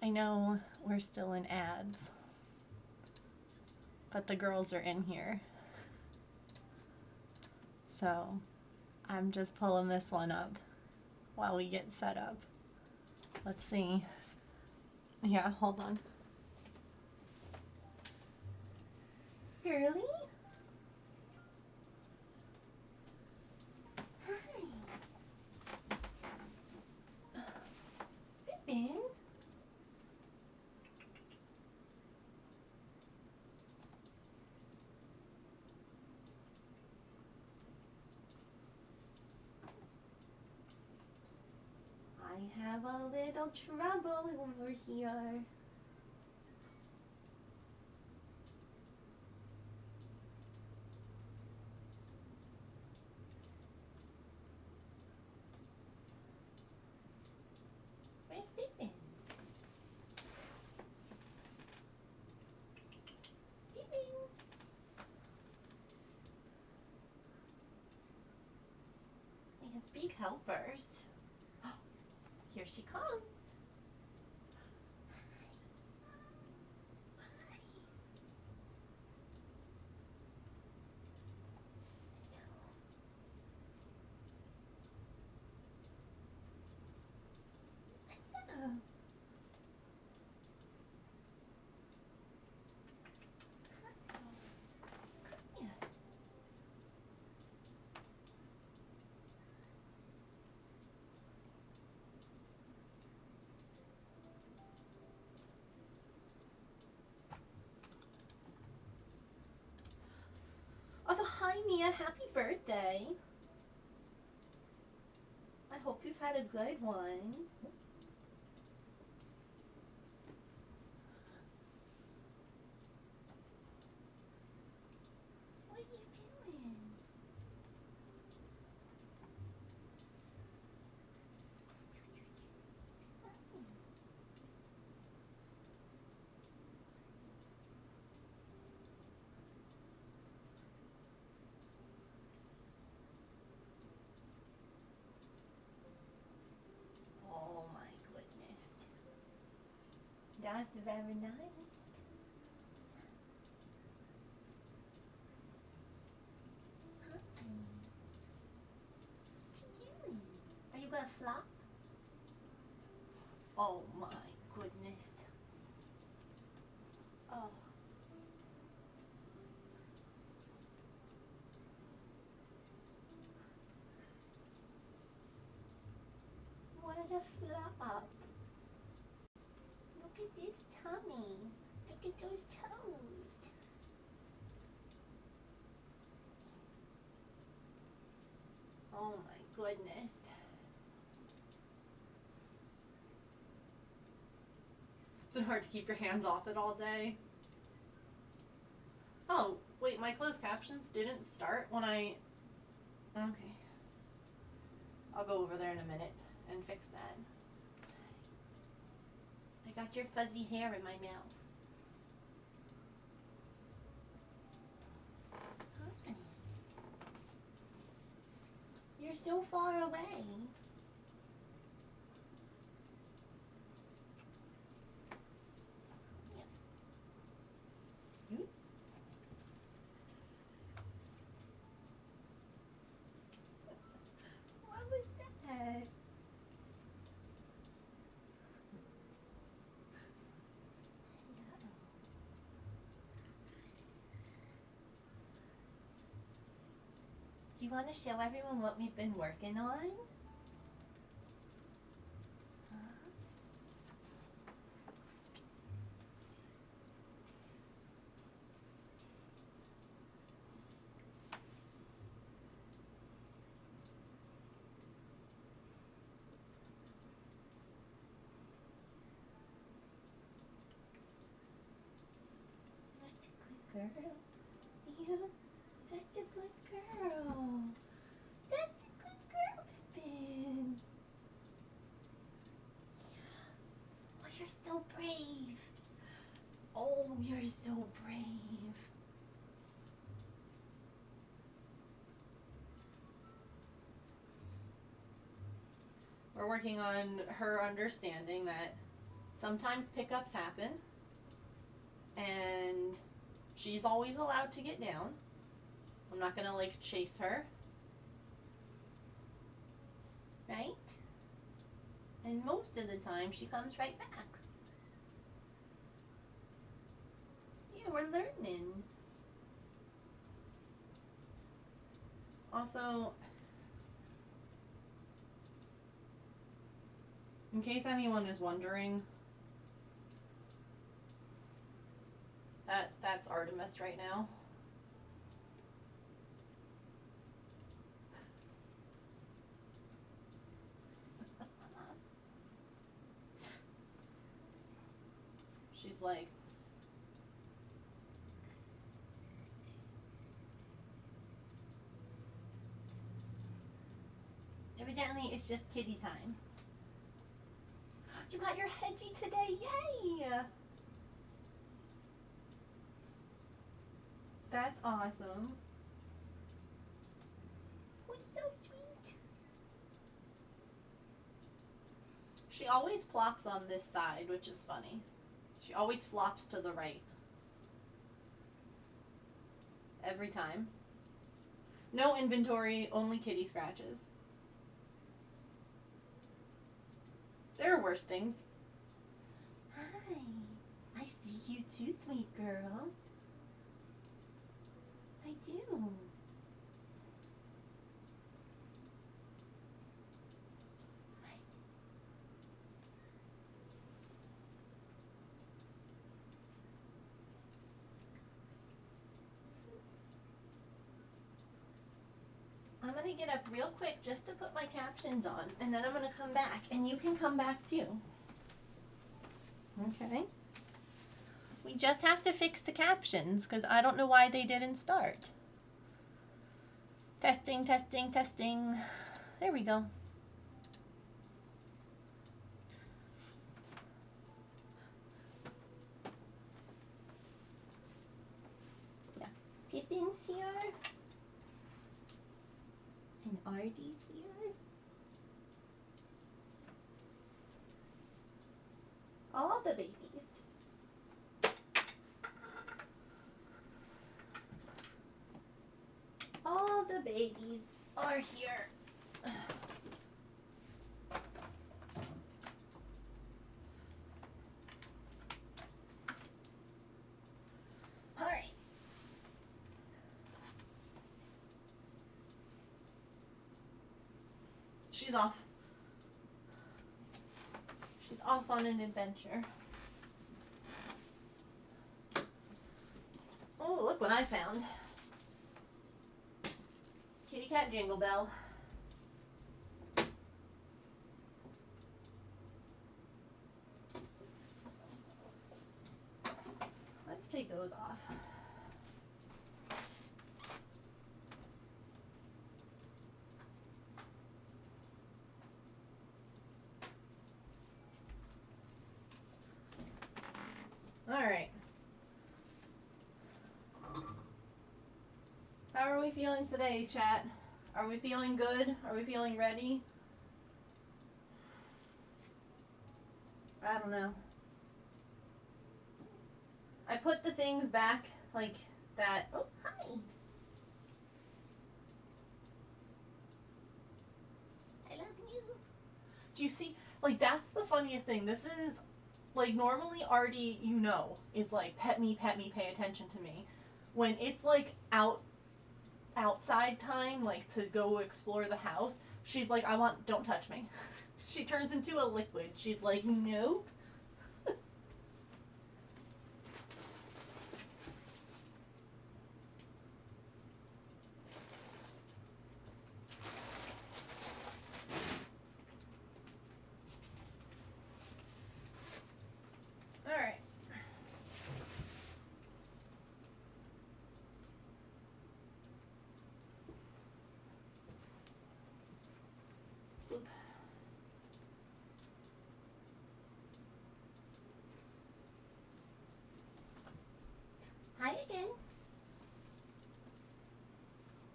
I know we're still in ads, but the girls are in here. So I'm just pulling this one up while we get set up. Let's see. Yeah, hold on. Girly? Hi. Pippin? I have a little trouble over here. Where's Pippin? Pippin? I have big helpers. Here she comes. What's up? Come here. Also, hi Mia, happy birthday. I hope you've had a good one. What are you doing? Oh my goodness. That's very nice. What you doing? Are you gonna flop? Oh my goodness. Oh. What a flop. Look at this tummy. Look at those toes. Oh my goodness. It's been hard to keep your hands off it all day. Oh, wait, my closed captions didn't start when I... Okay. I'll go over there in a minute and fix that. I got your fuzzy hair in my mouth. Hi. You're so far away. Yeah. What was that? Do you want to show everyone what we've been working on? That's a good girl. Yeah, that's a good girl. That's a good girl, Pippin. Oh, you're so brave. Oh, you're so brave. We're working on her understanding that Sometimes pickups happen, and she's always allowed to get down. I'm not gonna like chase her. Right? And most of the time she comes right back. Yeah, we're learning. Also, in case anyone is wondering, that's Artemis right now. She's like, evidently it's just kitty time. You got your hedgie today, yay! That's awesome. Oh, it's so sweet. She always plops on this side, which is funny. She always flops to the right. Every time. No inventory, only kitty scratches. There are worse things. Hi. I see you too, sweet girl. I do. I'm gonna get up real quick just to put my captions on, and then I'm gonna come back, and you can come back too. Okay. We just have to fix the captions, because I don't know why they didn't start. Testing, testing, testing. There we go. Yeah. Pippin's here. And Artie's here. All the babies. All the babies are here. All right. She's off. She's off on an adventure. Oh, look what I found. Kitty cat jingle bell. Let's take those off. All right. How are we feeling today, chat? Are we feeling good? Are we feeling ready? I don't know. I put the things back like that. Oh, hi. I love you. Do you see? Like, that's the funniest thing. This is, like, normally Artie, you know, is like, pet me, pay attention to me. When it's, like, outside time, like, to go explore the house, she's like, don't touch me. She turns into a liquid. She's like, nope. Hi again.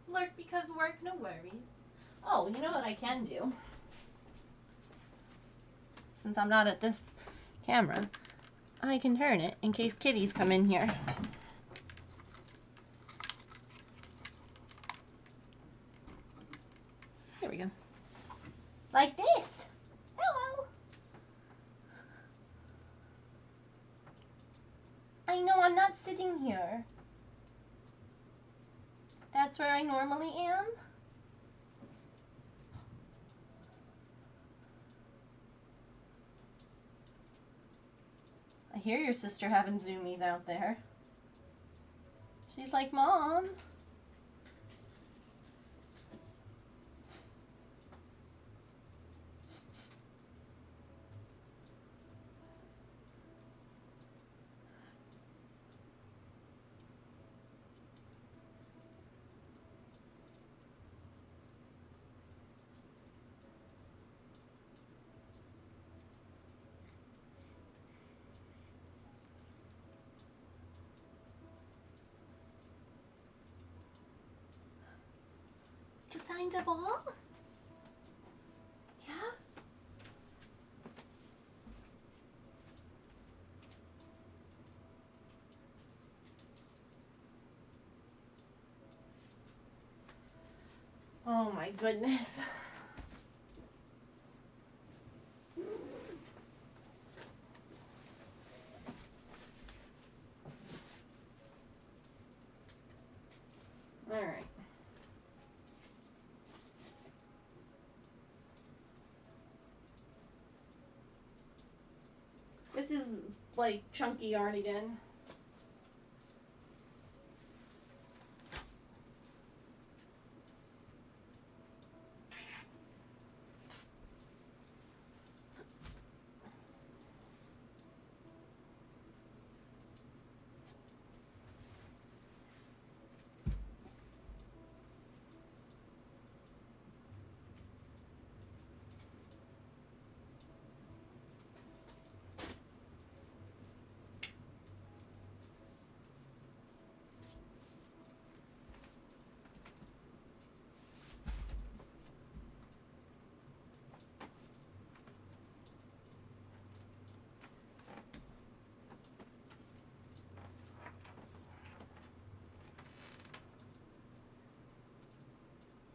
Lurk because work, no worries. Oh, you know what I can do? Since I'm not at this camera, I can turn it in case kitties come in here. There we go. Like this. Hello. I know I'm not sitting here. That's where I normally am. I hear your sister having zoomies out there. She's like, Mom. Did you find the ball? Yeah? Oh my goodness. All right. This is like chunky yarn again.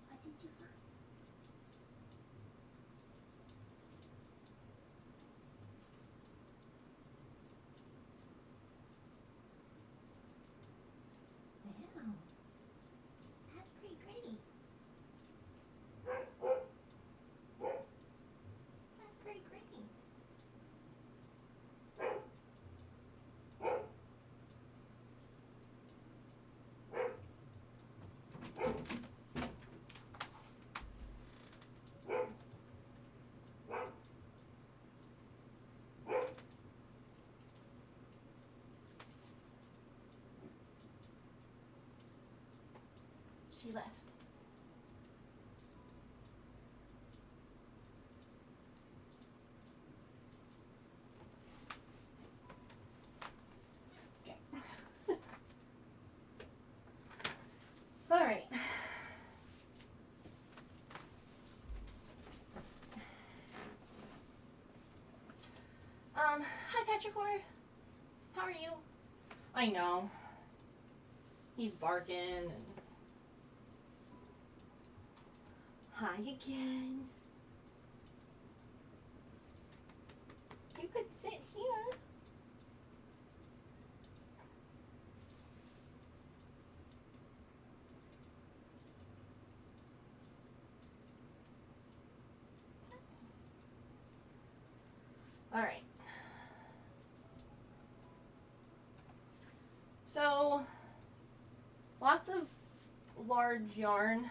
What did you find? Wow. That's pretty pretty. That's pretty great. She left. Okay. All right. Hi Petrichor. How are you? I know. He's barking and... Hi again. You could sit here. All right. So, lots of large yarn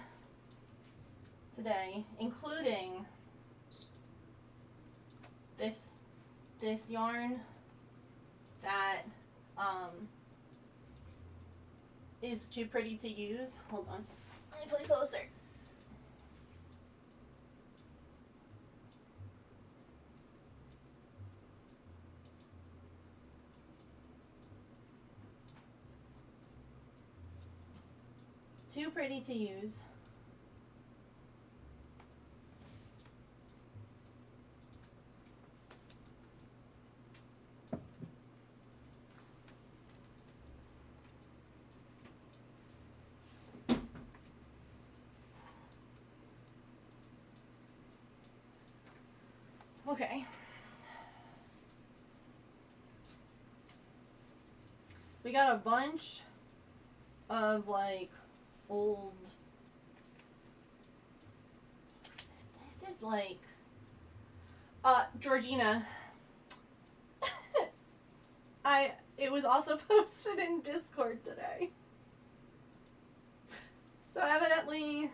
today, including this yarn that is too pretty to use. Hold on. Let me play closer. Too pretty to use. Okay. We got a bunch of like old. This is like. Georgina. It was also posted in Discord today. So evidently,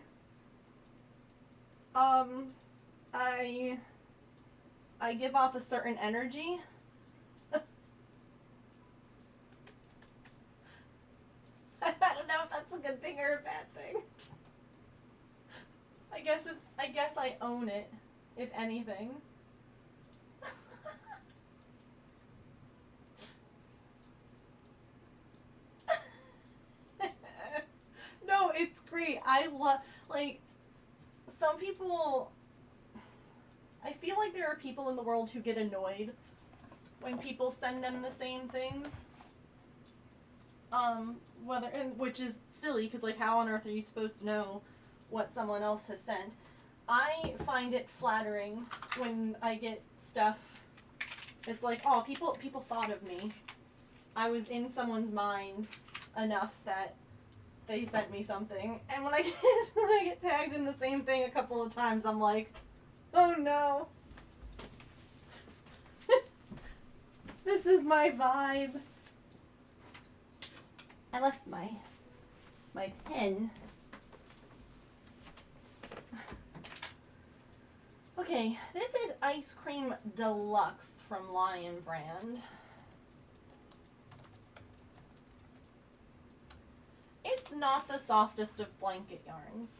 I give off a certain energy. I don't know if that's a good thing or a bad thing. I guess I own it, if anything. No, it's great. I love, like, some people, I feel like there are people in the world who get annoyed when people send them the same things. Which is silly, because, like, how on earth are you supposed to know what someone else has sent? I find it flattering when I get stuff. It's like, oh, people thought of me. I was in someone's mind enough that they sent me something. And when I get tagged in the same thing a couple of times, I'm like, oh no. This is my vibe. I left my pen. Okay, this is Ice Cream Deluxe from Lion Brand. It's not the softest of blanket yarns.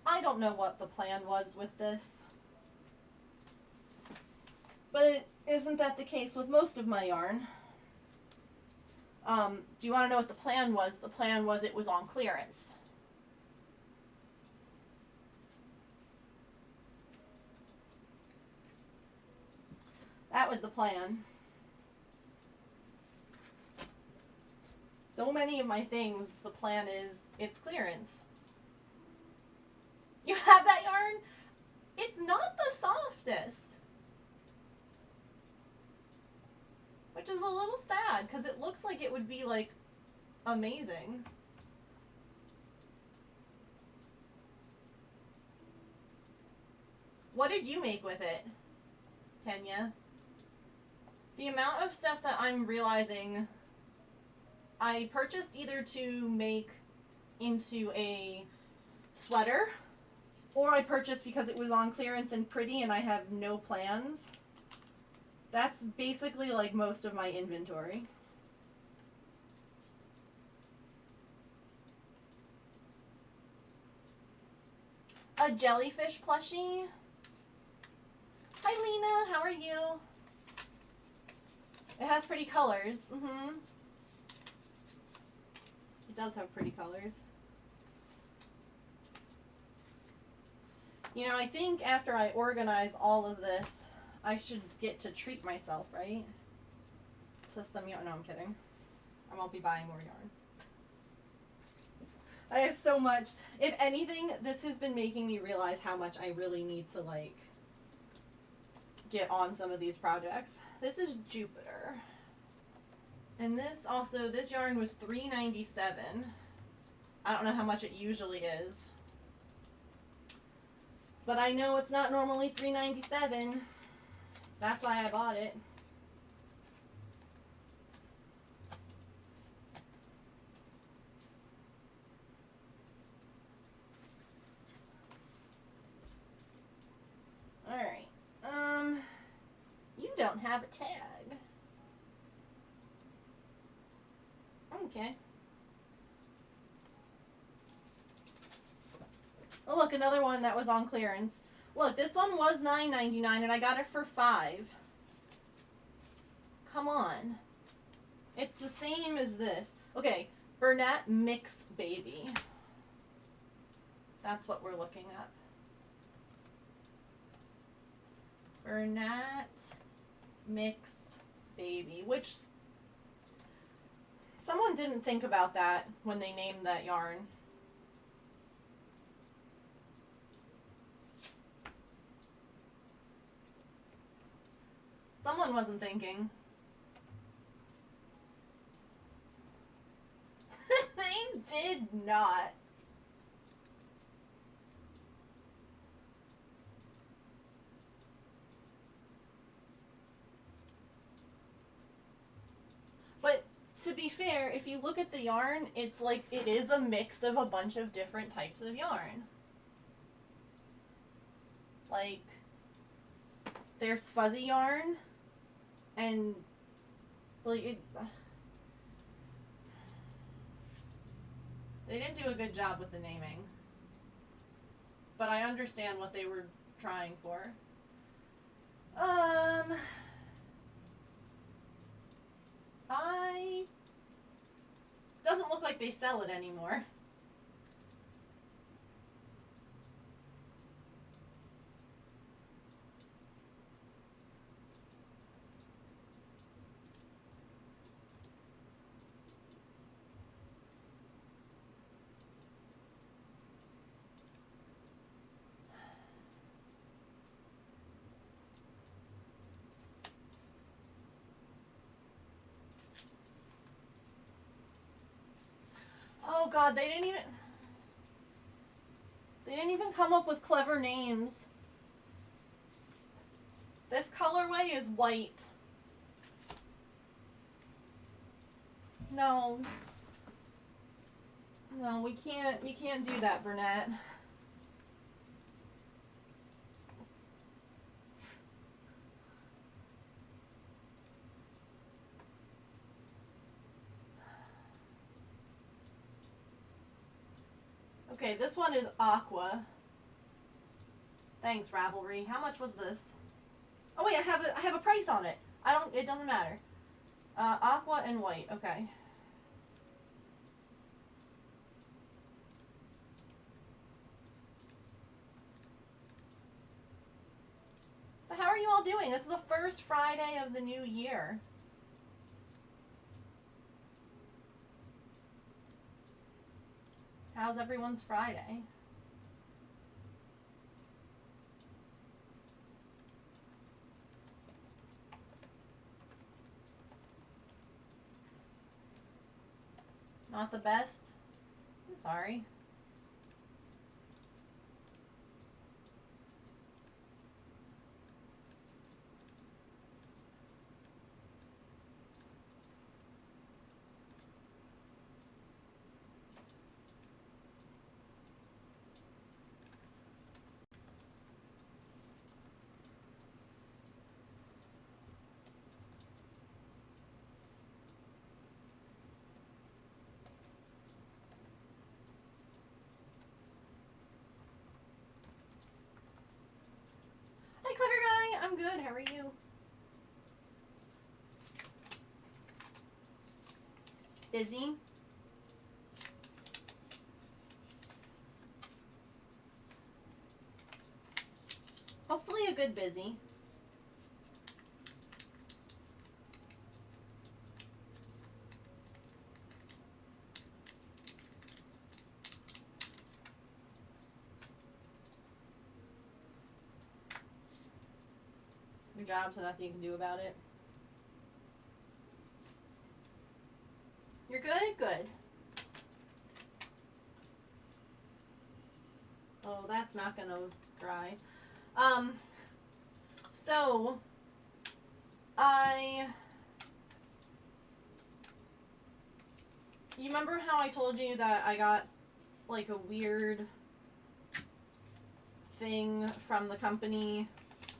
I don't know what the plan was with this. But isn't that the case with most of my yarn? Do you want to know what the plan was? The plan was it was on clearance. That was the plan. So many of my things, the plan is it's clearance. You have that yarn? It's not the softest. Which is a little sad, because it looks like it would be, like, amazing. What did you make with it, Kenya? The amount of stuff that I'm realizing I purchased either to make into a sweater, or I purchased because it was on clearance and pretty and I have no plans. That's basically like most of my inventory. A jellyfish plushie. Hi Lena, how are you? It has pretty colors. It does have pretty colors. You know, I think after I organize all of this, I should get to treat myself, right? To some yarn. No, I'm kidding. I won't be buying more yarn. I have so much. If anything, this has been making me realize how much I really need to, like, get on some of these projects. This is Jupiter. And this yarn was $3.97. I don't know how much it usually is. But I know it's not normally $3.97. That's why I bought it. Alright. You don't have a tag. Okay. Oh, look, another one that was on clearance. Look, this one was $9.99 and I got it for $5. Come on. It's the same as this. Okay, Bernat Mix Baby. That's what we're looking at. Bernat Mix Baby, which someone didn't think about that when they named that yarn. Someone wasn't thinking. They did not. But to be fair, if you look at the yarn, it's like it is a mix of a bunch of different types of yarn. Like, there's fuzzy yarn, and like it. They didn't do a good job with the naming, but I understand what they were trying for. Doesn't look like they sell it anymore. Oh god, they didn't even come up with clever names. This colorway is white. No. No, you can't do that, Burnett. Okay, this one is aqua. Thanks, Ravelry. How much was this? Oh wait, I have a price on it. It doesn't matter. Aqua and white, okay. So how are you all doing? This is the first Friday of the new year. How's everyone's Friday? Not the best? I'm sorry. Hi, clever guy. I'm good. How are you? Busy? Hopefully a good busy. Your job, so nothing you can do about it. You're good? Good. Oh, that's not gonna dry. So you remember how I told you that I got like a weird thing from the company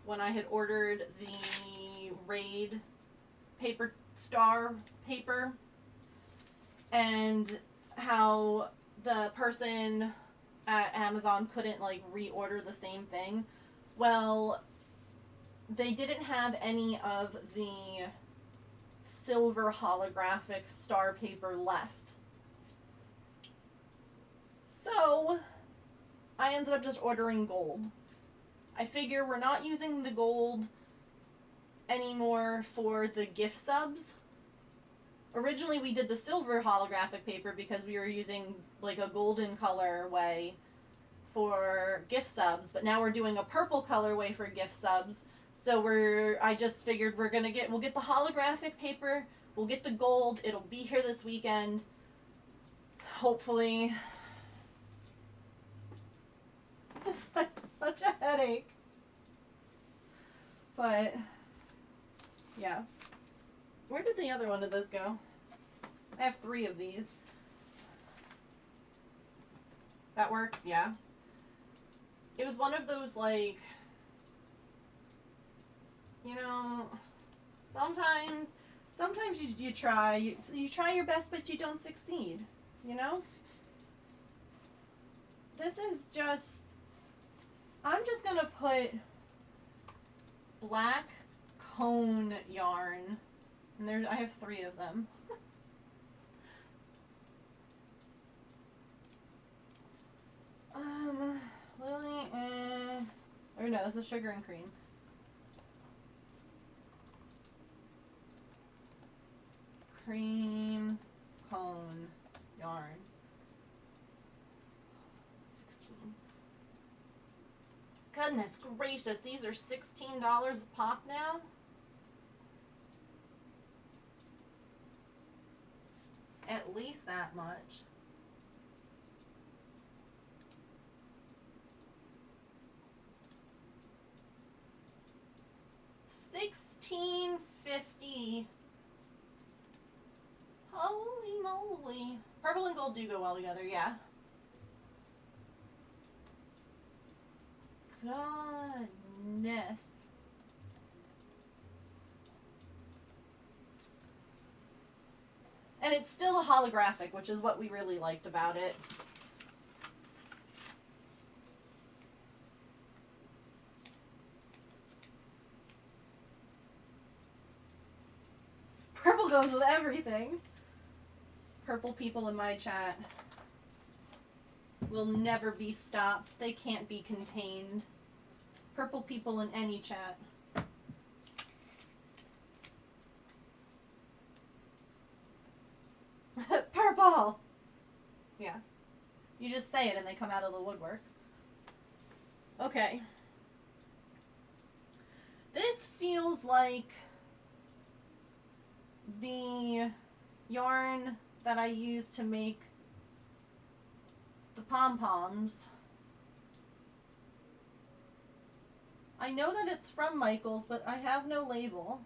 when I had ordered the Raid paper star paper, and how the person at Amazon couldn't like reorder the same thing? Well, they didn't have any of the silver holographic star paper left. So I ended up just ordering gold. I figure we're not using the gold anymore for the gift subs. Originally we did the silver holographic paper because we were using like a golden colorway for gift subs, but now we're doing a purple colorway for gift subs. So I just figured we'll get the holographic paper, we'll get the gold, it'll be here this weekend. Hopefully. Such a headache. But, yeah. Where did the other one of those go? I have 3 of these. That works, yeah. It was one of those, like, you know, sometimes you try, you try your best, but you don't succeed, you know? This is just, I'm just gonna put black cone yarn, and I have 3 of them. Lily, or no, it's a sugar and cream. Cream cone yarn. 16. Goodness gracious, these are $16 a pop now? At least that much. $16.50. Holy moly. Purple and gold do go well together, yeah. Goodness. And it's still a holographic, which is what we really liked about it. Purple goes with everything. Purple people in my chat will never be stopped. They can't be contained. Purple people in any chat. Purple! Yeah. You just say it and they come out of the woodwork. Okay. This feels like the yarn that I use to make the pom-poms. I know that it's from Michaels, but I have no label.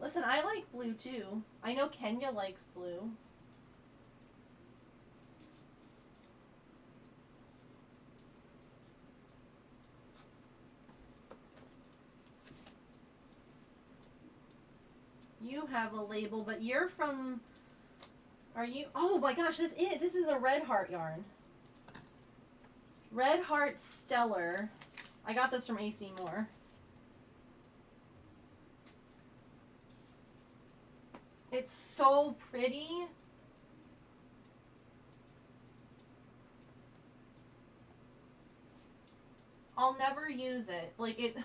Listen, I like blue too. I know Kenya likes blue. You have a label, but you're from, are you, oh my gosh, this is a Red Heart yarn. Red Heart Stellar. I got this from AC Moore. It's so pretty. I'll never use it. Like it.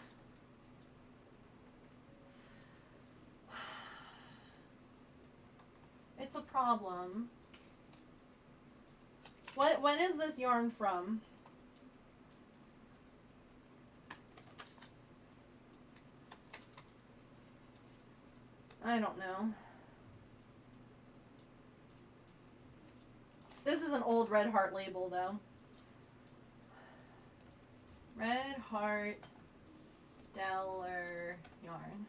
It's a problem. When is this yarn from? I don't know. This is an old Red Heart label though. Red Heart Stellar yarn.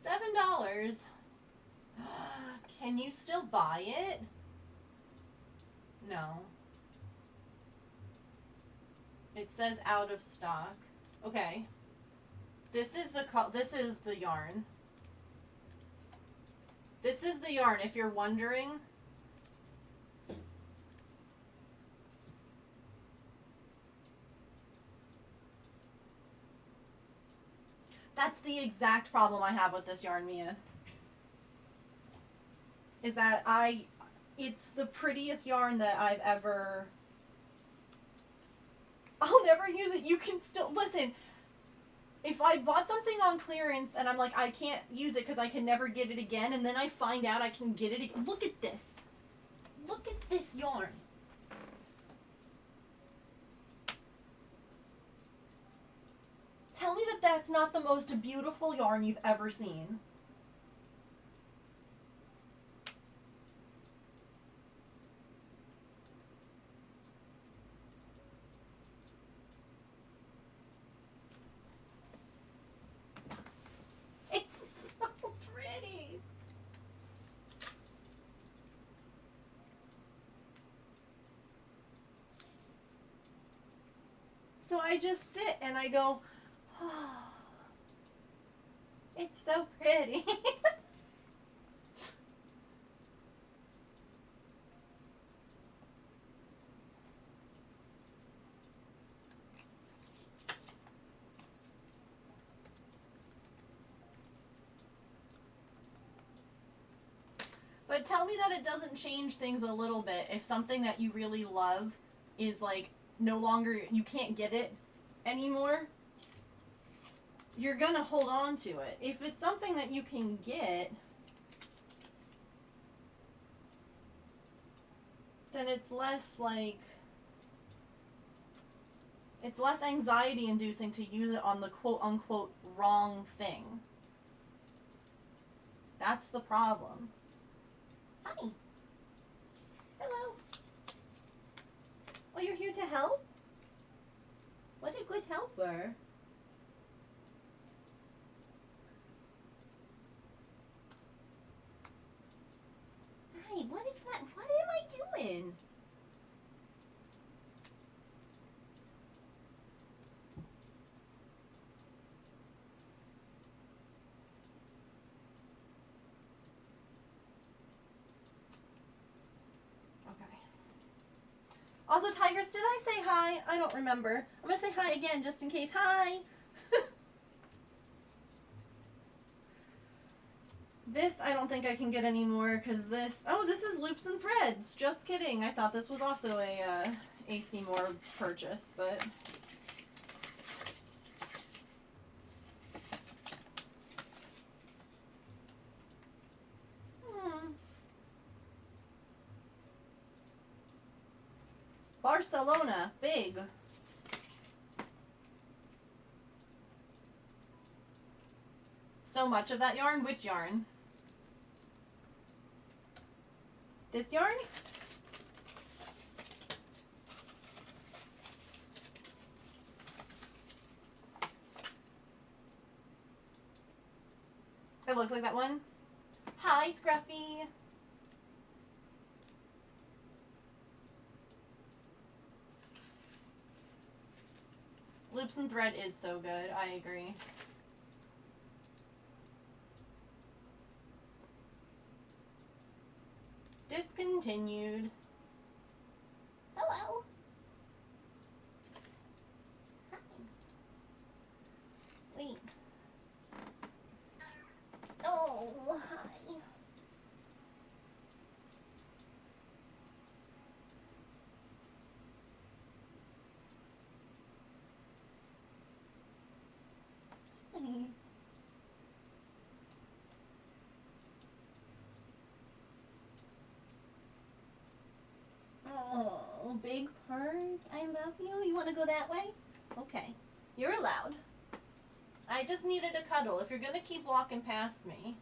$7. Can you still buy it? No. It says out of stock. Okay. This is the yarn. This is the yarn, if you're wondering. That's the exact problem I have with this yarn, Mia. Is that it's the prettiest yarn that I've ever... I'll never use it. You can still... Listen, if I bought something on clearance and I'm like, I can't use it because I can never get it again, and then I find out I can get it again. Look at this. Look at this yarn. Tell me that that's not the most beautiful yarn you've ever seen. It's so pretty. So I just sit and I go, oh, it's so pretty. But tell me that it doesn't change things a little bit if something that you really love is like no longer, you can't get it anymore. You're gonna hold on to it. If it's something that you can get, then it's less like, it's less anxiety inducing to use it on the quote unquote wrong thing. That's the problem. Hi. Hello. Oh, you're here to help? What a good helper. Hi, what is that? What am I doing? Also, Tigers, did I say hi? I don't remember. I'm going to say hi again just in case. Hi! This, I don't think I can get anymore because this... Oh, this is Loops and Threads. Just kidding. I thought this was also a Seymour purchase, but... Barcelona. Big. So much of that yarn? Which yarn? This yarn? It looks like that one. Hi, Scruffy. Loops and Thread is so good. I agree. Discontinued. Hello. Hi. Wait. Oh, hi. Hi. Oh, big purrs. I love you. You want to go that way? Okay. You're allowed. I just needed a cuddle. If you're going to keep walking past me,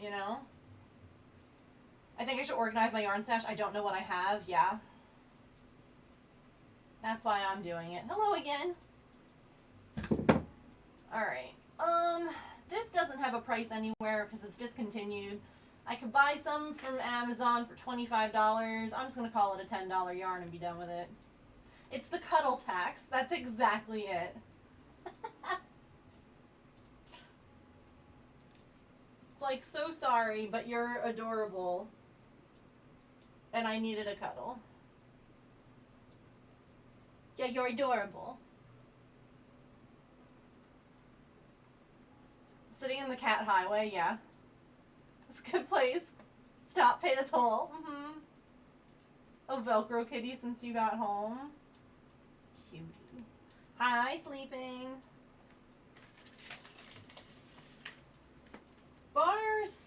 you know? I think I should organize my yarn stash. I don't know what I have. Yeah. That's why I'm doing it. Hello again. Alright. This doesn't have a price anywhere because it's discontinued. I could buy some from Amazon for $25. I'm just going to call it a $10 yarn and be done with it. It's the cuddle tax. That's exactly it. It's like, so sorry, but you're adorable. And I needed a cuddle. Yeah, you're adorable. Sitting in the cat highway, yeah. It's a good place. Stop, pay the toll. Mm-hmm. Oh, Velcro kitty since you got home. Cutie. Hi, sleeping. Barcelona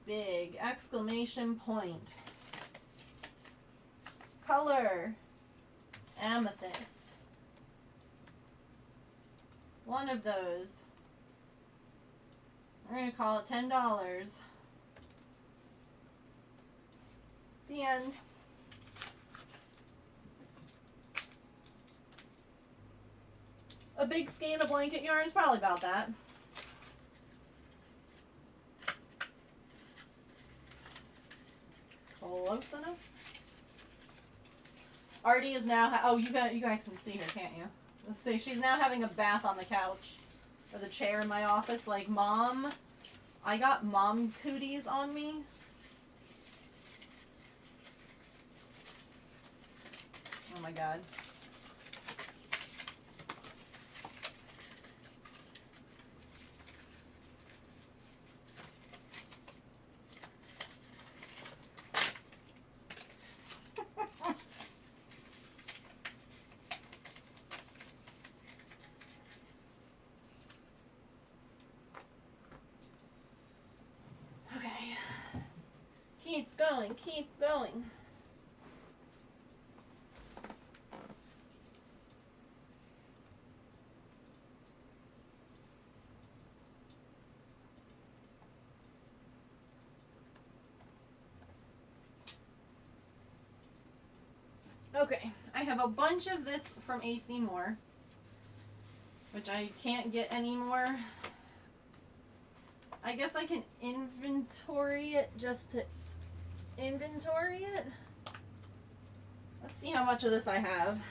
big! Exclamation point. Color. Amethyst. One of those. We're going to call it $10. The end. A big skein of blanket yarn is probably about that. Close enough. Artie is now. You guys can see her, can't you? Let's see. She's now having a bath on the couch or the chair in my office. Like, Mom, I got mom cooties on me. Oh my god. Okay. Keep going, keep going. Okay, I have a bunch of this from AC Moore, which I can't get anymore. I guess I can inventory it just to inventory it. Let's see how much of this I have.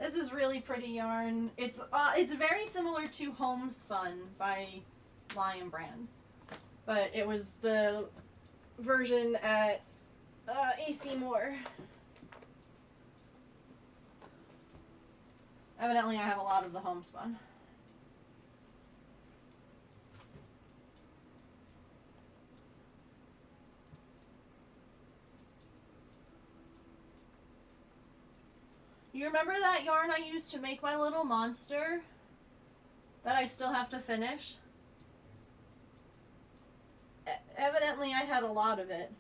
This is really pretty yarn. It's very similar to Homespun by Lion Brand, but it was the version at AC Moore. Evidently, I have a lot of the Homespun. You remember that yarn I used to make my little monster that I still have to finish? Evidently, I had a lot of it.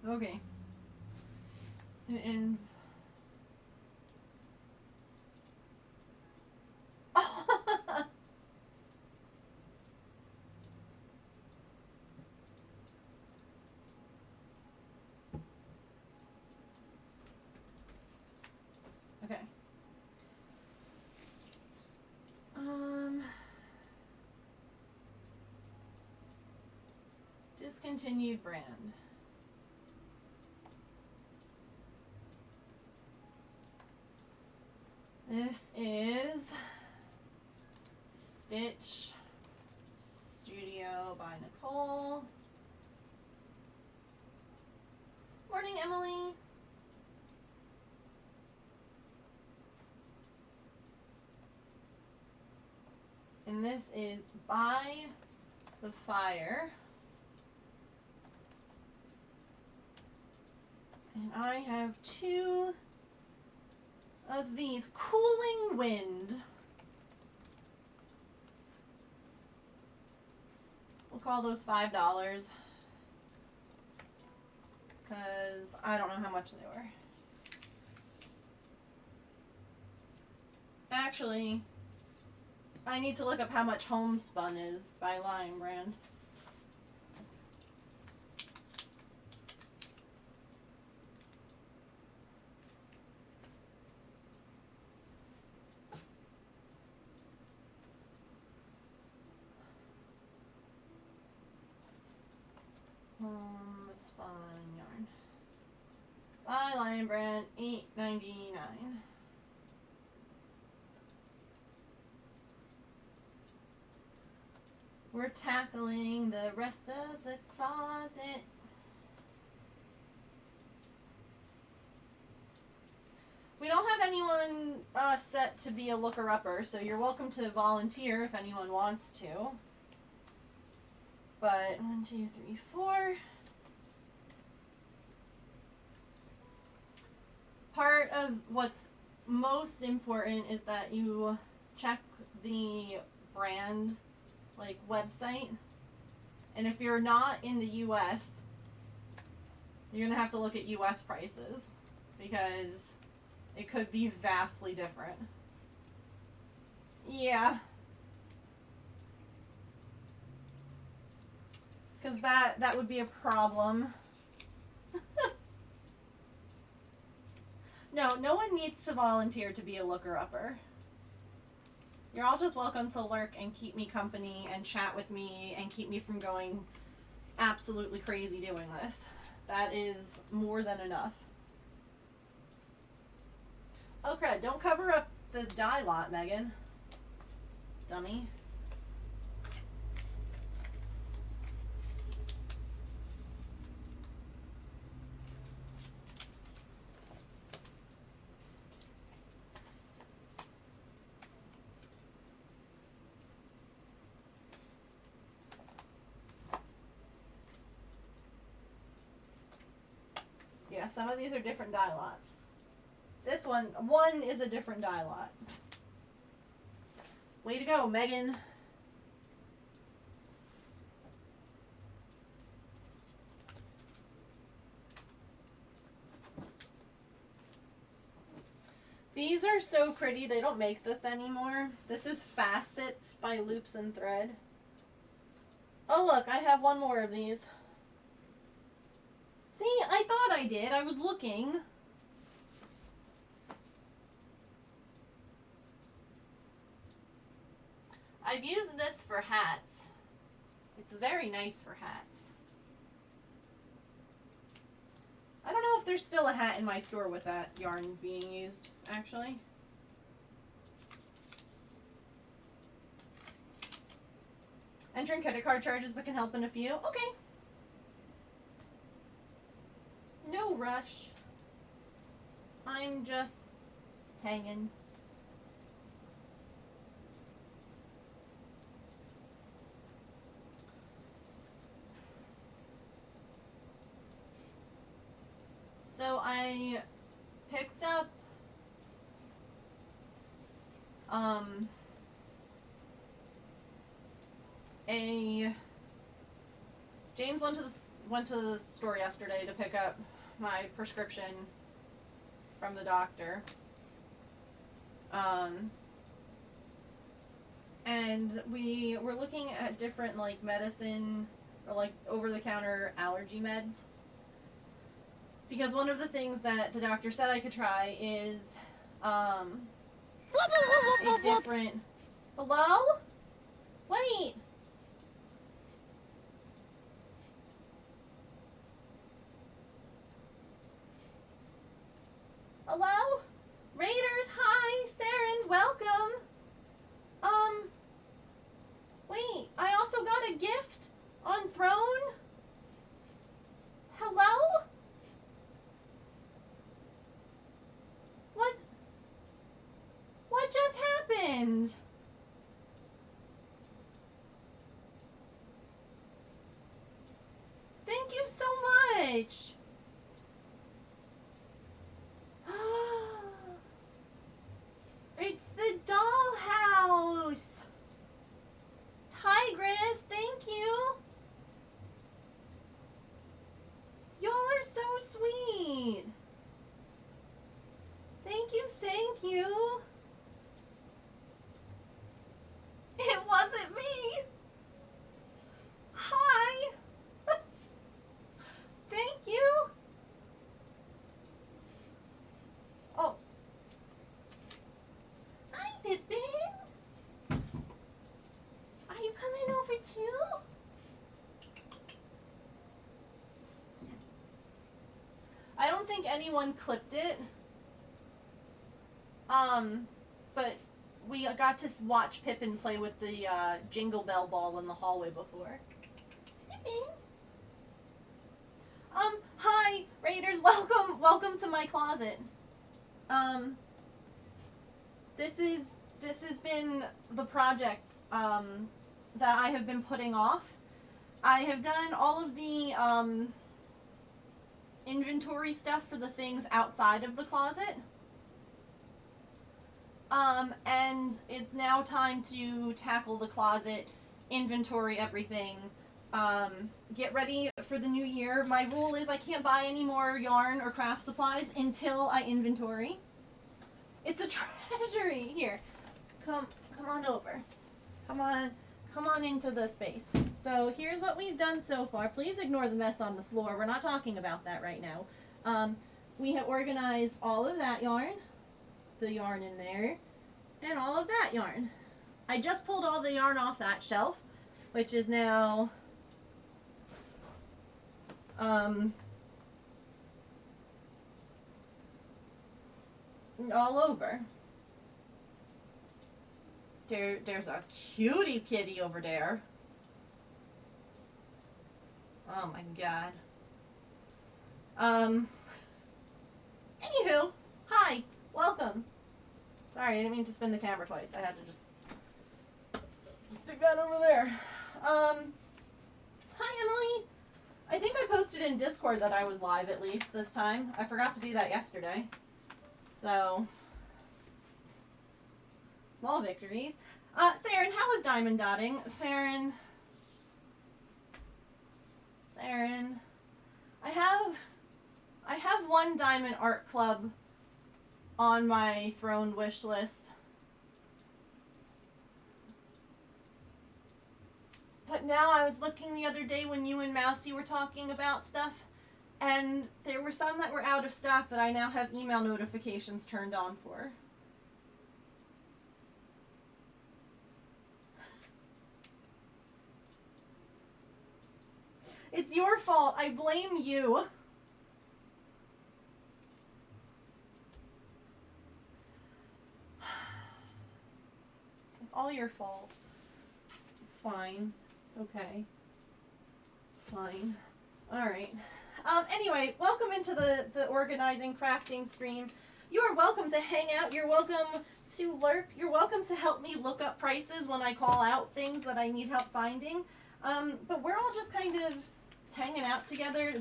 Okay. And okay. Discontinued brand. This is Stitch Studio by Nicole. Morning, Emily. And this is By the Fire. And I have two of these. Cooling Wind. We'll call those $5. Because I don't know how much they were. Actually, I need to look up how much Homespun is by Lion Brand. Homespun yarn by Lion Brand, $8.99. We're tackling the rest of the closet. We don't have anyone set to be a looker-upper, so you're welcome to volunteer if anyone wants to. But 1, 2, 3, 4. Part of what's most important is that you check the brand like website, and if you're not in the US, you're gonna have to look at US prices because it could be vastly different. Yeah, because that would be a problem. No one needs to volunteer to be a looker-upper. You're all just welcome to lurk and keep me company and chat with me and keep me from going absolutely crazy doing this. That is more than enough. Oh crud, don't cover up the dye lot, Megan. Dummy. Yeah, some of these are different dye lots. This one is a different dye lot. Way to go, Megan. These are so pretty, they don't make this anymore. This is Facets by Loops and Thread. Oh look, I have one more of these. See, I thought I did. I was looking. I've used this for hats. It's very nice for hats. I don't know if there's still a hat in my store with that yarn being used, actually. Entering credit card charges but can help in a few. Okay. No rush. I'm just hanging. So I picked up James went to the store yesterday to pick up my prescription from the doctor. And we were looking at different like medicine or like over-the-counter allergy meds. Because one of the things that the doctor said I could try is a different... Hello? Wait! Hello? Raiders, hi! Saren, welcome! Wait, I also got a gift on Throne? Hello? What just happened? Thank you so much. It's the dollhouse. Tigress, thank you. Y'all are so sweet. Thank you, thank you. It wasn't me. Hi. Thank you. Oh. Hi, Pippin. Are you coming over too? I don't think anyone clipped it. But we got to watch Pippin play with the Jingle Bell ball in the hallway before. Pippin. Hi, Raiders. Welcome to my closet. This has been the project that I have been putting off. I have done all of the inventory stuff for the things outside of the closet. And it's now time to tackle the closet, inventory everything, get ready for the new year. My rule is I can't buy any more yarn or craft supplies until I inventory. It's a treasury. Here, come on over. Come on into the space. So here's what we've done so far. Please ignore the mess on the floor. We're not talking about that right now. We have organized all of that yarn, the yarn in there, and all of that yarn. I just pulled all the yarn off that shelf, which is now all over. There's a cutie kitty over there. Oh my god. Anywho, hi, welcome. Sorry, I didn't mean to spin the camera twice. I had to just stick that over there. Hi Emily. I think I posted in Discord that I was live at least this time. I forgot to do that yesterday. So, small victories. Saren, how was diamond dotting? Saren, I have one diamond art club on my throne wish list. But now I was looking the other day when you and Mousy were talking about stuff, and there were some that were out of stock that I now have email notifications turned on for. It's your fault. I blame you. It's all your fault. It's fine. It's okay. It's fine. Alright. Anyway, welcome into the organizing crafting stream. You are welcome to hang out. You're welcome to lurk. You're welcome to help me look up prices when I call out things that I need help finding. But we're all just kind of hanging out together.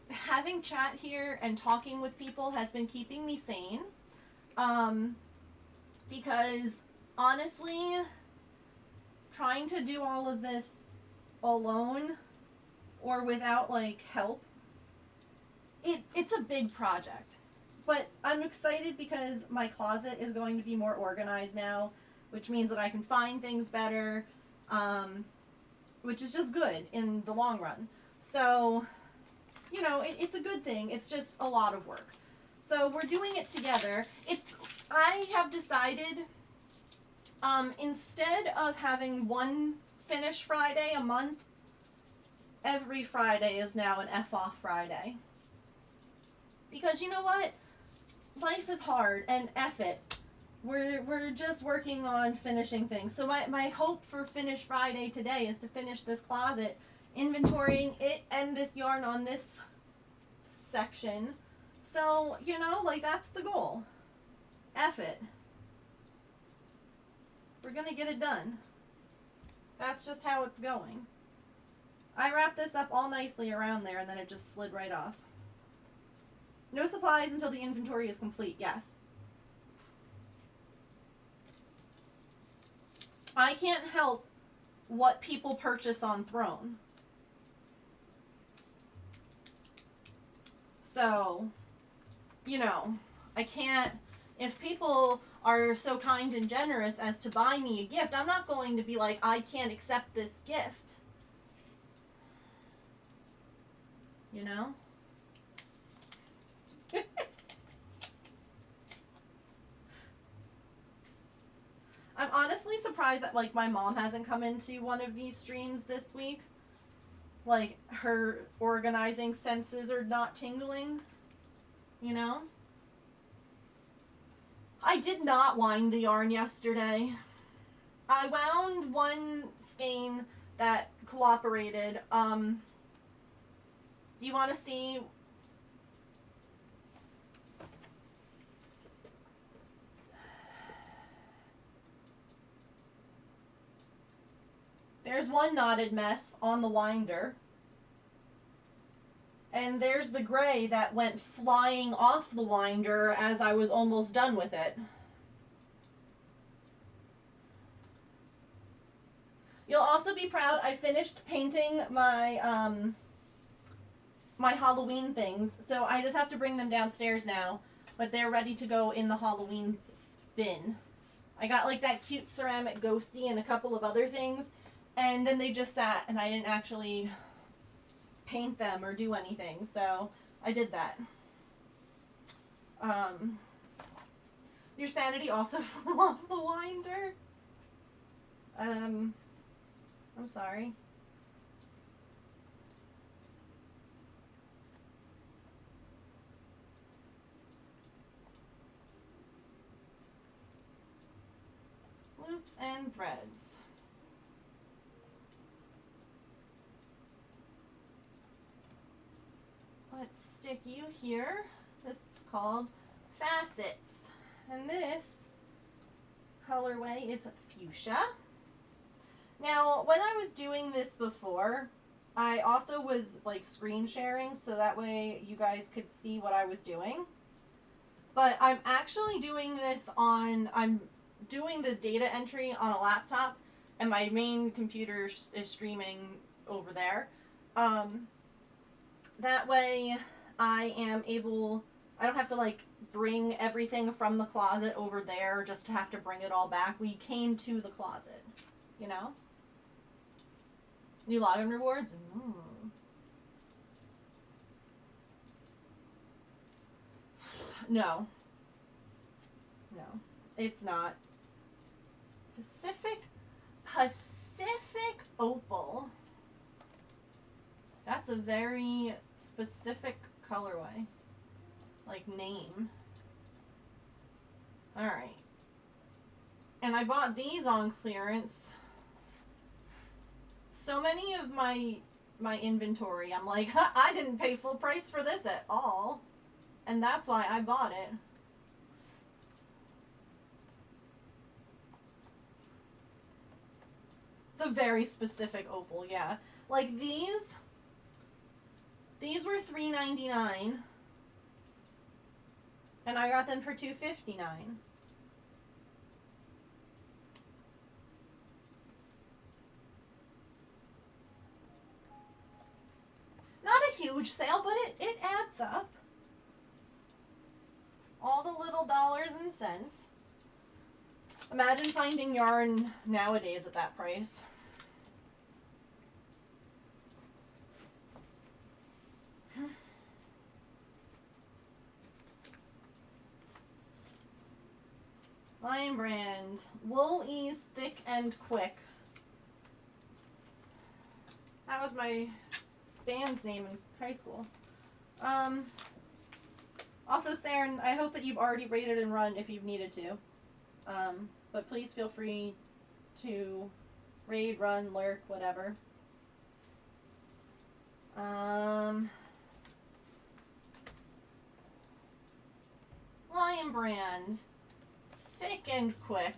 Having chat here and talking with people has been keeping me sane. Because honestly, trying to do all of this alone or without like help, it's a big project. But I'm excited because my closet is going to be more organized now, which means that I can find things better, which is just good in the long run. So, you know, it's a good thing. It's just a lot of work. So we're doing it together. I have decided, instead of having one finish Friday a month, every Friday is now an F-off Friday. Because you know what? Life is hard, and F it. We're just working on finishing things. So my hope for Finish Friday today is to finish this closet, inventorying it and this yarn on this section. So, you know, like that's the goal. F it. We're gonna get it done. That's just how it's going. I wrapped this up all nicely around there and then it just slid right off. No supplies until the inventory is complete, yes. I can't help what people purchase on Throne. So, you know, I can't, if people are so kind and generous as to buy me a gift, I'm not going to be like, I can't accept this gift. You know? I'm honestly surprised that, like, my mom hasn't come into one of these streams this week. Like, her organizing senses are not tingling. You know? I did not wind the yarn yesterday. I wound one skein that cooperated. Do you want to see? There's one knotted mess on the winder. And there's the gray that went flying off the winder as I was almost done with it. You'll also be proud, I finished painting my my Halloween things, so I just have to bring them downstairs now, but they're ready to go in the Halloween bin. I got like that cute ceramic ghosty and a couple of other things, and then they just sat and I didn't actually paint them or do anything, so I did that. Your sanity also flew off the winder. I'm sorry. Loops and threads. Let's stick you here. This is called Facets. And this colorway is fuchsia. Now, when I was doing this before, I also was like screen sharing so that way you guys could see what I was doing. But I'm actually doing this on, I'm doing the data entry on a laptop and my main computer is streaming over there. That way I am able, I don't have to like bring everything from the closet over there just to have to bring it all back. We came to the closet, you know? New login rewards? No. No, it's not. Pacific Opal. That's a very specific colorway. Like name. Alright. And I bought these on clearance. So many of my inventory, I'm like, huh, I didn't pay full price for this at all. And that's why I bought it. It's a very specific opal, yeah. Like these were $3.99. And I got them for $2.59. Not a huge sale, but it adds up. All the little dollars and cents. Imagine finding yarn nowadays at that price. Lion Brand, Wool Ease Thick and Quick. That was my band's name in high school. Also, Saren, I hope that you've already raided and run if you've needed to. But please feel free to raid, run, lurk, whatever. Lion Brand, Thick and Quick.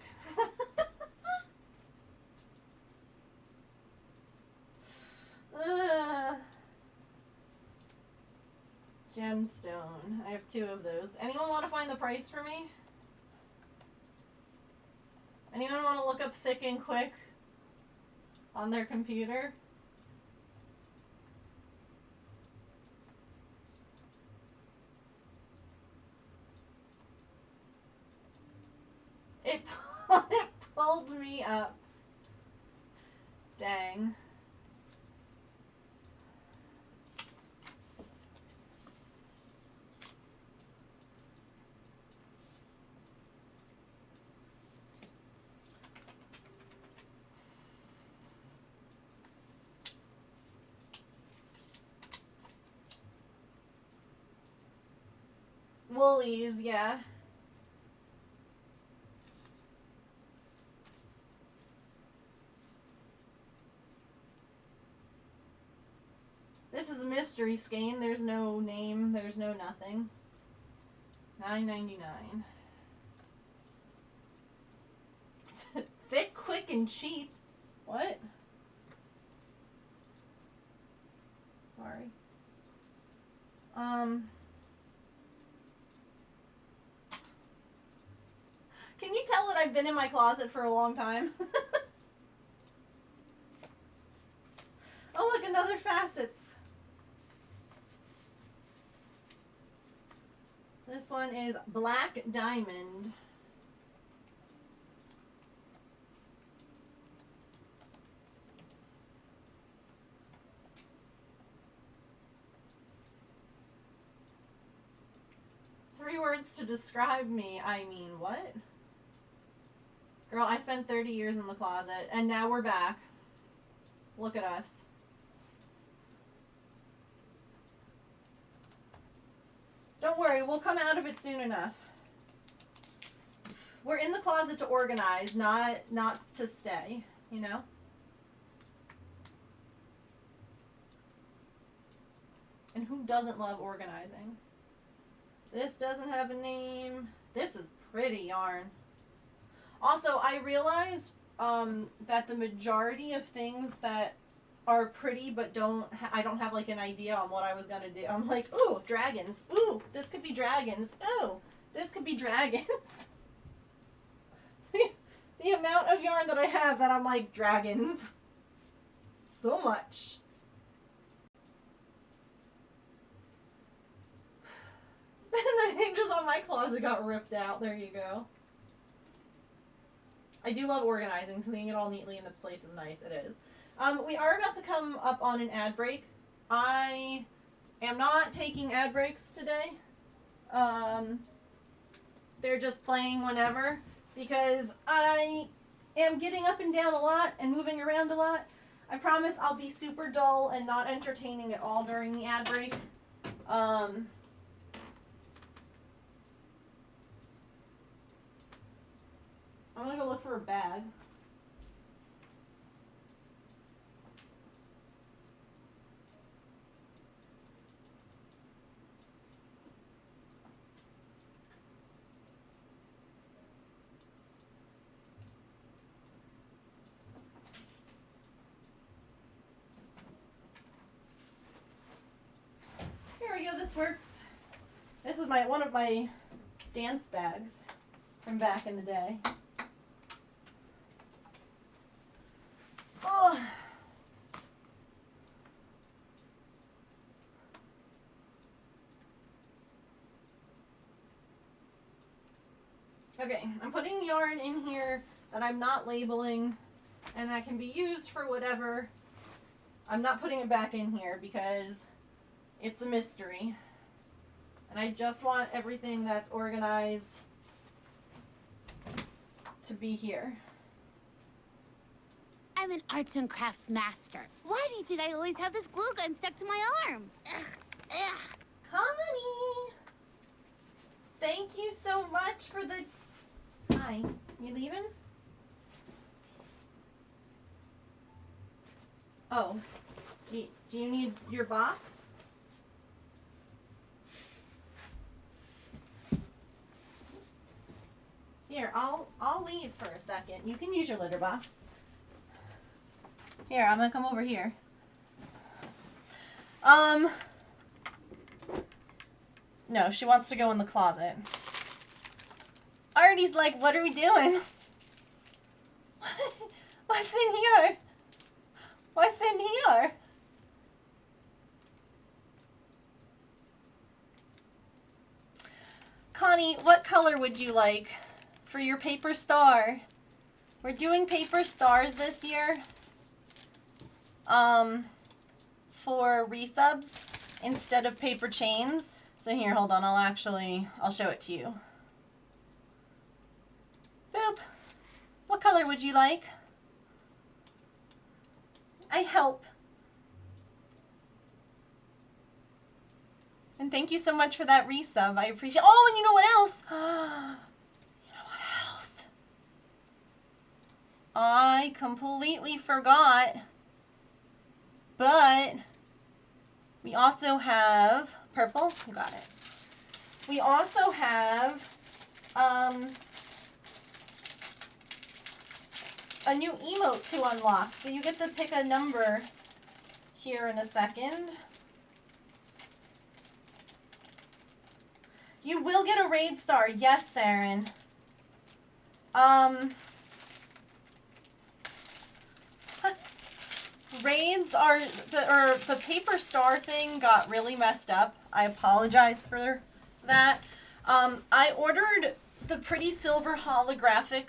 Gemstone. I have 2 of those. Anyone want to find the price for me? Anyone want to look up Thick and Quick on their computer? It pulled me up. Dang. Woolies, yeah. This is a mystery skein. There's no name. There's no nothing. $9.99. Thick, quick, and cheap. What? Sorry. Can you tell that I've been in my closet for a long time? Oh, look, another Facets. This one is Black Diamond. Three words to describe me. I mean, what? Girl, I spent 30 years in the closet, and now we're back. Look at us. Don't worry, we'll come out of it soon enough. We're in the closet to organize, not to stay, you know? And who doesn't love organizing? This doesn't have a name. This is pretty yarn. Also, I realized that the majority of things that are pretty but I don't have like an idea on what I was gonna do. I'm like, ooh, dragons. Ooh, this could be dragons. Ooh, this could be dragons. The amount of yarn that I have that I'm like, dragons. So much. And the hinges on my closet got ripped out. There you go. I do love organizing, so seeing it all neatly in its place is nice. It is. We are about to come up on an ad break. I am not taking ad breaks today. They're just playing whenever because I am getting up and down a lot and moving around a lot. I promise I'll be super dull and not entertaining at all during the ad break. I'm gonna go look for a bag. Here we go, this works. This is one of my dance bags from back in the day. Oh. Okay, I'm putting yarn in here that I'm not labeling and that can be used for whatever. I'm not putting it back in here because it's a mystery. And I just want everything that's organized to be here. I'm an arts and crafts master. Why do you think I always have this glue gun stuck to my arm? Ugh, ugh. Connie! Thank you so much for the... Hi. You leaving? Oh. Do you need your box? Here, I'll leave for a second. You can use your litter box. Here, I'm gonna come over here. No, she wants to go in the closet. Artie's like, what are we doing? What's in here? What's in here? Connie, what color would you like for your paper star? We're doing paper stars this year. For resubs instead of paper chains. So here, hold on, I'll show it to you. Boop. What color would you like? I help. And thank you so much for that resub. I appreciate. Oh, and you know what else? You know what else? I completely forgot. But We also have purple. Got it. We also have a new emote to unlock. So you get to pick a number here in a second. You will get a raid star. Yes, Saren. Raids are the paper star thing got really messed up. I apologize for that. I ordered the pretty silver holographic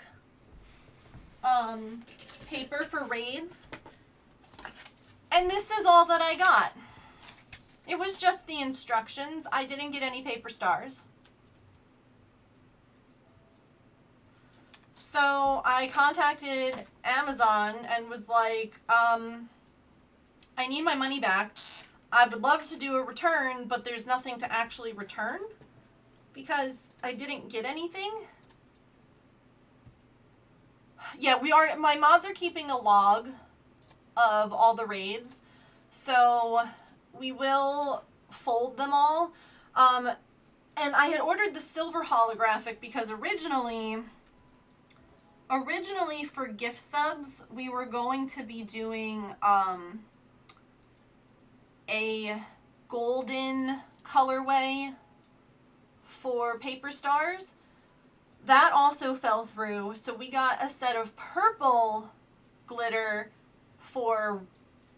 paper for raids, and this is all that I got. It was just the instructions. I didn't get any paper stars. So I contacted Amazon and was like, I need my money back. I would love to do a return, but there's nothing to actually return because I didn't get anything. Yeah, my mods are keeping a log of all the raids, so we will fold them all. And I had ordered the silver holographic because originally for gift subs, we were going to be doing a golden colorway for paper stars. That also fell through, so we got a set of purple glitter for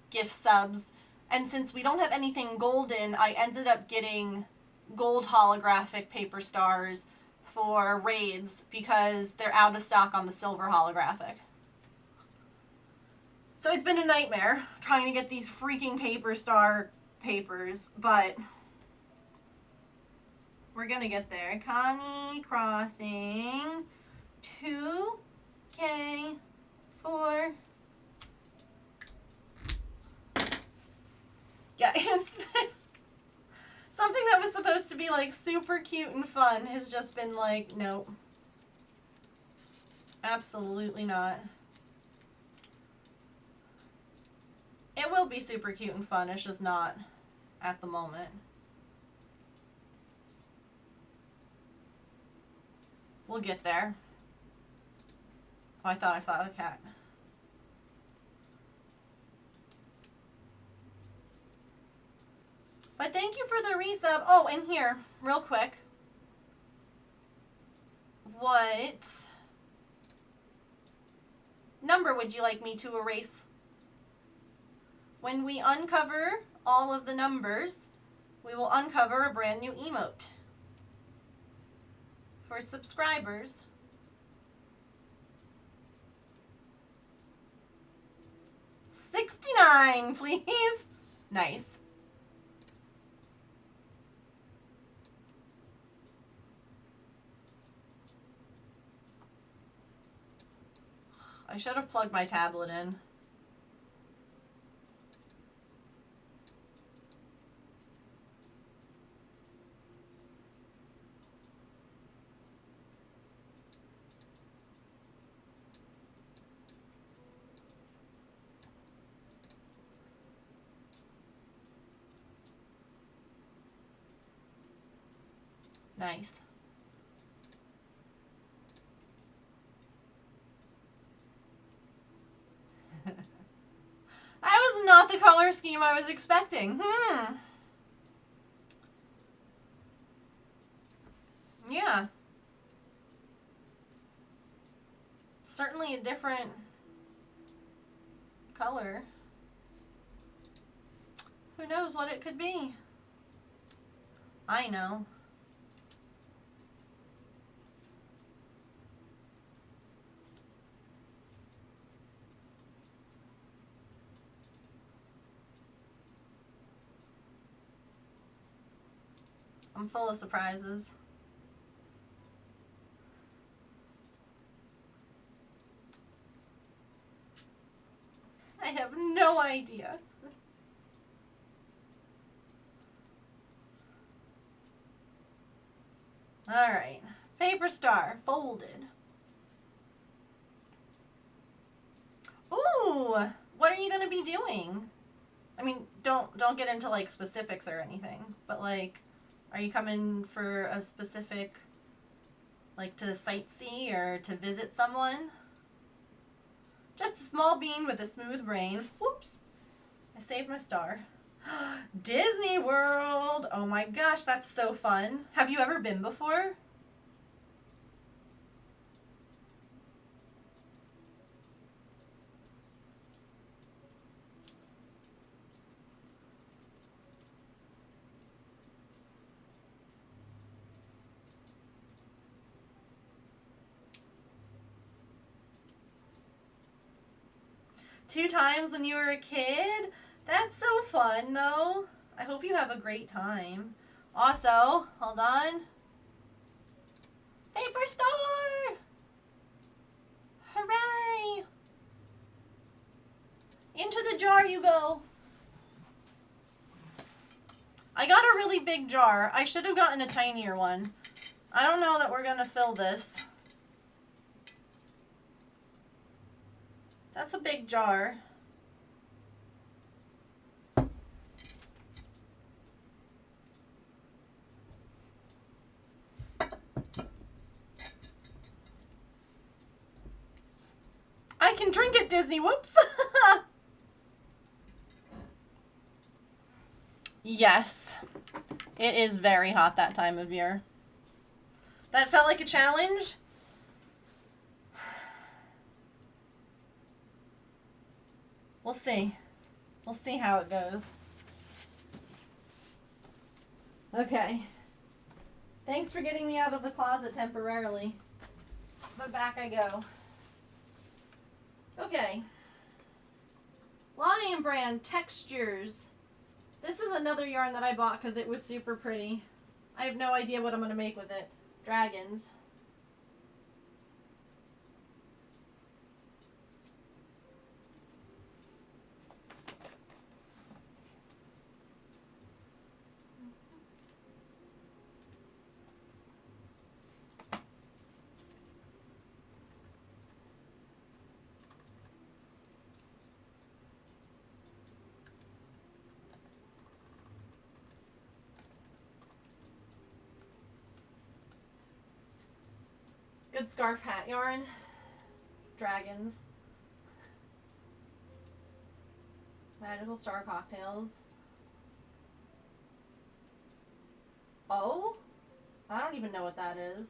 gift subs, and since we don't have anything golden, I ended up getting gold holographic paper stars for raids because they're out of stock on the silver holographic. So it's been a nightmare trying to get these freaking paper star papers, but we're gonna get there. Connie Crossing 2K4. Yeah, it's been something that was supposed to be like super cute and fun has just been like, nope. Absolutely not. It will be super cute and fun, it's just not at the moment. We'll get there. Oh, I thought I saw the cat. But thank you for the resub. Oh, and here, real quick. What number would you like me to erase? When we uncover all of the numbers, we will uncover a brand new emote for subscribers. $69, please. Nice. I should have plugged my tablet in. Nice. That was not the color scheme I was expecting. Yeah. Certainly a different color. Who knows what it could be? I know. I'm full of surprises. I have no idea. All right. Paper star folded. Ooh, what are you going to be doing? I mean, don't get into like specifics or anything, but like, are you coming for a specific, like to sightsee or to visit someone? Just a small bean with a smooth brain. Whoops. I saved my star. Disney World! Oh my gosh, that's so fun. Have you ever been before? Two times when you were a kid? That's so fun, though. I hope you have a great time. Also, hold on. Paper star! Hooray! Into the jar you go. I got a really big jar. I should have gotten a tinier one. I don't know that we're gonna fill this. That's a big jar. I can drink it, Disney. Whoops. Yes. It is very hot that time of year. That felt like a challenge. We'll see. We'll see how it goes. Okay. Thanks for getting me out of the closet temporarily. But back I go. Okay. Lion Brand Textures. This is another yarn that I bought because it was super pretty. I have no idea what I'm going to make with it. Dragons. Good scarf hat yarn. Dragons. Magical Star Cocktails. Oh? I don't even know what that is.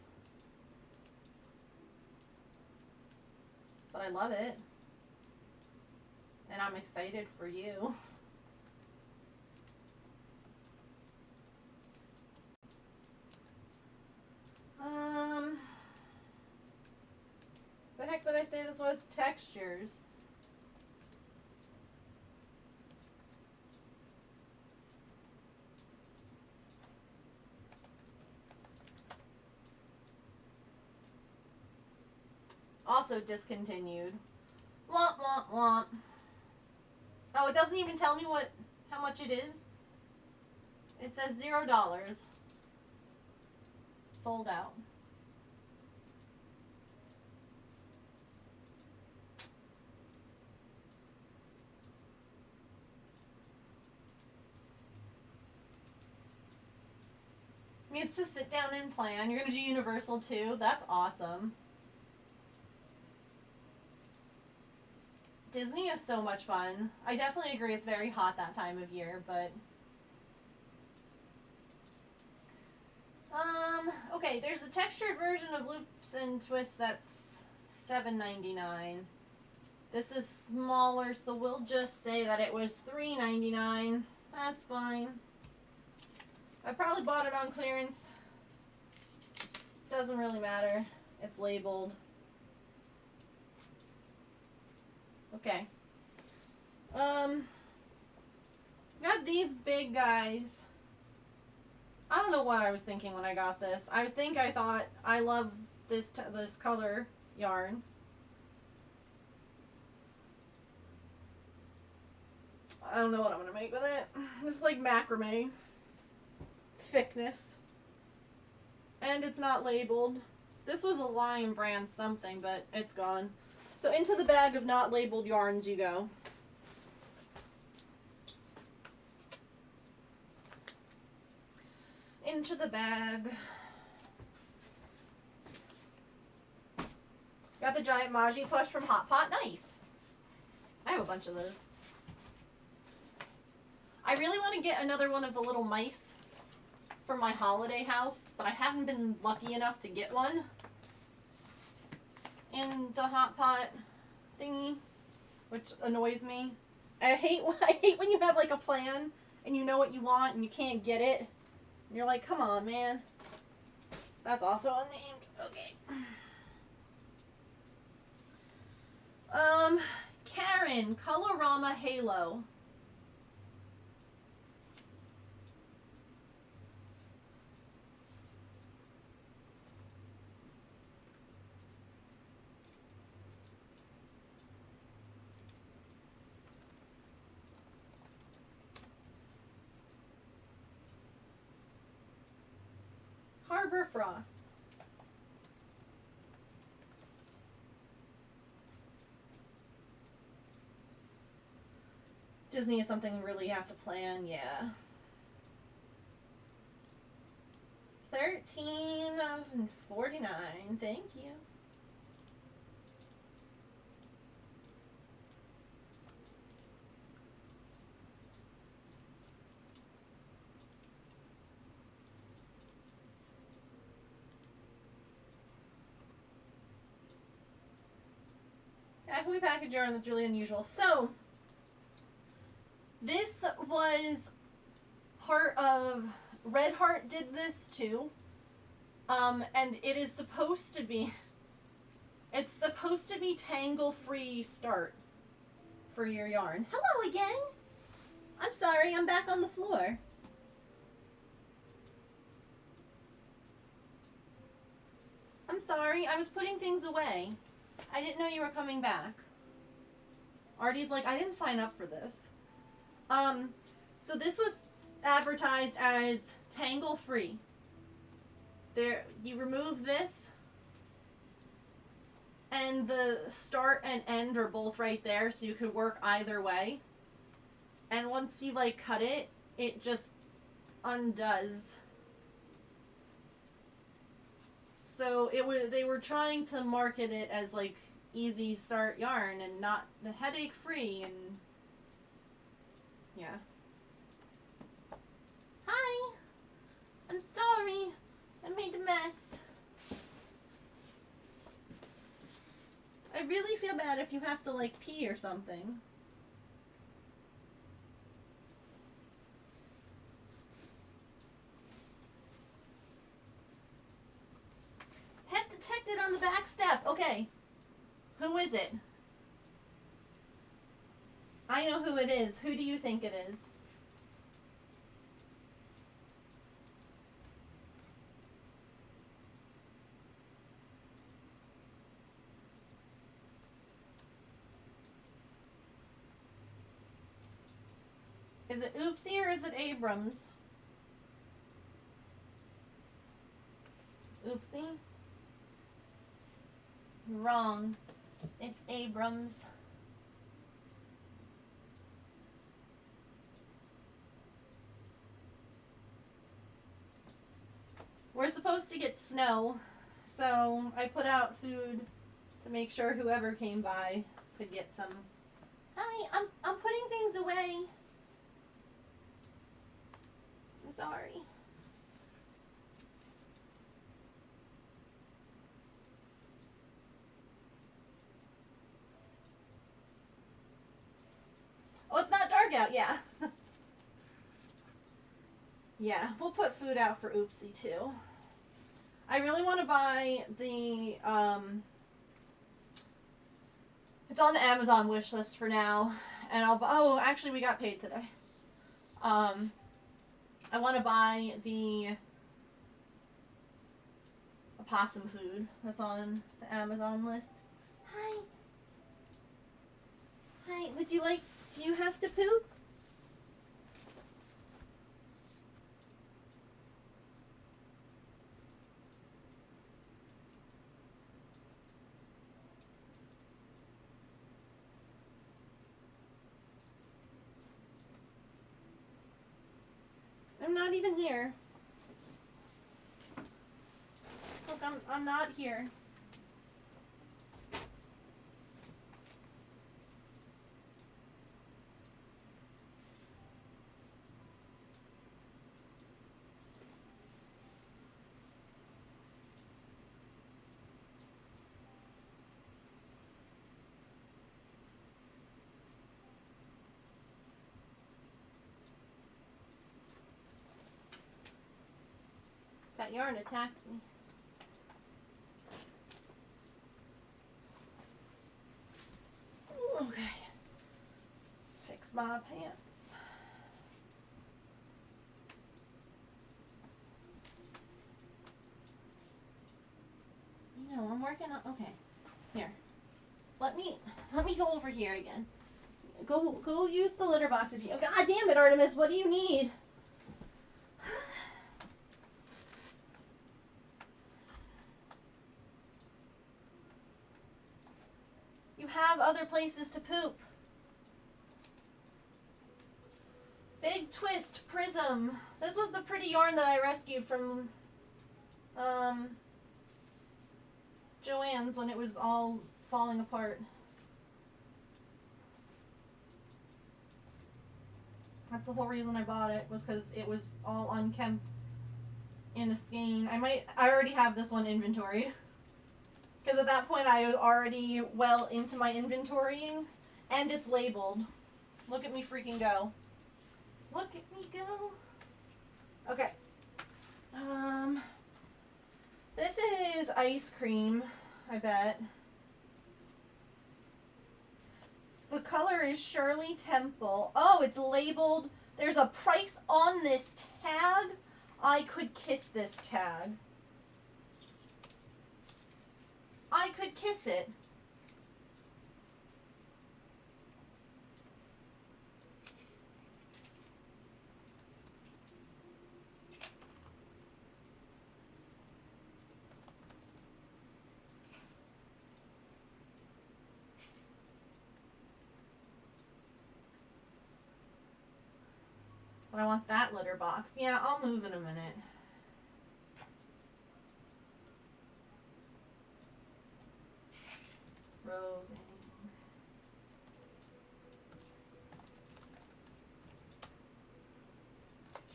But I love it. And I'm excited for you. The heck did I say this was? Textures. Also discontinued. Womp womp womp. Oh, it doesn't even tell me how much it is. It says $0. Sold out. I mean, it's to sit down and plan. You're gonna do Universal too. That's awesome. Disney is so much fun. I definitely agree it's very hot that time of year, but okay, there's a textured version of Loops and Twists that's $7.99. This is smaller, so we'll just say that it was $3.99. That's fine. I probably bought it on clearance. Doesn't really matter. It's labeled. Okay. Got these big guys. I don't know what I was thinking when I got this. I thought I love this color yarn. I don't know what I'm gonna make with it. It's like macrame thickness, and it's not labeled. This was a Lion Brand something, but it's gone. So into the bag of not labeled yarns you go. into the bag. Got the giant Maji plush from Hot Pot. Nice. I have a bunch of those. I really want to get another one of the little mice for my holiday house, but I haven't been lucky enough to get one in the Hot Pot thingy, which annoys me. I hate when you have like a plan and you know what you want and you can't get it. And you're like, come on, man. That's also unnamed. Okay. Karen, Colorama Halo. Harbor Frost. Disney is something really have to plan, yeah. 13.49. Thank you. How can we package yarn that's really unusual? So, this was part of Red Heart did this too. And it is supposed to be, it's supposed to be tangle-free start for your yarn. Hello again. I'm sorry, I'm back on the floor. I'm sorry, I was putting things away. I didn't know you were coming back. Artie's like, I didn't sign up for this. So this was advertised as tangle-free. There, you remove this, and the start and end are both right there, so you could work either way. And once you like cut it, it just undoes. So they were trying to market it as like easy start yarn and not the headache free, and yeah. Hi, I'm sorry, I made a mess. I really feel bad if you have to like pee or something. Pet detected on the back step. Okay. Who is it? I know who it is. Who do you think it is? Is it Oopsie or is it Abrams? Oopsie? Wrong. It's Abrams. We're supposed to get snow, so I put out food to make sure whoever came by could get some. Hi, I'm putting things away. I'm sorry. Oh, it's not dark out, yeah. Yeah, we'll put food out for Oopsie too. I really want to buy the, it's on the Amazon wish list for now, and oh, actually we got paid today. I want to buy the opossum food that's on the Amazon list. Hi. Hi, would you like, do you have to poop? I'm not even here. Look, I'm not here. That yarn attacked me. Okay. Fix my pants. You know, I'm working on, okay. Here. Let me go over here again. Go use the litter box if you, oh, God damn it, Artemis, what do you need? You have other places to poop. Big Twist Prism. This was the pretty yarn that I rescued from Joann's when it was all falling apart. That's the whole reason I bought it, was because it was all unkempt in a skein. I already have this one inventoried. Because at that point I was already well into my inventorying. And it's labeled. Look at me freaking go. Look at me go. Okay. This is ice cream, I bet. The color is Shirley Temple. Oh, it's labeled. There's a price on this tag. I could kiss this tag. I could kiss it. But I want that litter box. Yeah, I'll move in a minute. Roving.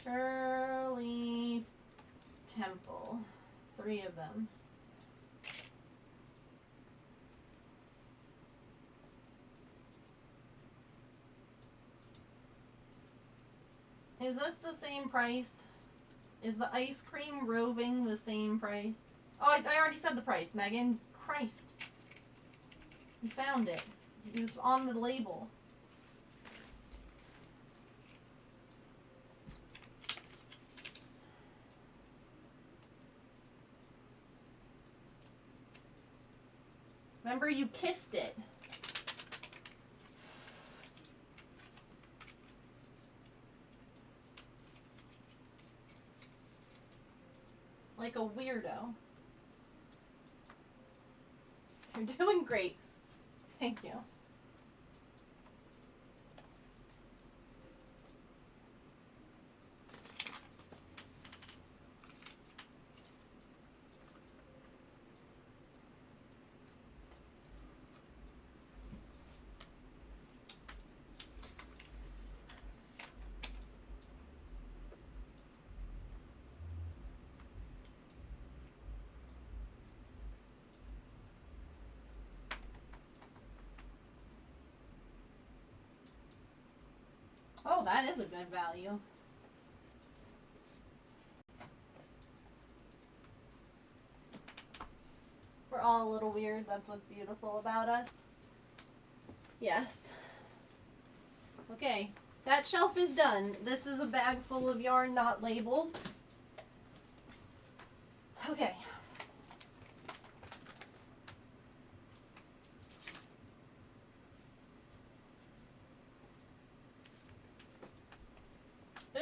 Shirley Temple. 3 of them. Is this the same price? Is the ice cream roving the same price? Oh, I already said the price, Megan. Christ. You found it. It was on the label. Remember, you kissed it. Like a weirdo. You're doing great. Thank you. Oh, that is a good value. We're all a little weird. That's what's beautiful about us. Yes. Okay. That shelf is done. This is a bag full of yarn not labeled. Okay.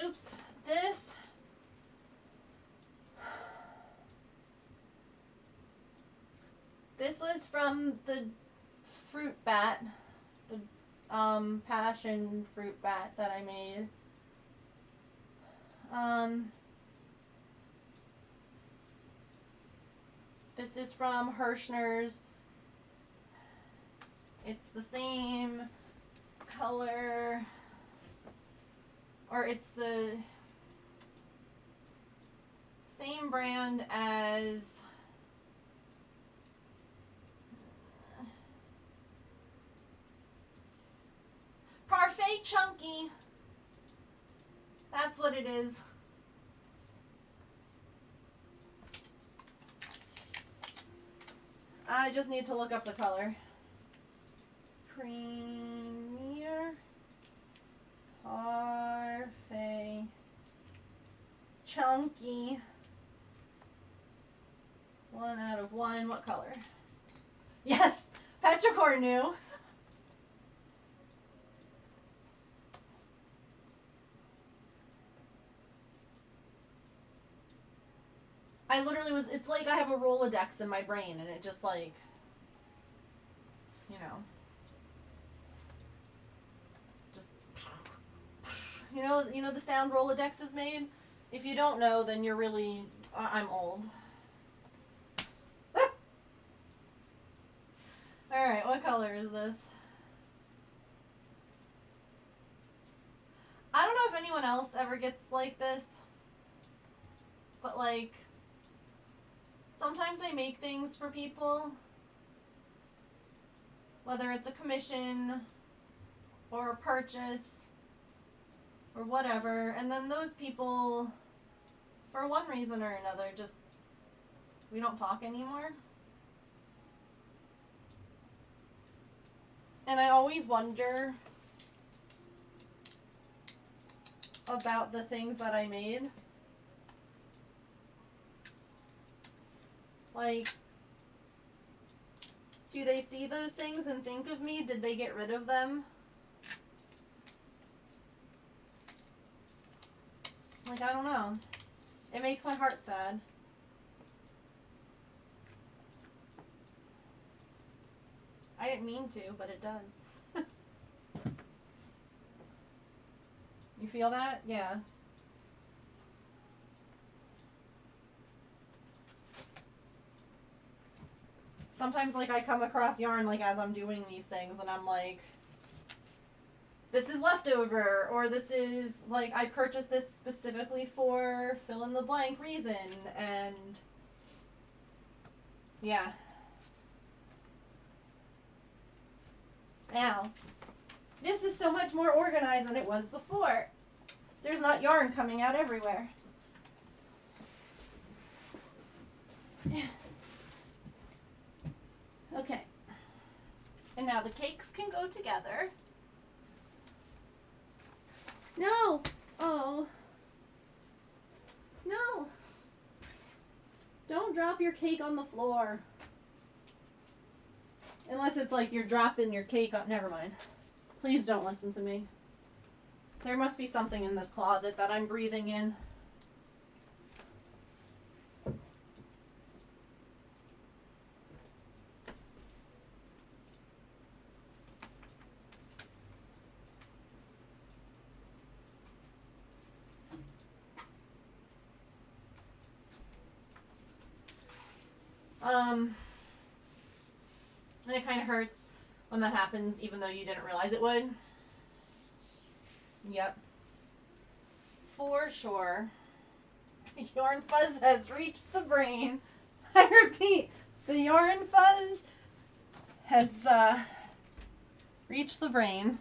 Oops. This was from the fruit bat, the passion fruit bat that I made. This is from Hirschner's. It's the same color, or it's the same brand as Parfait Chunky. That's what it is. I just need to look up the color. Premier Parfait Chunky. 1 out of 1. What color? Yes, Petrichor knew. I literally was, it's like I have a Rolodex in my brain and it just like, you know, just, you know the sound Rolodex is made? If you don't know, then you're really, I'm old. Alright, what color is this? I don't know if anyone else ever gets like this, but like, sometimes I make things for people, whether it's a commission or a purchase or whatever, and then those people, for one reason or another, just, we don't talk anymore. And I always wonder about the things that I made. Like, do they see those things and think of me? Did they get rid of them? Like, I don't know. It makes my heart sad. I didn't mean to, but it does. You feel that? Yeah. Sometimes, like, I come across yarn, like, as I'm doing these things, and I'm like, this is leftover, or this is, like, I purchased this specifically for fill-in-the-blank reason, and, yeah. Now, this is so much more organized than it was before. There's not yarn coming out everywhere. Yeah. Okay. And now the cakes can go together. No! Oh. No! Don't drop your cake on the floor. Unless it's like you're dropping your cake on... Never mind. Please don't listen to me. There must be something in this closet that I'm breathing in. And it kind of hurts when that happens, even though you didn't realize it would. Yep. For sure. Yarn fuzz has reached the brain. I repeat, the yarn fuzz has reached the brain.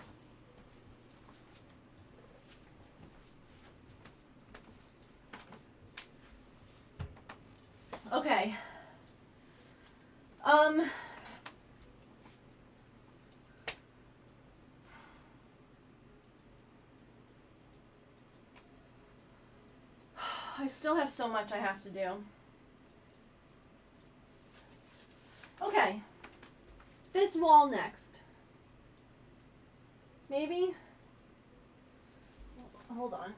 Okay. I still have so much I have to do. Okay. This wall next. Maybe? Hold on.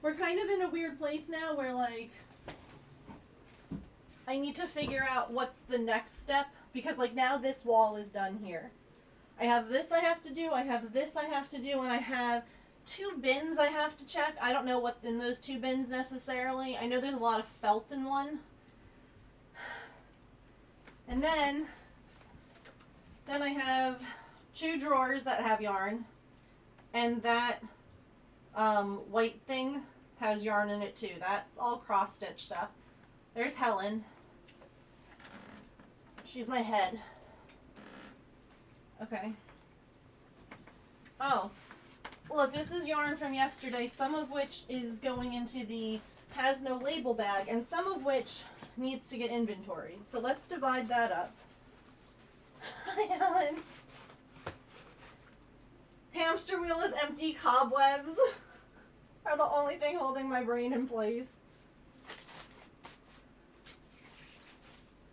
We're kind of in a weird place now where, like, I need to figure out what's the next step, because, like, now this wall is done here. I have this I have to do, I have this I have to do, and I have 2 bins I have to check. I don't know what's in those 2 bins necessarily. I know there's a lot of felt in one. And then I have 2 drawers that have yarn. And that white thing has yarn in it too. That's all cross-stitch stuff. There's Helen. She's my head. Okay. Oh. Look, this is yarn from yesterday, some of which is going into the has no label bag, and some of which needs to get inventoried. So let's divide that up. Hi, Helen. Hamster wheel is empty. Cobwebs are the only thing holding my brain in place.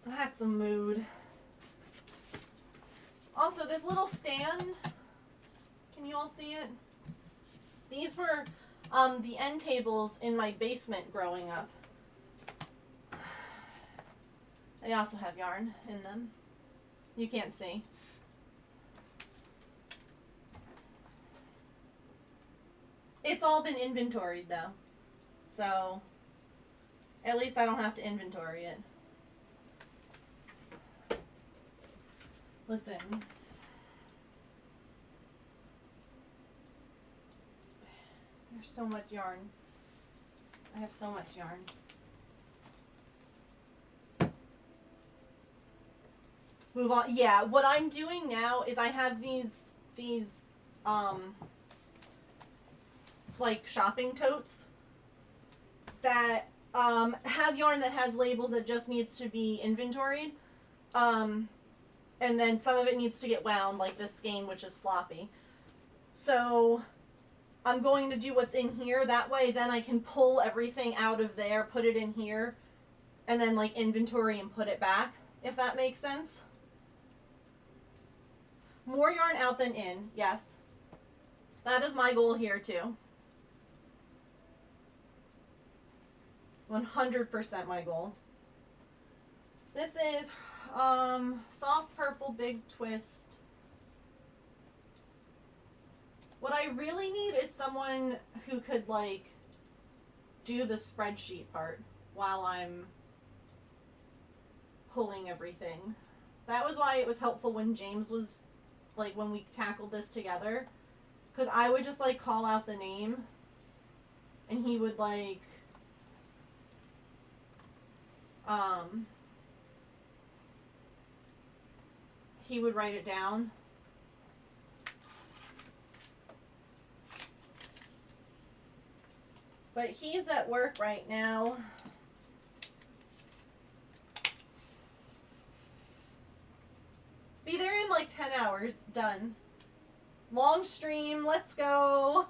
That's a mood. Also, this little stand, can you all see it? These were the end tables in my basement growing up. They also have yarn in them. You can't see. It's all been inventoried though. So, at least I don't have to inventory it. Listen. There's so much yarn. I have so much yarn. Move on. Yeah, what I'm doing now is I have these like shopping totes that have yarn that has labels that just needs to be inventoried. And then some of it needs to get wound, like this skein, which is floppy. So I'm going to do what's in here. That way then I can pull everything out of there, put it in here, and then like inventory and put it back, if that makes sense. More yarn out than in, yes. That is my goal here too. 100% my goal. This is soft purple big twist. What I really need is someone who could like do the spreadsheet part while I'm pulling everything. That was why it was helpful when James was like when we tackled this together, because I would just like call out the name and he would like he would write it down. But he's at work right now. Be there in like 10 hours. Done. Long stream. Let's go.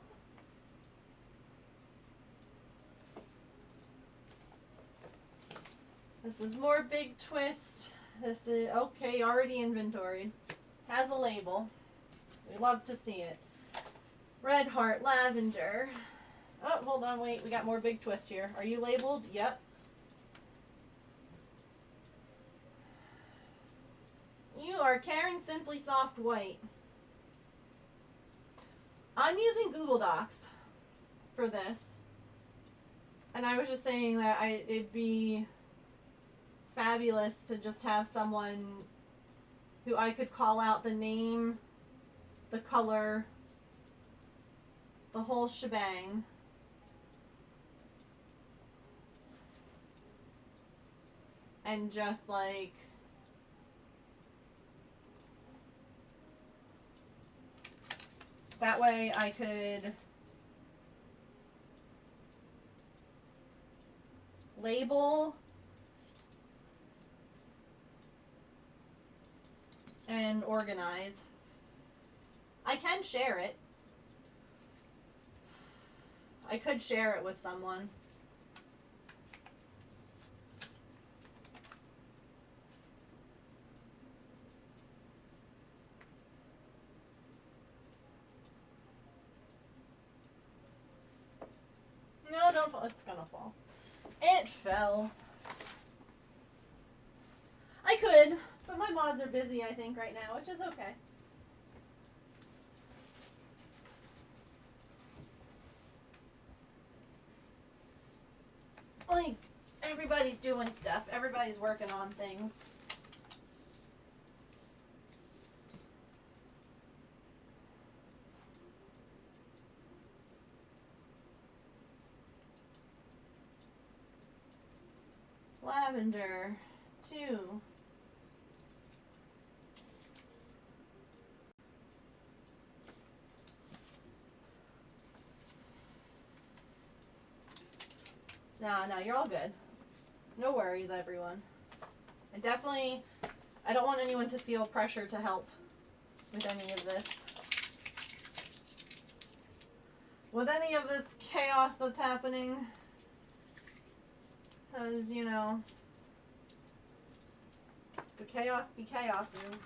This is more big twist. This is, okay, already inventoried. Has a label. We love to see it. Red heart lavender. Oh, hold on, wait. We got more big twist here. Are you labeled? Yep. You are Karen Simply Soft White. I'm using Google Docs for this. And I was just saying that it'd be fabulous to just have someone who I could call out the name, the color, the whole shebang. And just like that way I could label and organize. I can share it. I could share it with someone. No, don't fall. It's gonna fall. It fell. I could, but my mods are busy, I think, right now, which is okay. doing stuff. Everybody's working on things. Lavender, 2. No, you're all good. No worries, everyone. I don't want anyone to feel pressure to help with any of this. With any of this chaos that's happening. Because, you know, the chaos be chaosing.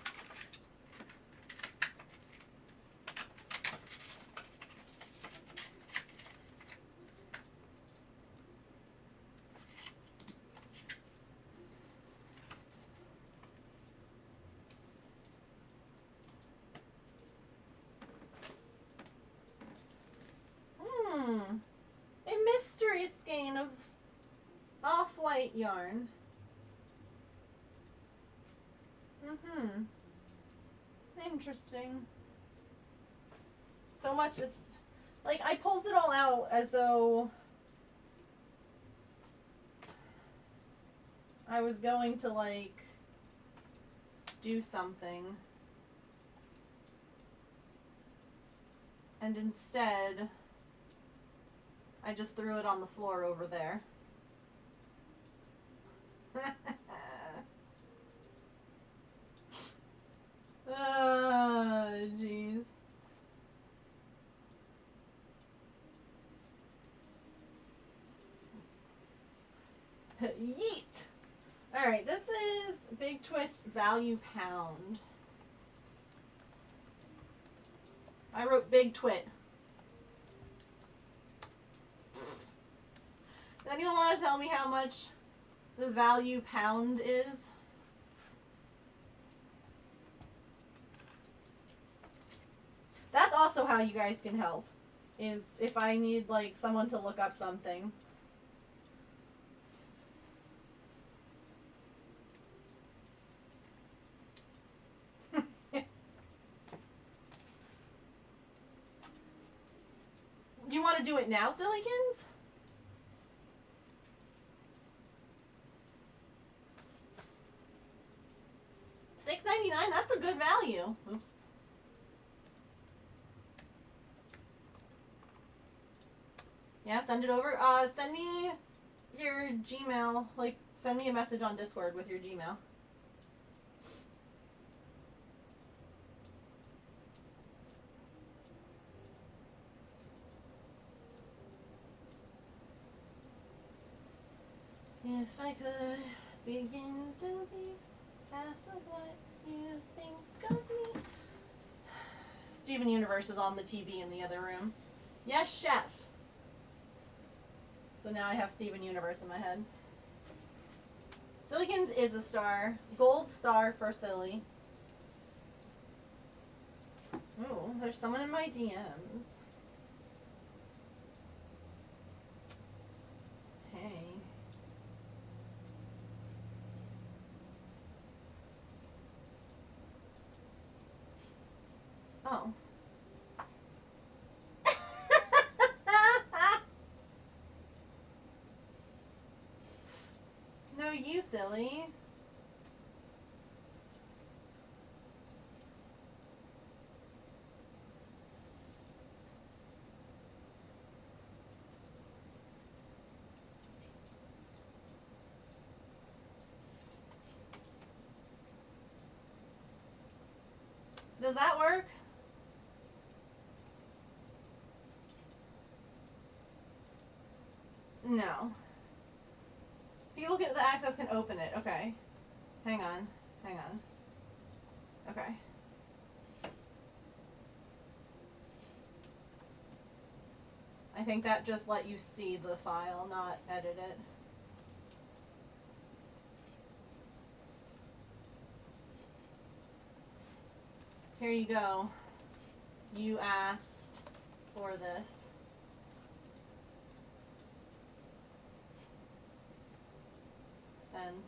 A mystery skein of off-white yarn. Interesting. So much, it's like I pulled it all out as though I was going to like do something. And instead, I just threw it on the floor over there. Ah, jeez. Yeet! Alright, this is Big Twist Value Pound. I wrote Big Twit. Does anyone want to tell me how much the value pound is? That's also how you guys can help. Is if I need like someone to look up something. Do you want to do it now, Sillykins? $6.99, that's a good value. Oops. Yeah, send it over. Send me your Gmail. Like, send me a message on Discord with your Gmail. If I could begin to be half of what you think of me. Steven Universe is on the TV in the other room. Yes, chef. So now I have Steven Universe in my head. Sillykins is a star. Gold star for Silly. Ooh, there's someone in my DMs. Hey. Oh. No, you silly. Does that work? No. People get the access can open it. Okay. Hang on. Hang on. Okay. I think that just let you see the file, not edit it. Here you go. You asked for this. again.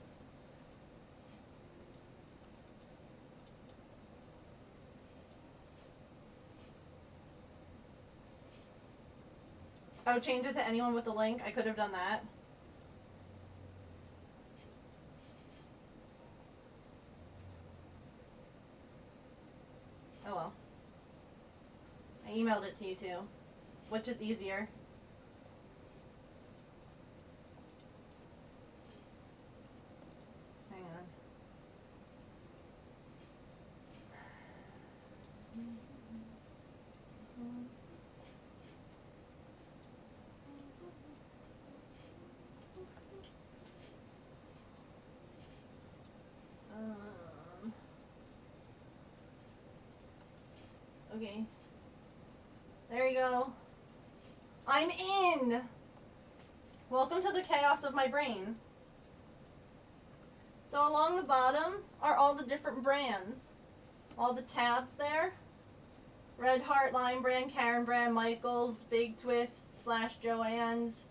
Oh, change it to anyone with the link. I could have done that. Oh well. I emailed it to you too. Which is easier? Hang on. Okay. There you go. I'm in! Welcome to the chaos of my brain. So along the bottom are all the different brands. All the tabs there. Red Heart, Lime Brand, Karen Brand, Michaels, Big Twist, / Joann's.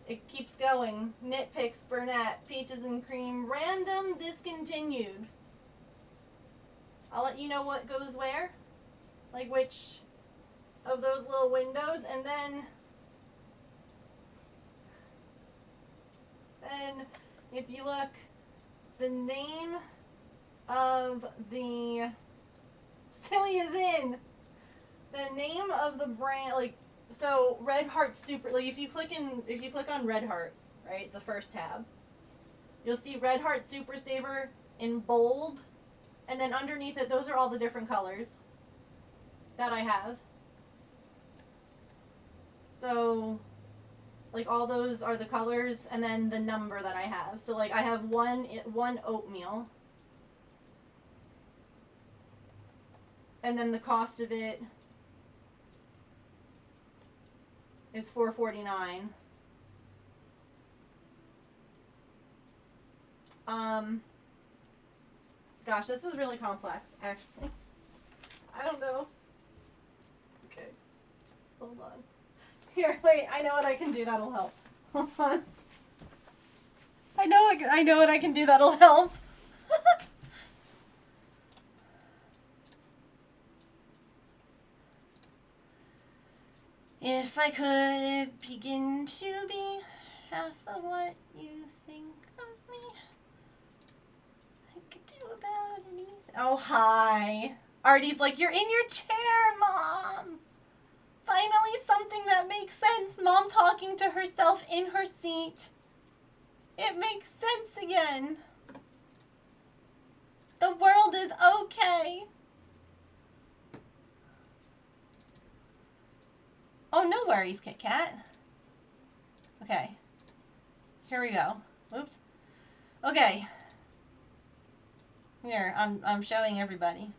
It keeps going. Nitpicks, Burnett, Peaches and Cream, Random Discontinued. I'll let you know what goes where. Like which of those little windows, and then if you look, the name of the Silly is in. The name of the brand, like, so Red Heart Super, like if you click on Red Heart, right, the first tab, you'll see Red Heart Super Saver in bold, and then underneath it, those are all the different colors that I have. So, like, all those are the colors, and then the number that I have. So, like, I have one oatmeal, and then the cost of it is $4.49. Gosh, this is really complex, actually. I don't know. Okay. Hold on. Here, wait, I know what I can do that'll help. Hold on. I know what I can do that'll help. If I could begin to be half of what you think of me, I could do about anything. Oh, hi. Artie's like, you're in your chair, Mom. Finally something that makes sense. Mom talking to herself in her seat. It makes sense again. The world is okay. Oh, no worries, Kit Kat. Okay. Here we go. Oops. Okay. Here, I'm showing everybody.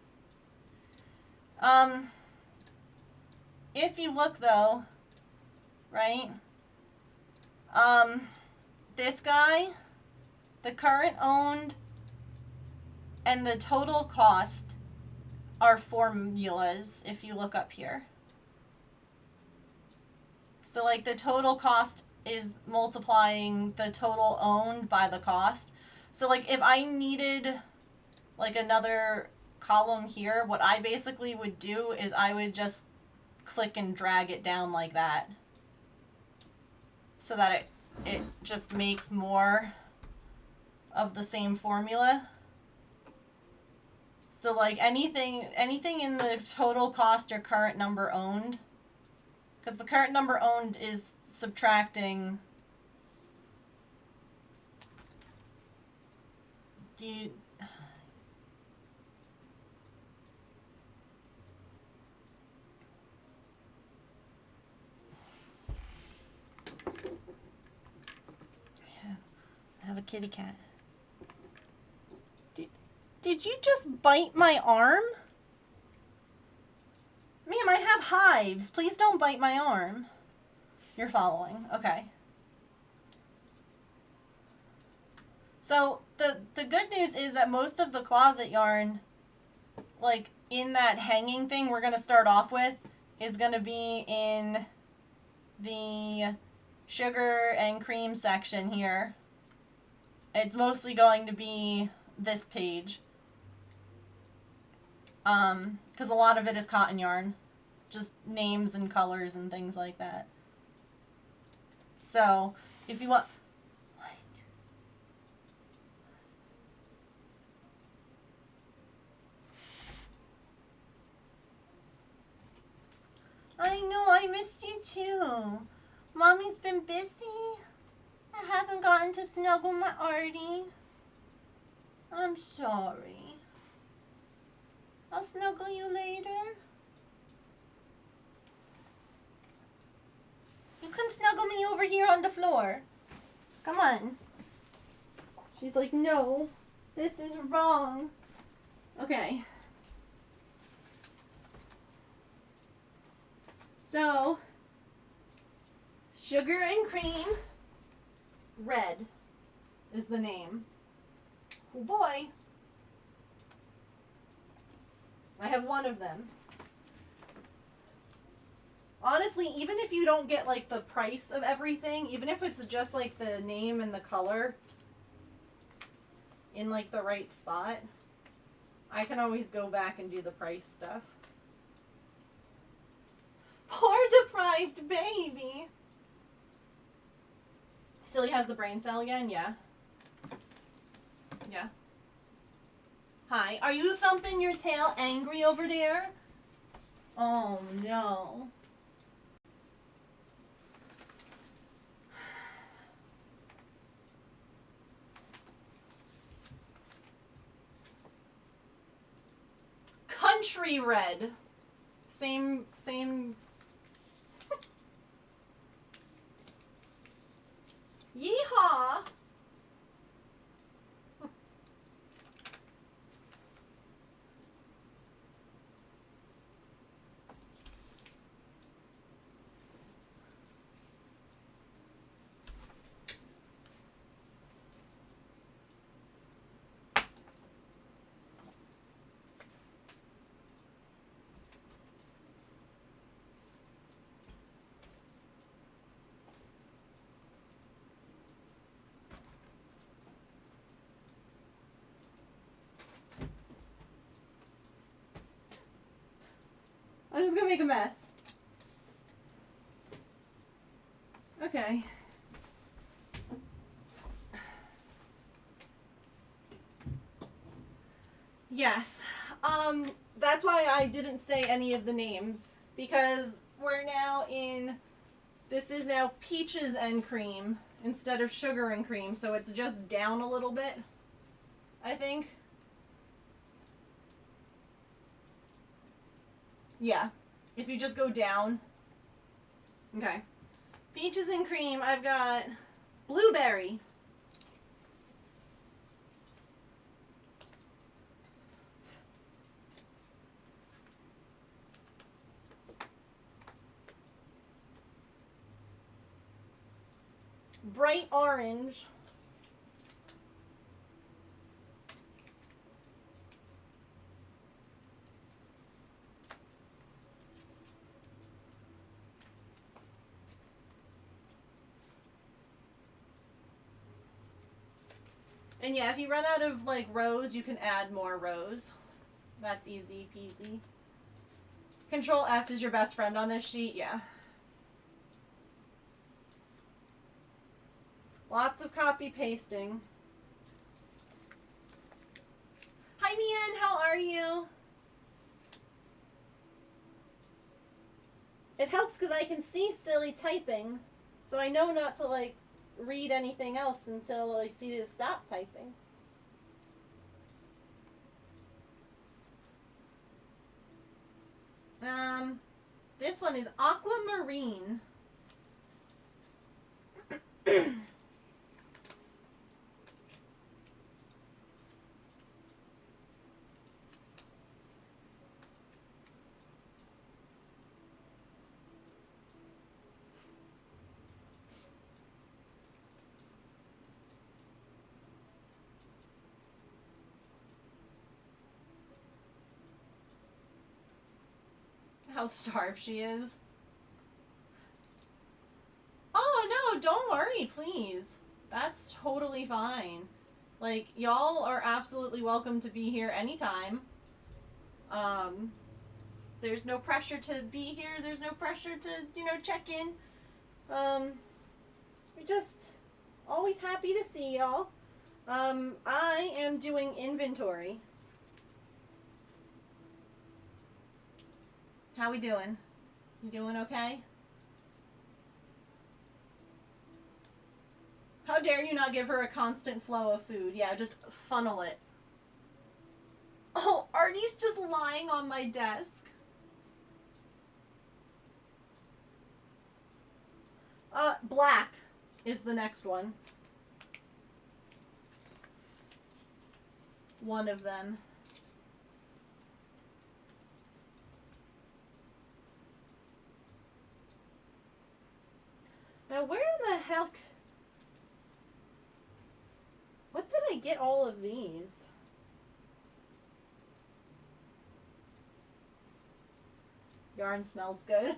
If you look though, right? This guy, the current owned and the total cost are formulas if you look up here. So like the total cost is multiplying the total owned by the cost. So like if I needed like another column here, what I basically would do is I would just click and drag it down like that. So that it just makes more of the same formula. So like anything in the total cost or current number owned, because the current number owned is subtracting I have a kitty cat. Did you just bite my arm? Ma'am, I have hives. Please don't bite my arm. You're following. Okay. So the good news is that most of the closet yarn, like in that hanging thing we're going to start off with, is going to be in the sugar and cream section here. It's mostly going to be this page. Because a lot of it is cotton yarn. Just names and colors and things like that. So, if you want... I know, I missed you too. Mommy's been busy. I haven't gotten to snuggle my Artie. I'm sorry. I'll snuggle you later. You can snuggle me over here on the floor. Come on. She's like, no, this is wrong. Okay. So, Sugar and Cream Red is the name. Oh boy. I have one of them. Honestly, even if you don't get like the price of everything, even if it's just like the name and the color in like the right spot, I can always go back and do the price stuff. Poor deprived baby. Silly has the brain cell again? Yeah. Yeah. Hi. Are you thumping your tail angry over there? Oh no. Country Red. Same. Yeehaw! I'm just gonna make a mess. Okay. Yes. That's why I didn't say any of the names, because we're now in, this is now Peaches and Cream instead of Sugar and Cream, so it's just down a little bit, I think. Yeah. If you just go down. Okay. Peaches and Cream, I've got Blueberry. Bright Orange. And yeah, if you run out of like rows, you can add more rows. That's easy peasy. Control F is your best friend on this sheet, yeah. Lots of copy pasting. Hi Mian, how are you? It helps because I can see Silly typing, so I know not to like read anything else until I see it stop typing. This one is Aquamarine. How starved she is. Oh no, don't worry, please. That's totally fine. Like, y'all are absolutely welcome to be here anytime. There's no pressure to be here. There's no pressure to, check in. We're just always happy to see y'all. I am doing inventory. How we doing? You doing okay? How dare you not give her a constant flow of food? Yeah, just funnel it. Oh, Artie's just lying on my desk. Black is the next one. One of them. Now, where in the heck... What did I get all of these? Yarn smells good.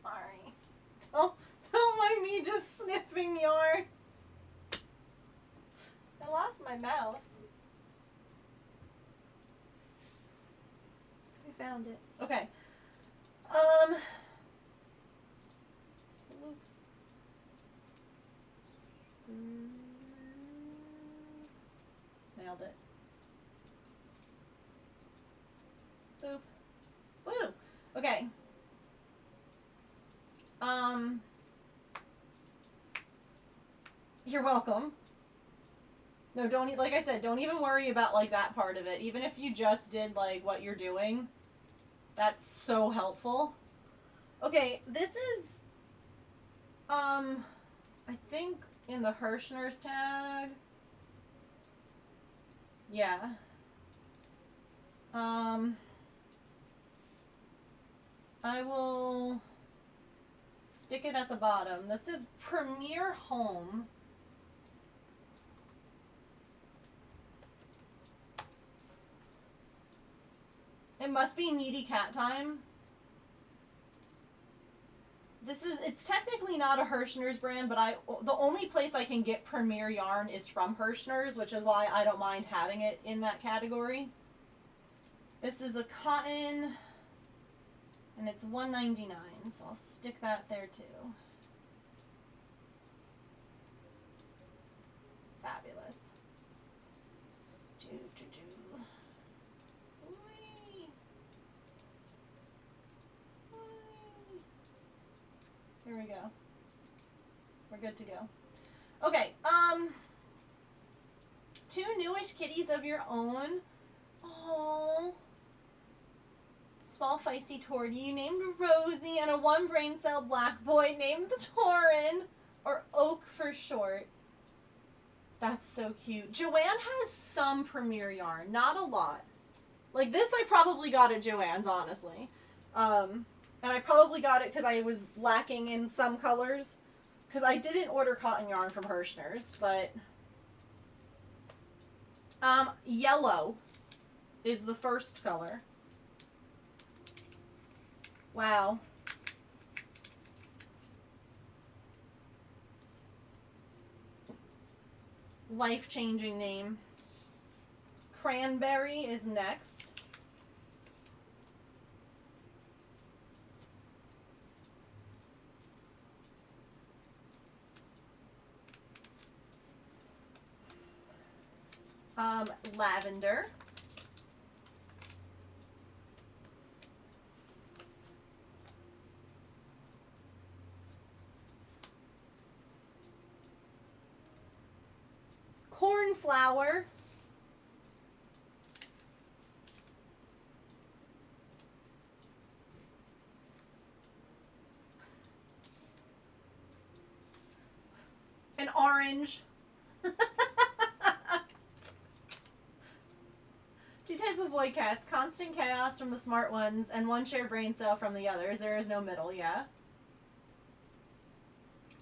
Sorry. Don't mind me just sniffing yarn. I lost my mouse. I found it. Okay. Nailed it. Boop. Woo! Okay. You're welcome. No, don't, like I said, don't even worry about, like, that part of it. Even if you just did, like, what you're doing, that's so helpful. Okay, this is, I think in the Hirschner's tag. Yeah. I will stick it at the bottom. This is Premier Home. It must be Needy Cat Time. It's technically not a Hirschner's brand, but the only place I can get Premier yarn is from Hirschner's, which is why I don't mind having it in that category. This is a cotton, and it's $1.99, so I'll stick that there too. Fabulous. Here we go. We're good to go. Okay, 2 newish kitties of your own. Oh, small feisty Torty. You named Rosie, and a 1 brain cell black boy named the Torin, or Oak for short. That's so cute. Joanne has some Premier yarn, not a lot. Like this, I probably got at Joann's, honestly. And I probably got it because I was lacking in some colors. Because I didn't order cotton yarn from Hirschner's, but... yellow is the first color. Wow. Life-changing name. Cranberry is next. Lavender. Cornflower. An orange. 2 type of void cats, constant chaos from the smart ones, and 1 shared brain cell from the others. There is no middle, yeah?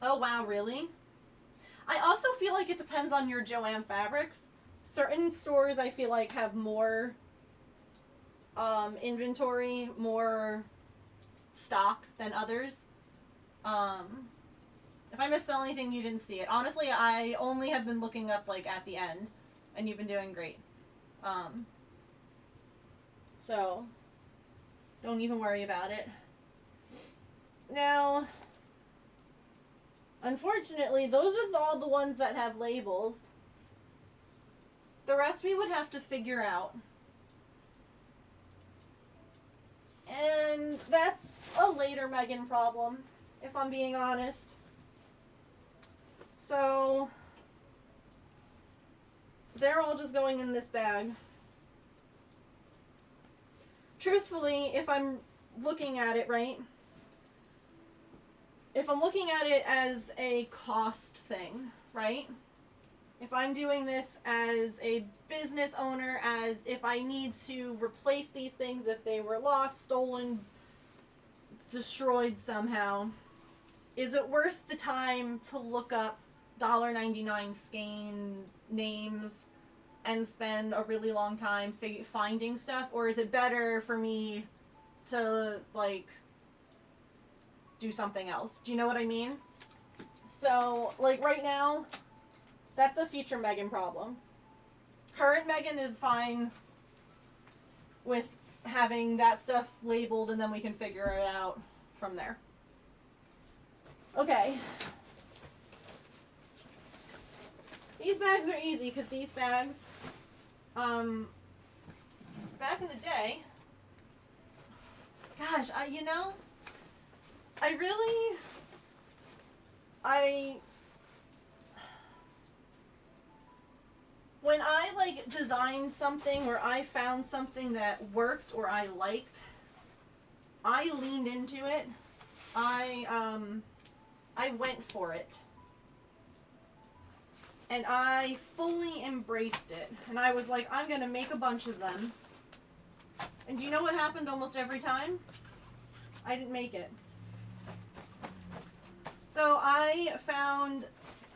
Oh, wow, really? I also feel like it depends on your Joann fabrics. Certain stores, I feel like, have more inventory, more stock than others. If I misspell anything, you didn't see it. Honestly, I only have been looking up, like, at the end. and you've been doing great. So don't even worry about it. Now, unfortunately, those are all the ones that have labels. The rest we would have to figure out. And that's a later Megan problem, if I'm being honest. So, they're all just going in this bag. Truthfully, if I'm looking at it, right? If I'm looking at it as a cost thing, right? If I'm doing this as a business owner, as if I need to replace these things if they were lost, stolen, destroyed somehow, is it worth the time to look up $1.99 skein names and spend a really long time finding stuff? Or is it better for me to, like, do something else? Do you know what I mean? So, like, right now, that's a future Megan problem. Current Megan is fine with having that stuff labeled, and then we can figure it out from there. Okay. These bags are easy because these bags, back in the day, gosh, when I like designed something or I found something that worked or I liked, I leaned into it. I went for it. And I fully embraced it. And I was like, I'm gonna make a bunch of them. And do you know what happened almost every time? I didn't make it. So I found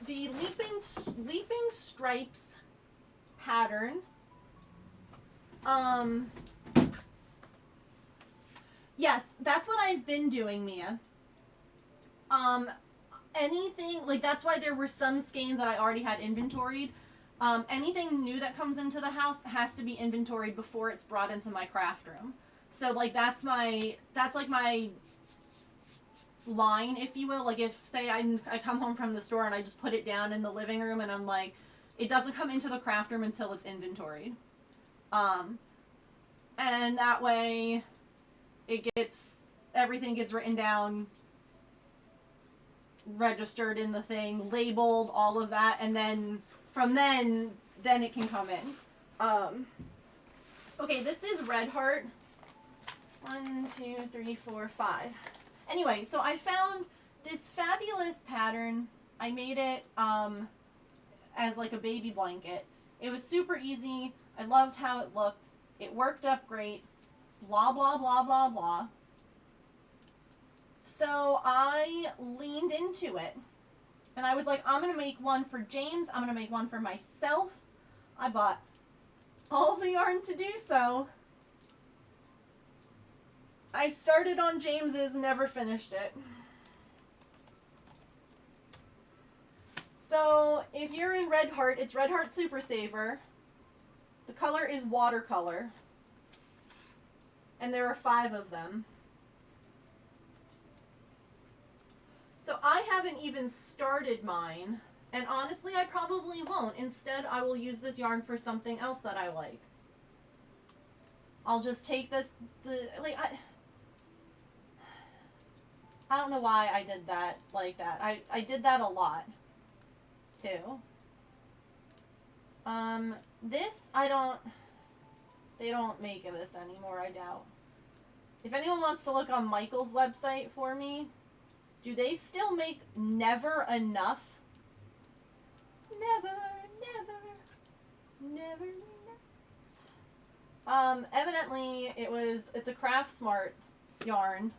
the Leaping Stripes pattern. Yes, that's what I've been doing, Mia. Anything, like, that's why there were some skeins that I already had inventoried. Anything new that comes into the house has to be inventoried before it's brought into my craft room. So, like, that's like my line, if you will. Like, if, say, I come home from the store and I just put it down in the living room and I'm like, it doesn't come into the craft room until it's inventoried. And that way, everything gets written down, registered in the thing, labeled, all of that, and then from then it can come in. Okay, this is Red Heart. 1, 2, 3, 4, 5. Anyway, so I found this fabulous pattern. I made it as like a baby blanket. It was super easy. I loved how it looked. It worked up great. Blah, blah, blah, blah, blah. So I leaned into it. And I was like, I'm going to make one for James. I'm going to make one for myself. I bought all the yarn to do so. I started on James's, never finished it. So if you're in Red Heart, it's Red Heart Super Saver. The color is watercolor. And there are 5 of them. So I haven't even started mine, and honestly I probably won't. Instead, I will use this yarn for something else that I like. I'll just take this, I don't know why I did that like that. I did that a lot, too. This, they don't make this anymore, I doubt. If anyone wants to look on Michael's website for me, do they still make Never Enough? Never, never, never enough. Evidently it's a Craft Smart yarn.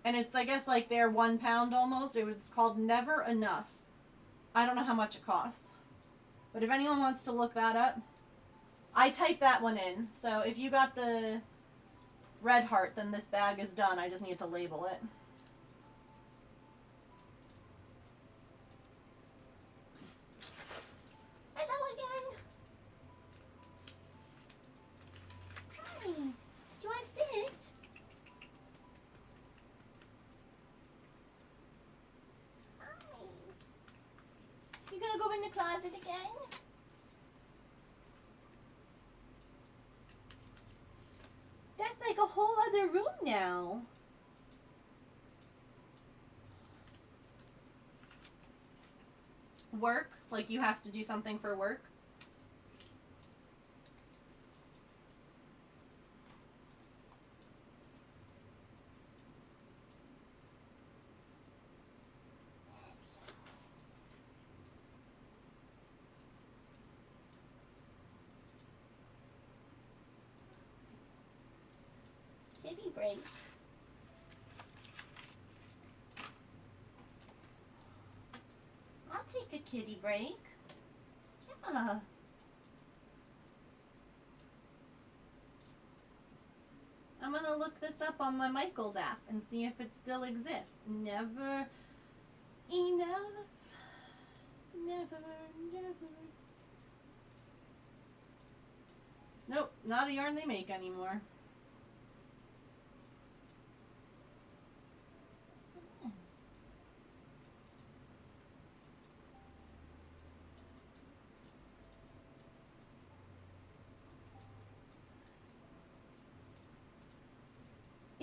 And it's, I guess, like their 1 pound almost. It was called Never Enough. I don't know how much it costs. But if anyone wants to look that up, I typed that one in. So if you got the Red Heart, then this bag is done. I just need to label it. Hello again. closet again? That's like a whole other room now. Work? Like you have to do something for work? Kitty break. I'll take a kitty break. Yeah. I'm gonna look this up on my Michaels app and see if it still exists. Never enough. Never. Nope, not a yarn they make anymore.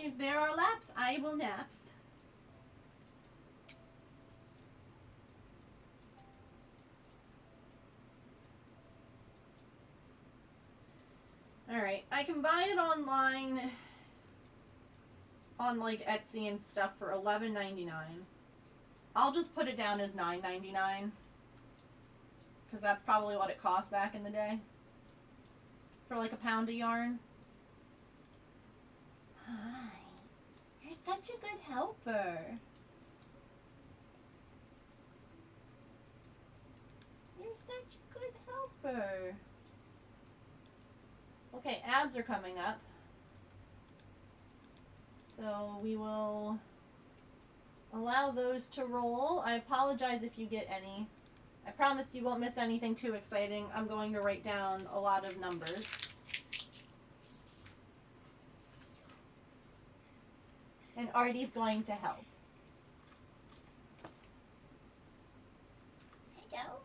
If there are laps, I will naps. Alright, I can buy it online on like Etsy and stuff for $11.99. I'll just put it down as $9.99 because that's probably what it cost back in the day for like a pound of yarn. Hi. You're such a good helper. You're such a good helper. Okay, ads are coming up. So we will allow those to roll. I apologize if you get any. I promise you won't miss anything too exciting. I'm going to write down a lot of numbers. And Artie's going to help. There you go.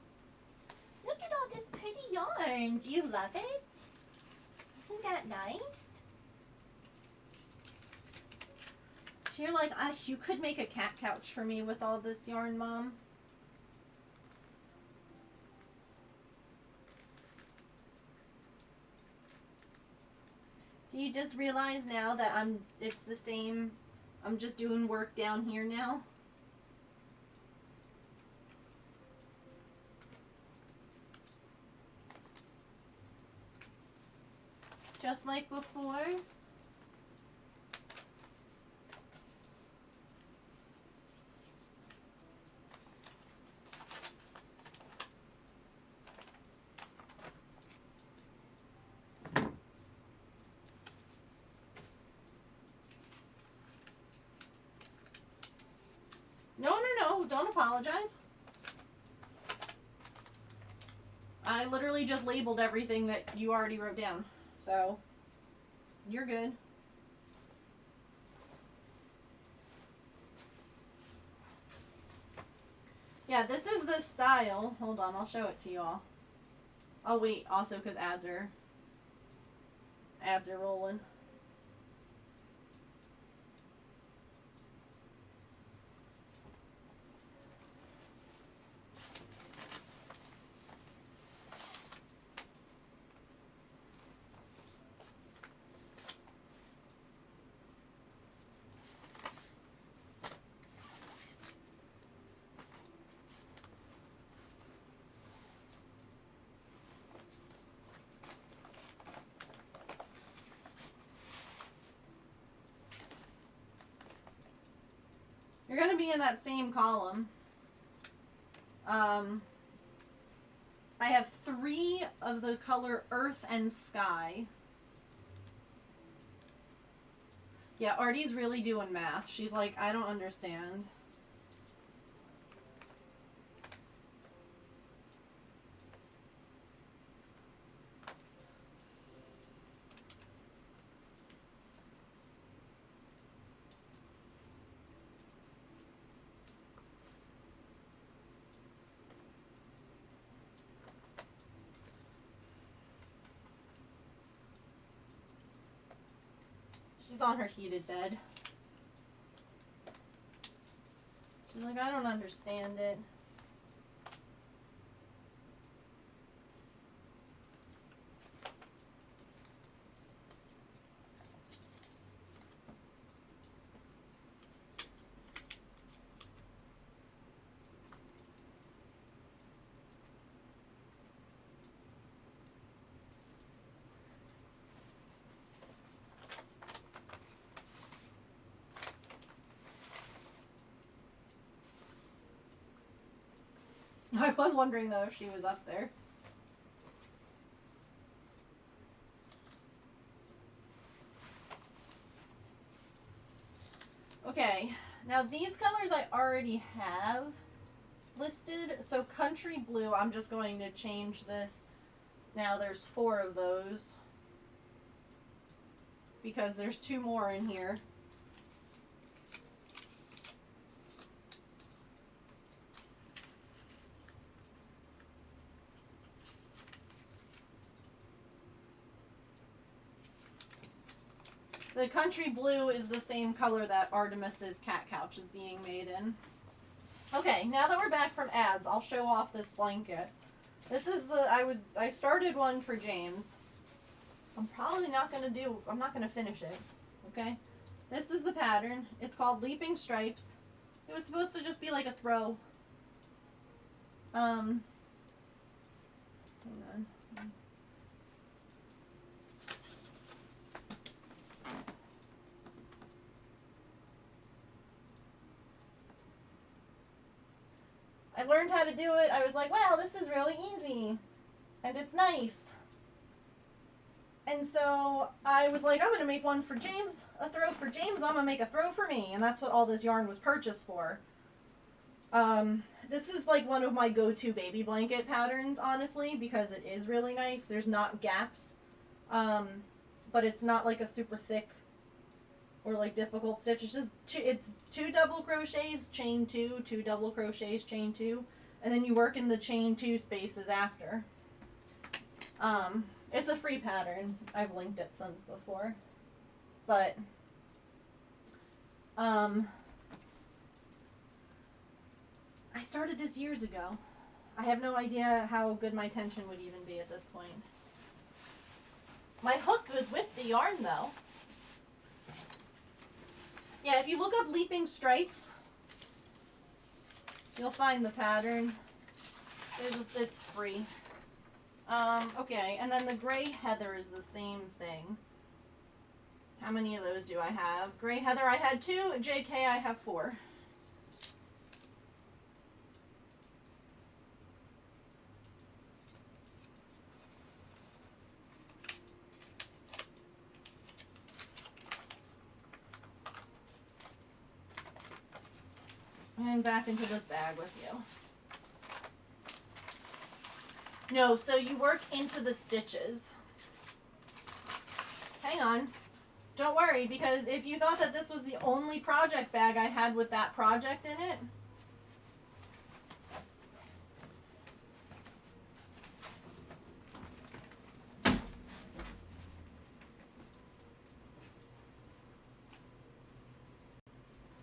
Look at all this pretty yarn. Do you love it? Isn't that nice? You're like, you could make a cat couch for me with all this yarn, Mom. Do you just realize now that it's the same, I'm just doing work down here now? Just like before? No, don't apologize. I literally just labeled everything that you already wrote down. So, you're good. Yeah, this is the style. Hold on, I'll show it to you all. Oh wait, also because ads are rolling. You're going to be in that same column. I have 3 of the color Earth and Sky. Yeah, Artie's really doing math. She's like, I don't understand. She's on her heated bed. She's like, I don't understand it. I was wondering though if she was up there. Okay, now these colors I already have listed. So country blue, I'm just going to change this. Now there's 4 of those because there's 2 more in here. The country blue is the same color that Artemis's cat couch is being made in. Okay, now that we're back from ads, I'll show off this blanket. This is I started one for James. I'm probably not I'm not gonna finish it. Okay? This is the pattern. It's called Leaping Stripes. It was supposed to just be like a throw. Hang on. I learned how to do it. I was like, wow, this is really easy. And it's nice. And so I was like, I'm going to make one for James, a throw for James. I'm going to make a throw for me. And that's what all this yarn was purchased for. This is like one of my go-to baby blanket patterns, honestly, because it is really nice. There's not gaps. But it's not like a super thick or like difficult stitch. It's just it's 2 double crochets, chain 2, 2 double crochets, chain 2, and then you work in the chain 2 spaces after. It's a free pattern. I've linked it some before, but I started this years ago. I have no idea how good my tension would even be at this point. My hook was with the yarn though. Yeah, if you look up Leaping Stripes, you'll find the pattern. It's free. Okay, and then the Gray Heather is the same thing. How many of those do I have? Gray Heather, I had 2. JK, I have 4. And back into this bag with you. No, so you work into the stitches. Hang on. Don't worry, because if you thought that this was the only project bag I had with that project in it,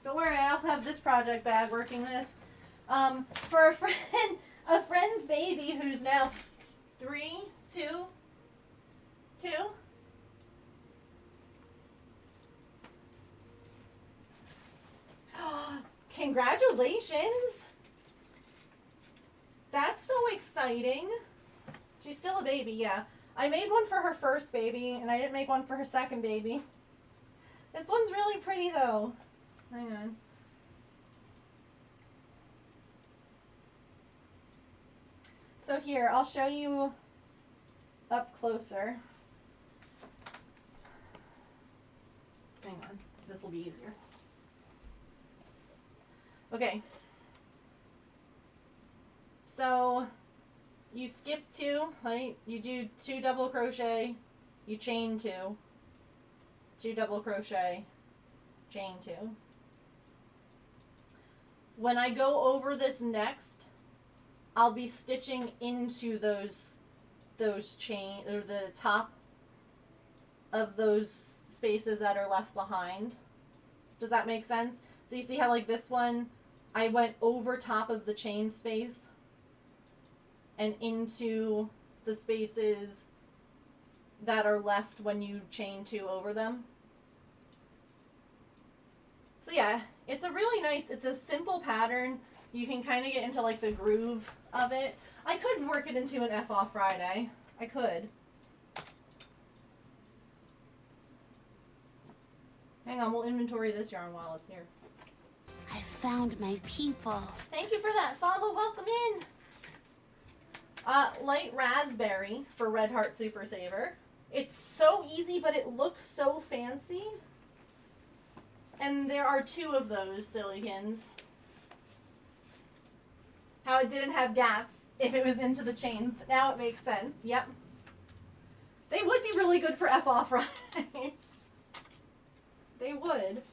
don't worry, I also have this project bag working this. For a friend's baby who's now 2. Congratulations! That's so exciting. She's still a baby, yeah. I made one for her first baby, and I didn't make one for her second baby. This one's really pretty, though. Hang on. So here, I'll show you up closer. Hang on. This will be easier. Okay. So you skip 2, right? You do 2 double crochet, you chain 2, 2 double crochet, chain 2. When I go over this next, I'll be stitching into those chain, or the top of those spaces that are left behind. Does that make sense? So you see how like this one, I went over top of the chain space and into the spaces that are left when you chain 2 over them. So yeah, it's a really nice, it's a simple pattern. You can kind of get into like the groove of it. I could work it into an F off Friday. I could. Hang on, we'll inventory this yarn while it's here. I found my people. Thank you for that follow. Welcome in. Light raspberry for Red Heart Super Saver. It's so easy, but it looks so fancy. And there are 2 of those Sillykins. How it didn't have gaps if it was into the chains, but now it makes sense. Yep. They would be really good for F off Friday. They would.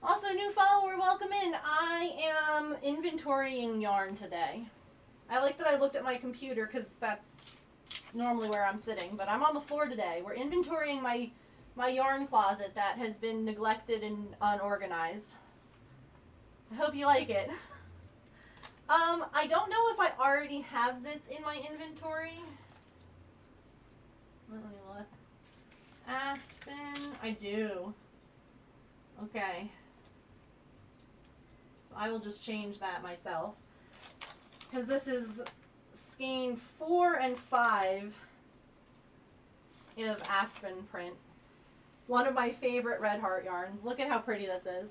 Also, new follower, welcome in. I am inventorying yarn today. I like that I looked at my computer because that's normally where I'm sitting, but I'm on the floor today. We're inventorying my yarn closet that has been neglected and unorganized. I hope you like it. I don't know if I already have this in my inventory. Let me look. Aspen, I do. Okay. So I will just change that myself. Because this is skein 4 and 5 of Aspen print. One of my favorite Red Heart yarns. Look at how pretty this is.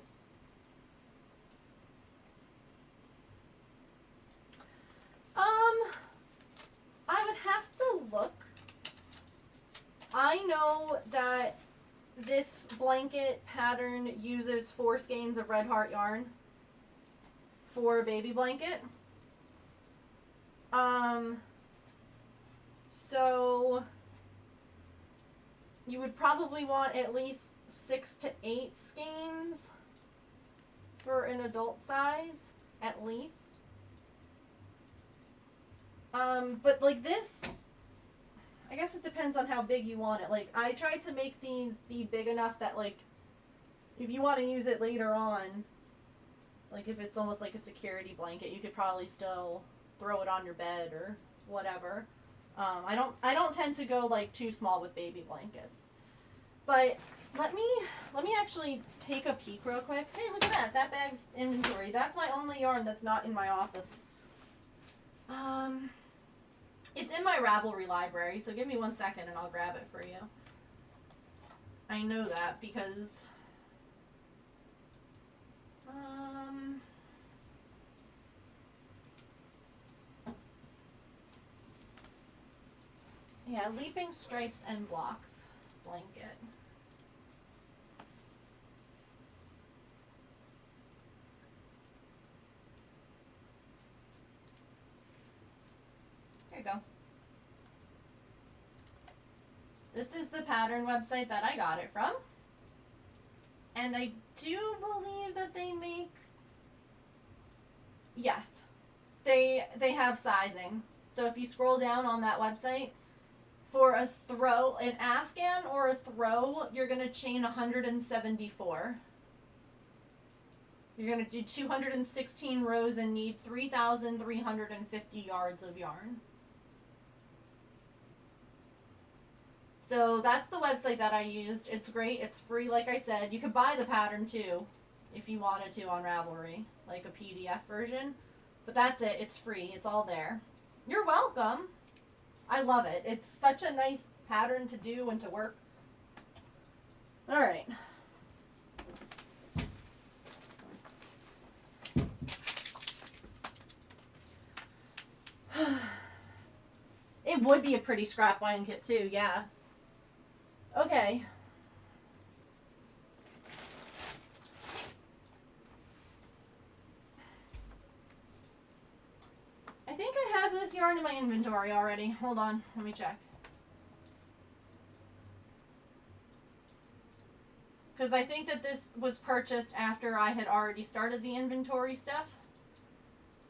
I would have to look. I know that this blanket pattern uses 4 skeins of Red Heart yarn for a baby blanket. So you would probably want at least 6 to 8 skeins for an adult size, at least. But like this, I guess it depends on how big you want it. Like, I tried to make these be big enough that, like, if you want to use it later on, like if it's almost like a security blanket, you could probably still throw it on your bed or whatever. I don't tend to go like too small with baby blankets. But let me actually take a peek real quick. Hey, look at that. That bag's inventory. That's my only yarn that's not in my office. It's in my Ravelry library, so give me 1 second and I'll grab it for you. I know that because yeah, Leaping Stripes and Blocks blanket. There you go. This is the pattern website that I got it from. And I do believe that they make, yes, they have sizing. So if you scroll down on that website, for a throw, an Afghan or a throw, you're going to chain 174. You're going to do 216 rows and need 3,350 yards of yarn. So that's the website that I used. It's great. It's free, like I said. You could buy the pattern too if you wanted to on Ravelry, like a PDF version. But that's it. It's free. It's all there. You're welcome. I love it. It's such a nice pattern to do and to work. All right. It would be a pretty scrap blanket too, yeah. Okay. yarn in my inventory already. Hold on, let me check. Because I think that this was purchased after I had already started the inventory stuff.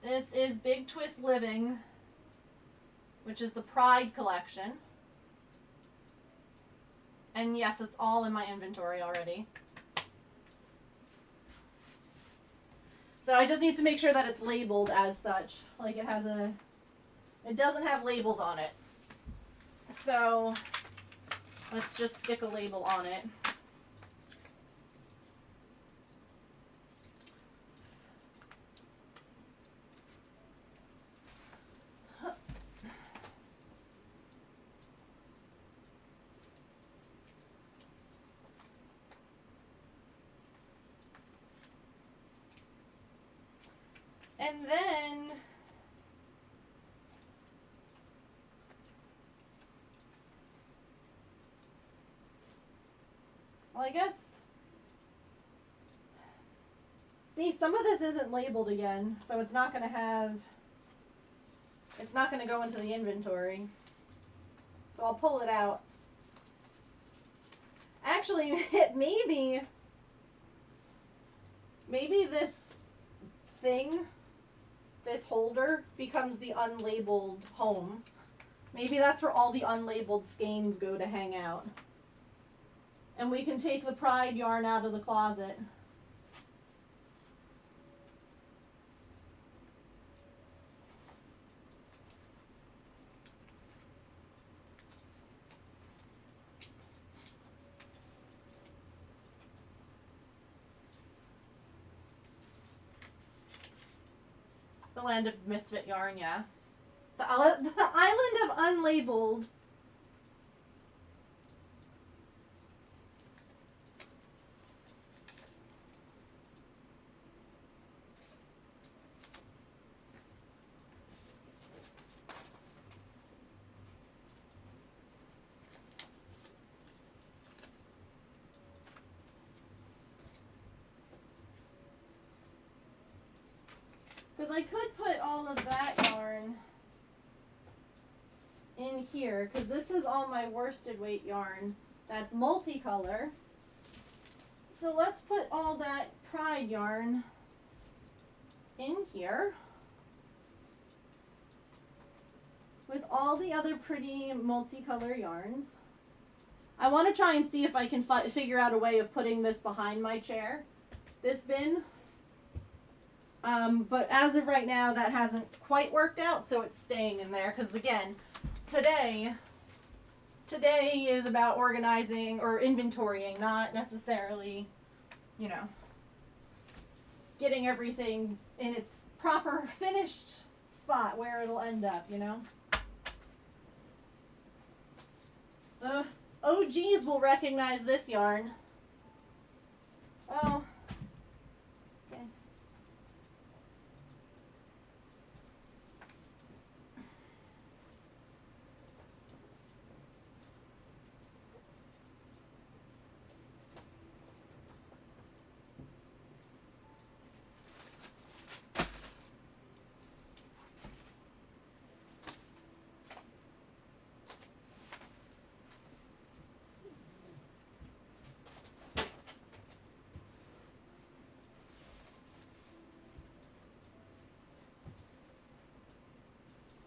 This is Big Twist Living, which is the Pride collection. And yes, it's all in my inventory already. So I just need to make sure that it's labeled as such. Like it has a... It doesn't have labels on it. So let's just stick a label on it. And then well, I guess, see, some of this isn't labeled again, so it's not going to have, it's not going to go into the inventory. So I'll pull it out. Actually, maybe this thing, this holder, becomes the unlabeled home. Maybe that's where all the unlabeled skeins go to hang out. And we can take the Pride yarn out of the closet. The Land of Misfit Yarn, yeah. The Island of Unlabeled. Because I could put all of that yarn in here, because this is all my worsted weight yarn that's multicolor. So let's put all that Pride yarn in here with all the other pretty multicolor yarns. I want to try and see if I can figure out a way of putting this behind my chair, this bin. But as of right now, that hasn't quite worked out, so it's staying in there. Because again, today is about organizing or inventorying, not necessarily, you know, getting everything in its proper finished spot where it'll end up, you know. The OGs will recognize this yarn. Oh. Okay.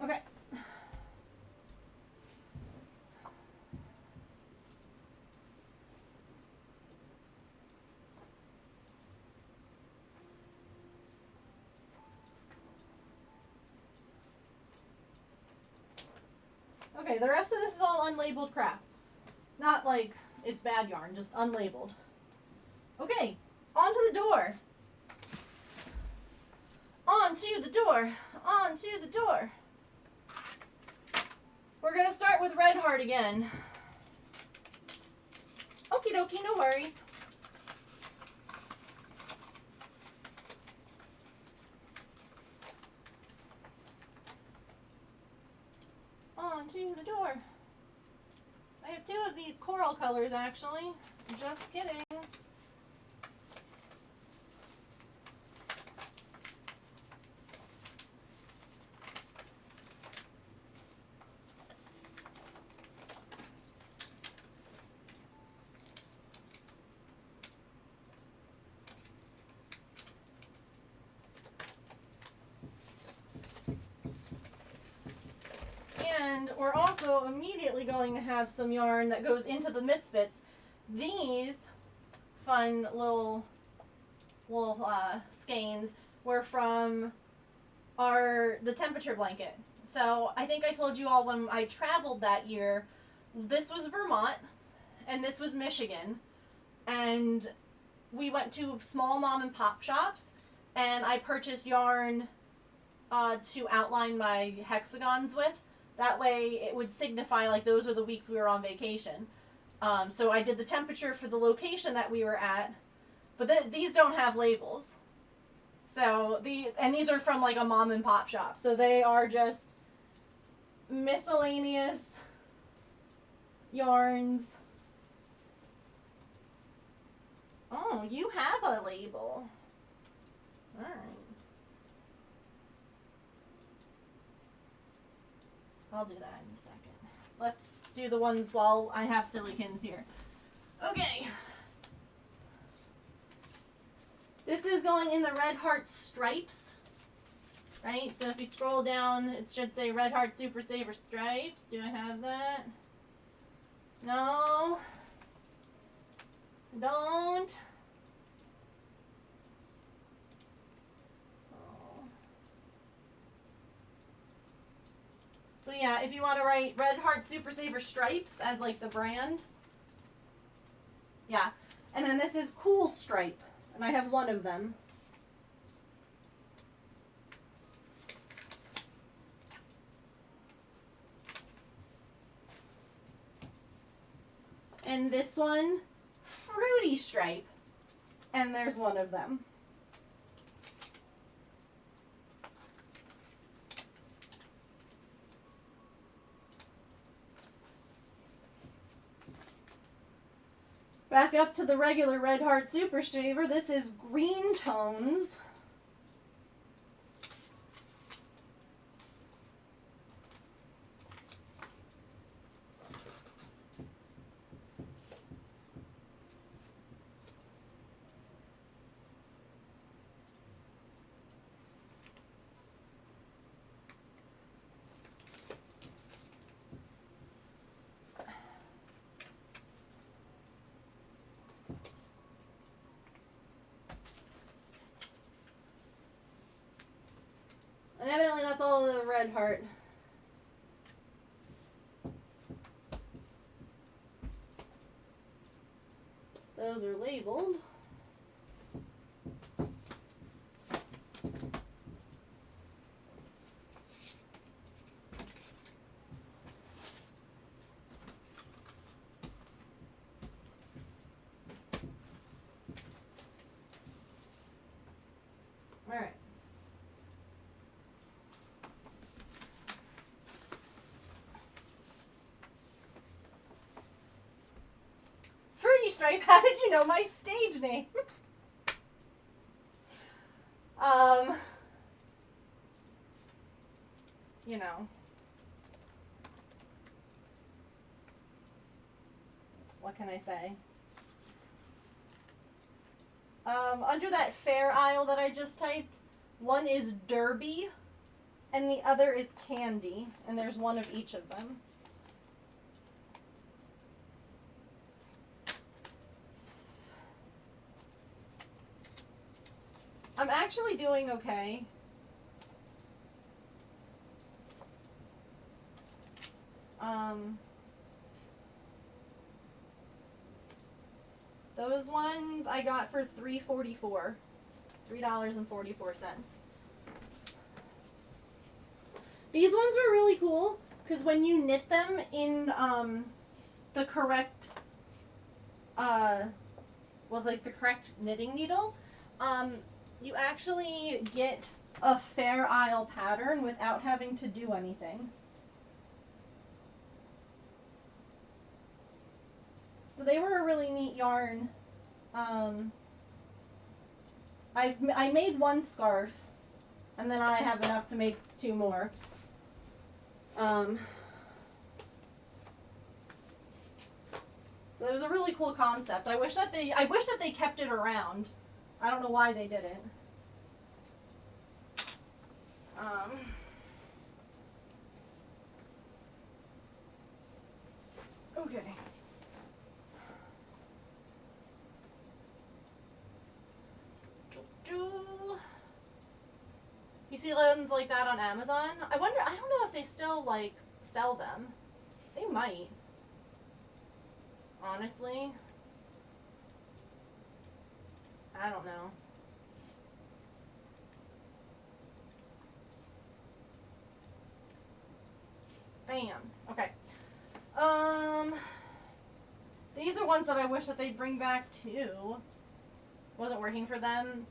Okay. Okay, the rest of this is all unlabeled crap. Not like it's bad yarn, just unlabeled. Okay, onto the door. Onto the door. Onto the door. We're going to start with Red Heart again. Okie dokie, no worries. Onto the door. I have two of these coral colors actually. Just kidding. And we're also immediately going to have some yarn that goes into the Misfits. These fun little skeins were from the temperature blanket. So I think I told you all when I traveled that year, this was Vermont and this was Michigan. And we went to small mom and pop shops and I purchased yarn to outline my hexagons with. That way it would signify like those are the weeks we were on vacation. So I did the temperature for the location that we were at, but these don't have labels. So these are from like a mom and pop shop. So they are just miscellaneous yarns. Oh, you have a label. All right. I'll do that in a second. Let's do the ones while I have Sillykins here. Okay. This is going in the Red Heart stripes, right? So if you scroll down, it should say Red Heart Super Saver stripes. Do I have that? No. Don't. So yeah, if you want to write Red Heart Super Saver Stripes as like the brand. Yeah. And then this is Cool Stripe. And I have one of them. And this one, Fruity Stripe. And there's one of them. Back up to the regular Red Heart Super Saver. This is Green Tones. And evidently that's all the Red Heart. Those are labeled. All right. Fruity Stripe, how did you know my stage name? You know. What can I say? Under that fair aisle that I just typed, one is Derby, and the other is Candy, and there's one of each of them. I'm actually doing okay. Those ones I got for $3.44. $3.44. These ones were really cool because when you knit them in the correct the correct knitting needle, you actually get a Fair Isle pattern without having to do anything. So they were a really neat yarn. I made one scarf, and then I have enough to make 2 more. So it was a really cool concept. I wish that they kept it around. I don't know why they didn't. Okay. You see ones like that on Amazon? I wonder, I don't know if they still, like, sell them. They might. Honestly. I don't know. Bam. Okay. These are ones that I wish that they'd bring back too. Wasn't working for them.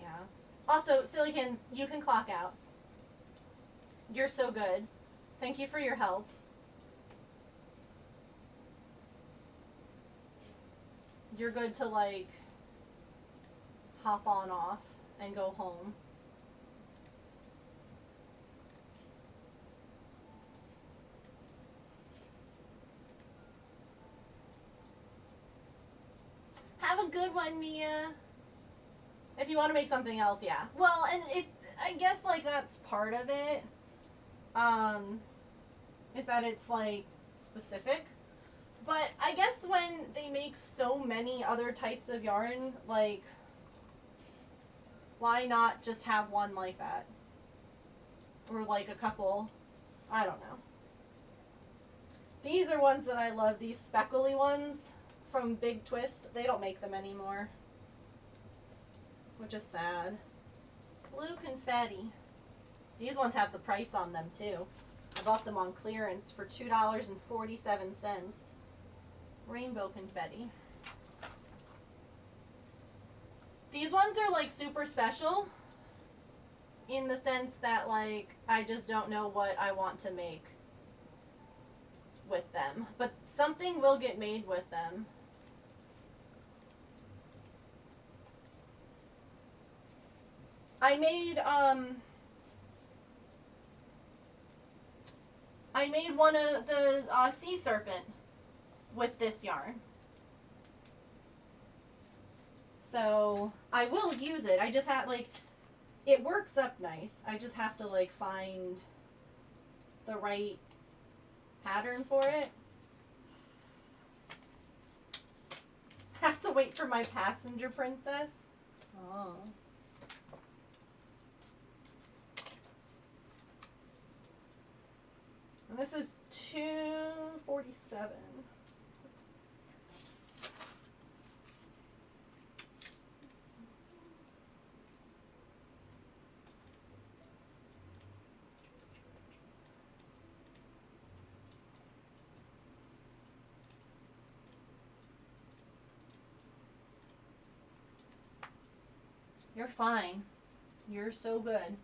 Yeah. Also, Sillykins, you can clock out. You're so good. Thank you for your help. You're good to, like, hop on off and go home. Have a good one, Mia. If you want to make something else, yeah. Well, and I guess, like, that's part of it. Is that it's, like, specific. But I guess when they make so many other types of yarn, like, why not just have one like that? Or, like, a couple. I don't know. These are ones that I love. These speckly ones from Big Twist. They don't make them anymore. Which is sad. Blue confetti. These ones have the price on them, too. I bought them on clearance for $2.47. Rainbow confetti. These ones are, like, super special in the sense that, like, I just don't know what I want to make with them. But something will get made with them. I made one of the sea serpent with this yarn. So I will use it. I just have, like, it works up nice. I just have to, like, find the right pattern for it. Have to wait for my passenger princess. Oh. And this is $2.47. You're fine. You're so good.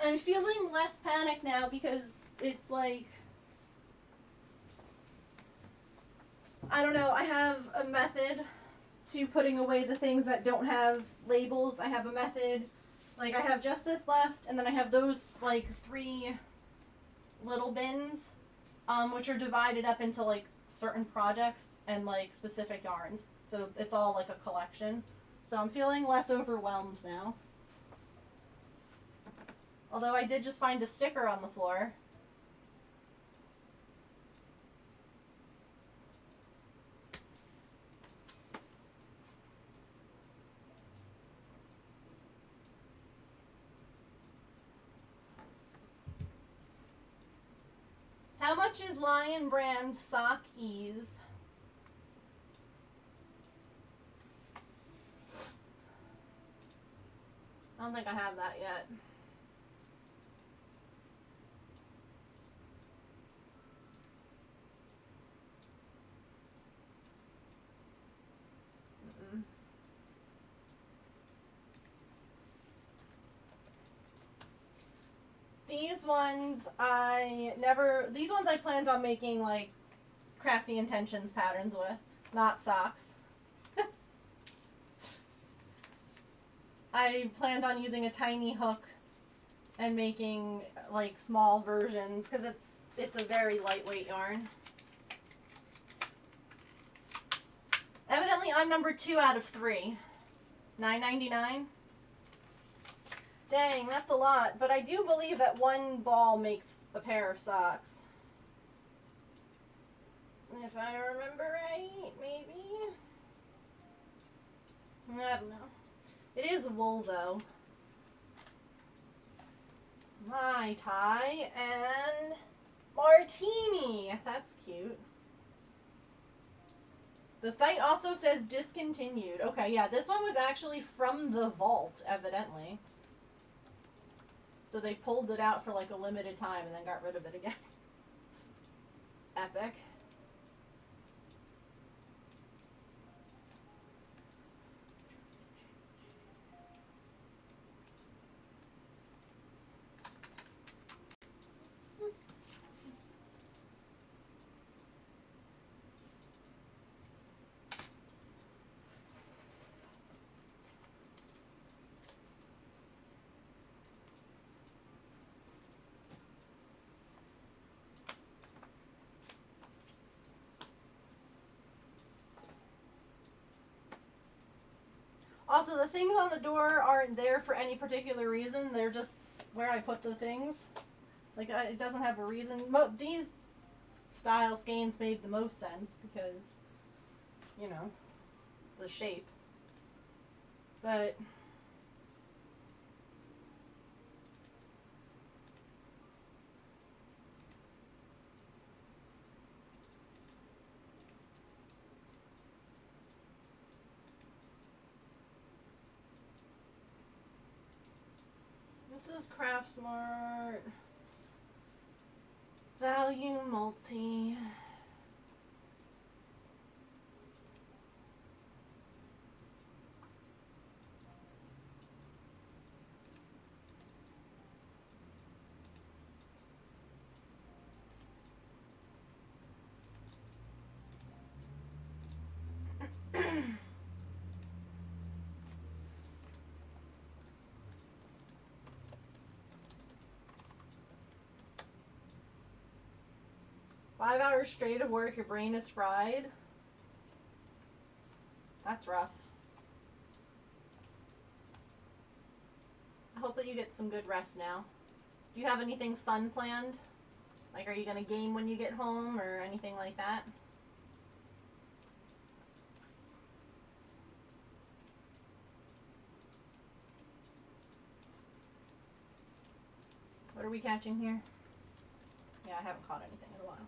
I'm feeling less panic now because it's like, I don't know, I have a method to putting away the things that don't have labels. I have a method, like, I have just this left, and then I have those, like, 3 little bins, which are divided up into, like, certain projects and, like, specific yarns. So it's all, like, a collection. So I'm feeling less overwhelmed now. Although I did just find a sticker on the floor. How much is Lion Brand Sock Ease? I don't think I have that yet. These ones these ones I planned on making, like, crafty intentions patterns with, not socks. I planned on using a tiny hook and making, like, small versions because it's a very lightweight yarn. Evidently I'm number 2 out of 3. $9.99. Dang, that's a lot. But I do believe that one ball makes a pair of socks. If I remember right, maybe? I don't know. It is wool, though. Mai Tai and martini. That's cute. The site also says discontinued. Okay, yeah, this one was actually from the vault, evidently. So they pulled it out for like a limited time and then got rid of it again. Epic. Also, the things on the door aren't there for any particular reason. They're just where I put the things. Like, it doesn't have a reason. These style skeins made the most sense because, you know, the shape. But this is Craftsmart. Value Multi. Five hours straight of work, your brain is fried. That's rough. I hope that you get some good rest now. Do you have anything fun planned? Like, are you going to game when you get home or anything like that? What are we catching here? Yeah, I haven't caught anything in a while.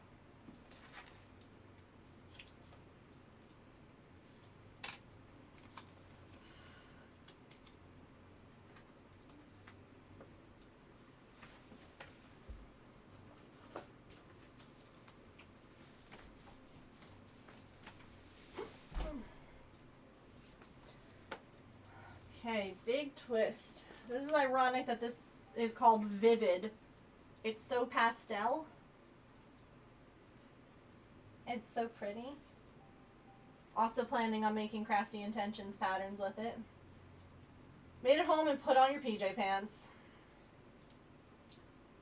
Okay, big twist. This is ironic that this is called Vivid. It's so pastel. It's so pretty. Also planning on making Crafty Intentions patterns with it. Made it home and put on your PJ pants.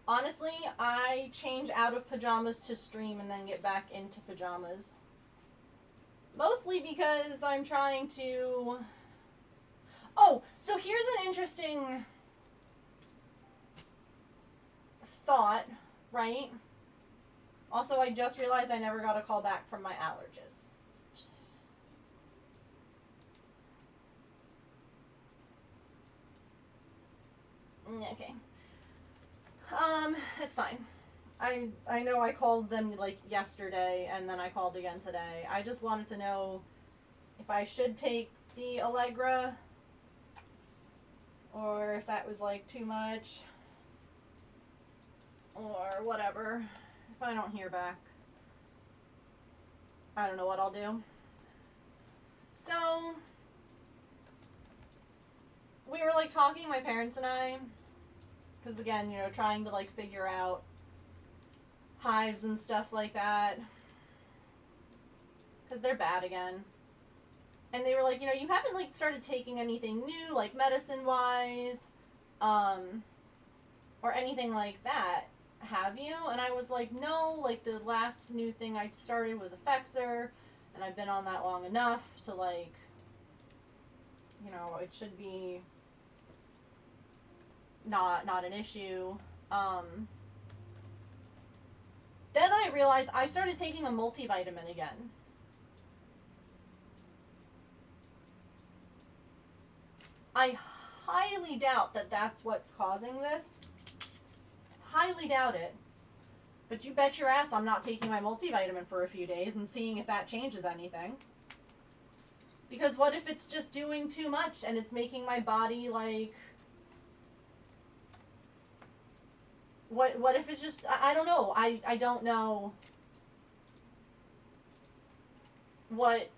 Honestly, I change out of pajamas to stream and then get back into pajamas. Mostly because I'm trying to... Oh, so here's an interesting thought, right? Also, I just realized I never got a call back from my allergist. Okay. It's fine. I know I called them like yesterday and then I called again today. I just wanted to know if I should take the Allegra or if that was like too much or whatever. If I don't hear back, I don't know what I'll do. So we were like talking, my parents and I, because again, you know, trying to like figure out hives and stuff like that, because they're bad again. And they were like, you know, you haven't like started taking anything new, like medicine wise, or anything like that, have you? And I was like, no, like the last new thing I started was Effexor, and I've been on that long enough to like, you know, it should be not an issue. Then I realized I started taking a multivitamin again. I highly doubt that that's what's causing this. Highly doubt it. But you bet your ass I'm not taking my multivitamin for a few days and seeing if that changes anything. Because what if it's just doing too much and it's making my body like... What if it's just... I don't know. I don't know what...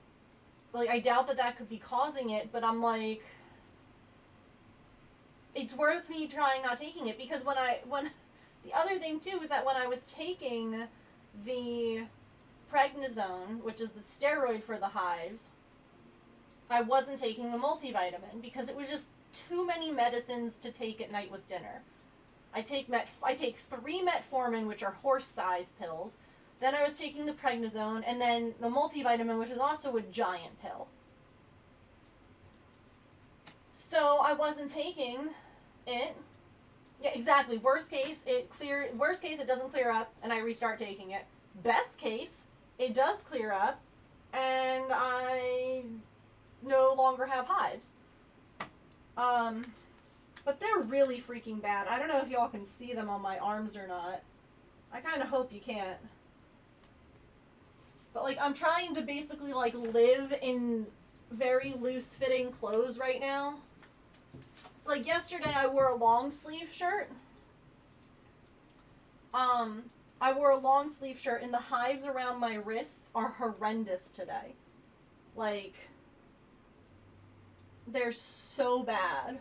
Like, I doubt that could be causing it, but I'm like... It's worth me trying not taking it, because when the other thing too is that when I was taking the prednisone, which is the steroid for the hives, I wasn't taking the multivitamin because it was just too many medicines to take at night with dinner. I take 3 metformin, which are horse-sized pills. Then I was taking the prednisone, and then the multivitamin, which is also a giant pill. So I wasn't taking it. Yeah, exactly. Worst case, it doesn't clear up, and I restart taking it. Best case, it does clear up, and I no longer have hives. But they're really freaking bad. I don't know if y'all can see them on my arms or not. I kind of hope you can't. But, like, I'm trying to basically, like, live in very loose-fitting clothes right now. Like, yesterday I wore a long-sleeve shirt. I wore a long-sleeve shirt, and the hives around my wrists are horrendous today. Like, they're so bad.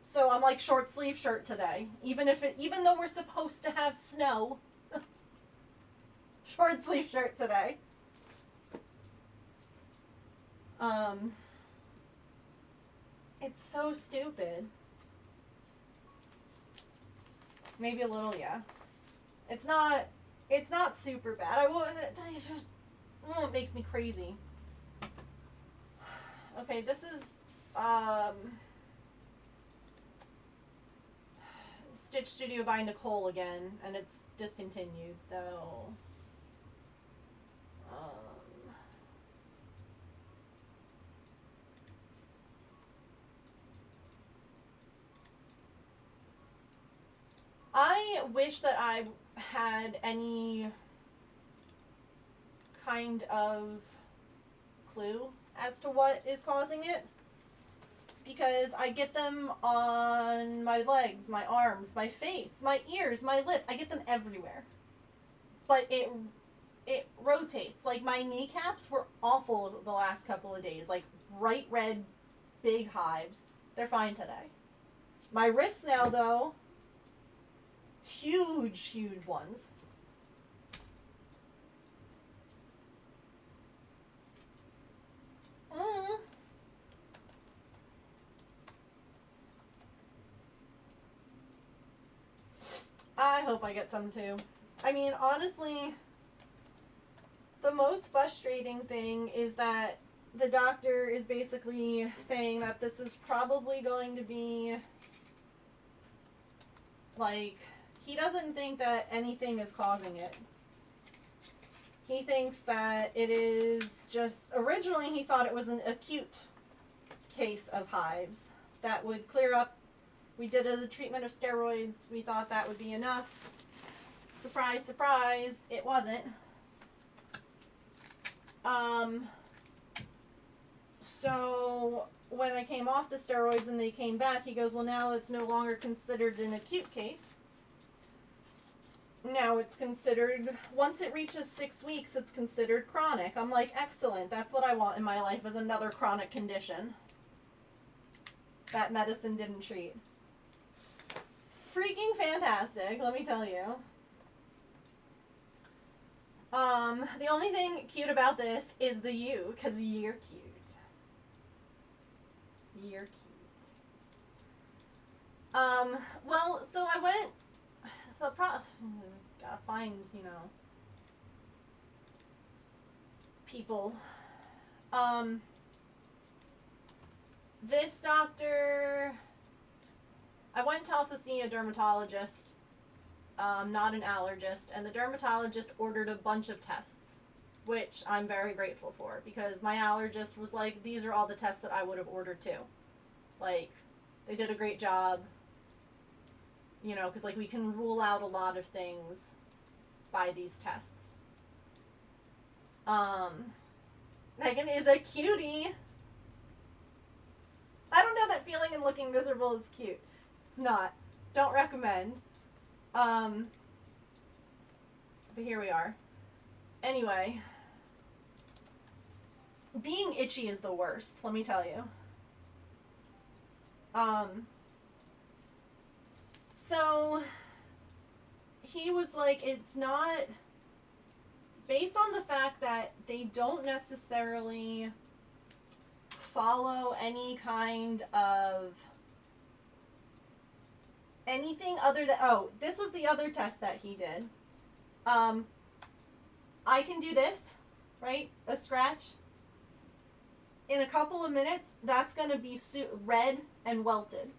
So I'm like short sleeve shirt today. Even though we're supposed to have snow. Short sleeve shirt today. It's so stupid. Maybe a little, yeah. It's not super bad. It makes me crazy. Okay, this is, Stitch Studio by Nicole again, and it's discontinued, so, I wish that I had any kind of clue as to what is causing it, because I get them on my legs, my arms, my face, my ears, my lips. I get them everywhere, but it rotates. Like, my kneecaps were awful the last couple of days, like bright red big hives. They're fine today. My wrists now, though, huge ones. I hope I get some too. I mean, honestly, the most frustrating thing is that the doctor is basically saying that this is probably going to be, like, he doesn't think that anything is causing it. He thinks that it is just, originally he thought it was an acute case of hives that would clear up. We did a treatment of steroids. We thought that would be enough. Surprise, surprise, it wasn't. So when I came off the steroids and they came back, he goes, well, now it's no longer considered an acute case. Now it's considered, once it reaches 6 weeks, it's considered chronic. I'm like, excellent. That's what I want in my life, is another chronic condition that medicine didn't treat. Freaking fantastic, let me tell you. The only thing cute about this is the you, because you're cute. You're cute. Well, so I went, gotta find, people. this doctor, I went to also see a dermatologist, not an allergist, and the dermatologist ordered a bunch of tests, which I'm very grateful for, because my allergist was like, these are all the tests that I would have ordered too. Like, they did a great job, you know, because, like, we can rule out a lot of things by these tests. Megan is a cutie. I don't know that feeling and looking miserable is cute. It's not. Don't recommend. But here we are. Anyway. Being itchy is the worst, let me tell you. So he was like, it's not, based on the fact that they don't necessarily follow any kind of anything other than, oh, this was the other test that he did. I can do this, right? A scratch. In a couple of minutes, that's going to be red and welted,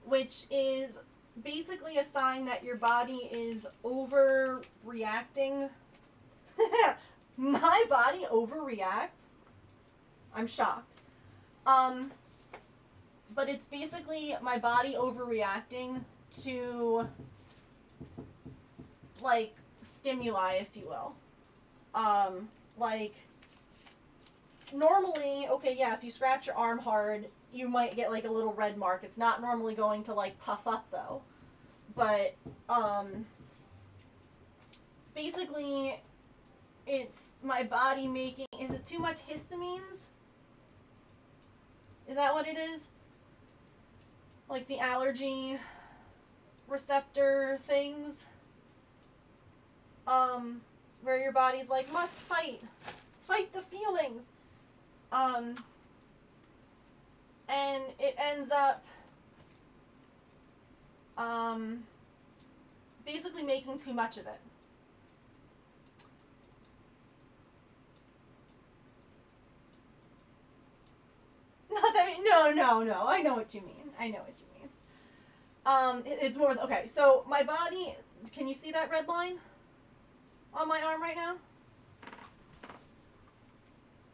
which is basically a sign that your body is overreacting. My body overreacts? I'm shocked. But it's basically my body overreacting to, like, stimuli, if you will. Like, normally, okay, yeah, if you scratch your arm hard, you might get, like, a little red mark. It's not normally going to, like, puff up, though. But, basically, it's my body making, is it too much histamines? Is that what it is? Like the allergy receptor things? Where your body's like, must fight the feelings. And it ends up, basically making too much of it. Not that, no, I know what you mean. It's more, okay, so my body, can you see that red line on my arm right now?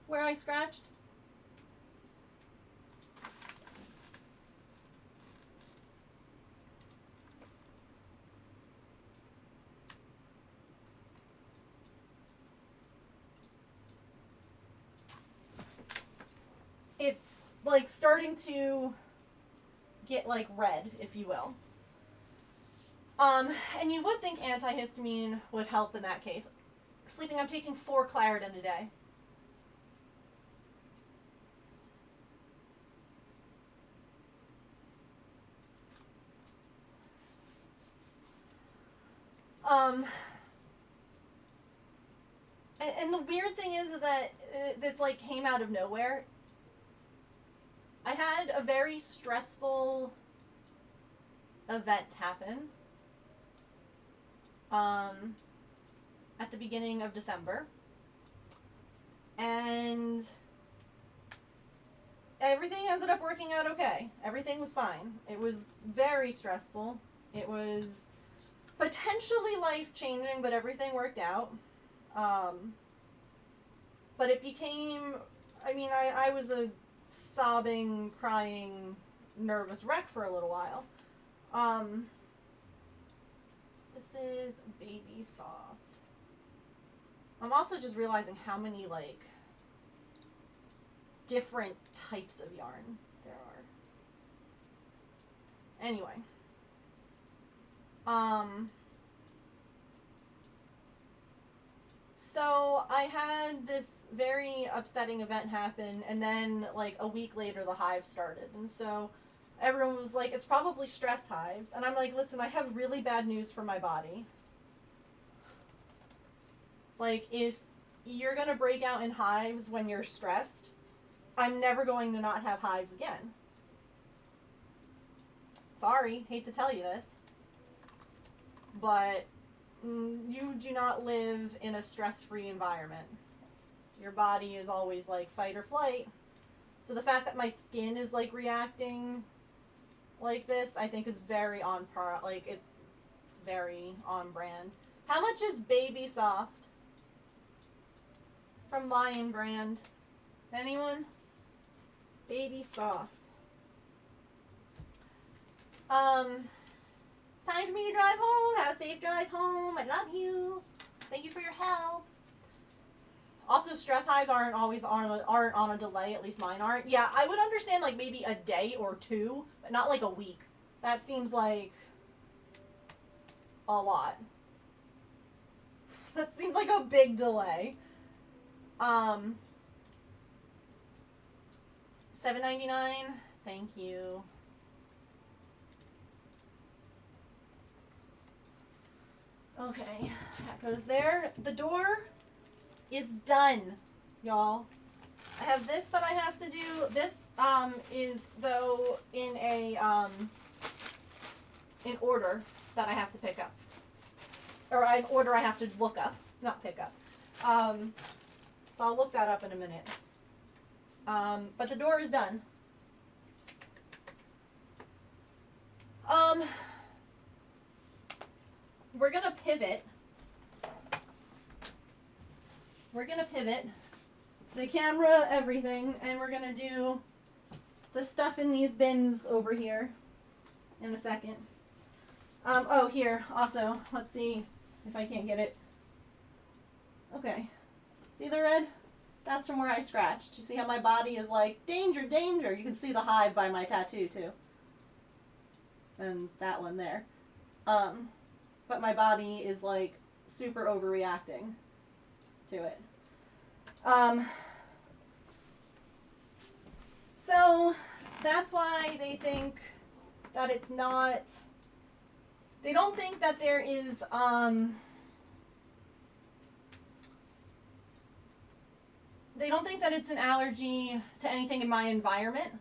Where I scratched? It's like starting to get like red, if you will. And you would think antihistamine would help in that case. Sleeping, I'm taking 4 Claritin a day. And the weird thing is that this like came out of nowhere. I had a very stressful event happen at the beginning of December, and everything ended up working out okay. Everything was fine. It was very stressful. It was potentially life-changing, but everything worked out. But it became, I mean, I was a sobbing, crying, nervous wreck for a little while. This is Baby Soft. I'm also just realizing how many, like, different types of yarn there are. Anyway. So I had this very upsetting event happen, and then like a week later the hives started, and so everyone was like, it's probably stress hives, and I'm like, listen, I have really bad news for my body. Like, if you're gonna break out in hives when you're stressed, I'm never going to not have hives again. Sorry, hate to tell you this, but you do not live in a stress-free environment. Your body is always like fight or flight. So the fact that my skin is like reacting like this, I think is very on par. Like it's very on brand. How much is Baby Soft from Lion Brand? Anyone? Baby Soft. Time for me to drive home. Have a safe drive home. I love you. Thank you for your help. Also, stress hives aren't always aren't on a delay. At least mine aren't. Yeah, I would understand like maybe a day or two, but not like a week. That seems like a lot. That seems like a big delay. $7.99. Thank you. Okay, that goes there. The door is done, y'all. I have this that I have to do. This is though in a in order that I have to pick up, or an order I have to look up, not pick up. So I'll look that up in a minute. But the door is done. We're gonna pivot. We're gonna pivot the camera, everything, and we're gonna do the stuff in these bins over here in a second. Oh, here, also, let's see if I can't get it. Okay. See the red? That's from where I scratched. You see how my body is like, danger, danger. You can see the hive by my tattoo, too. And that one there. But my body is like super overreacting to it. So that's why they think that it's not, they don't think that there is, they don't think that it's an allergy to anything in my environment.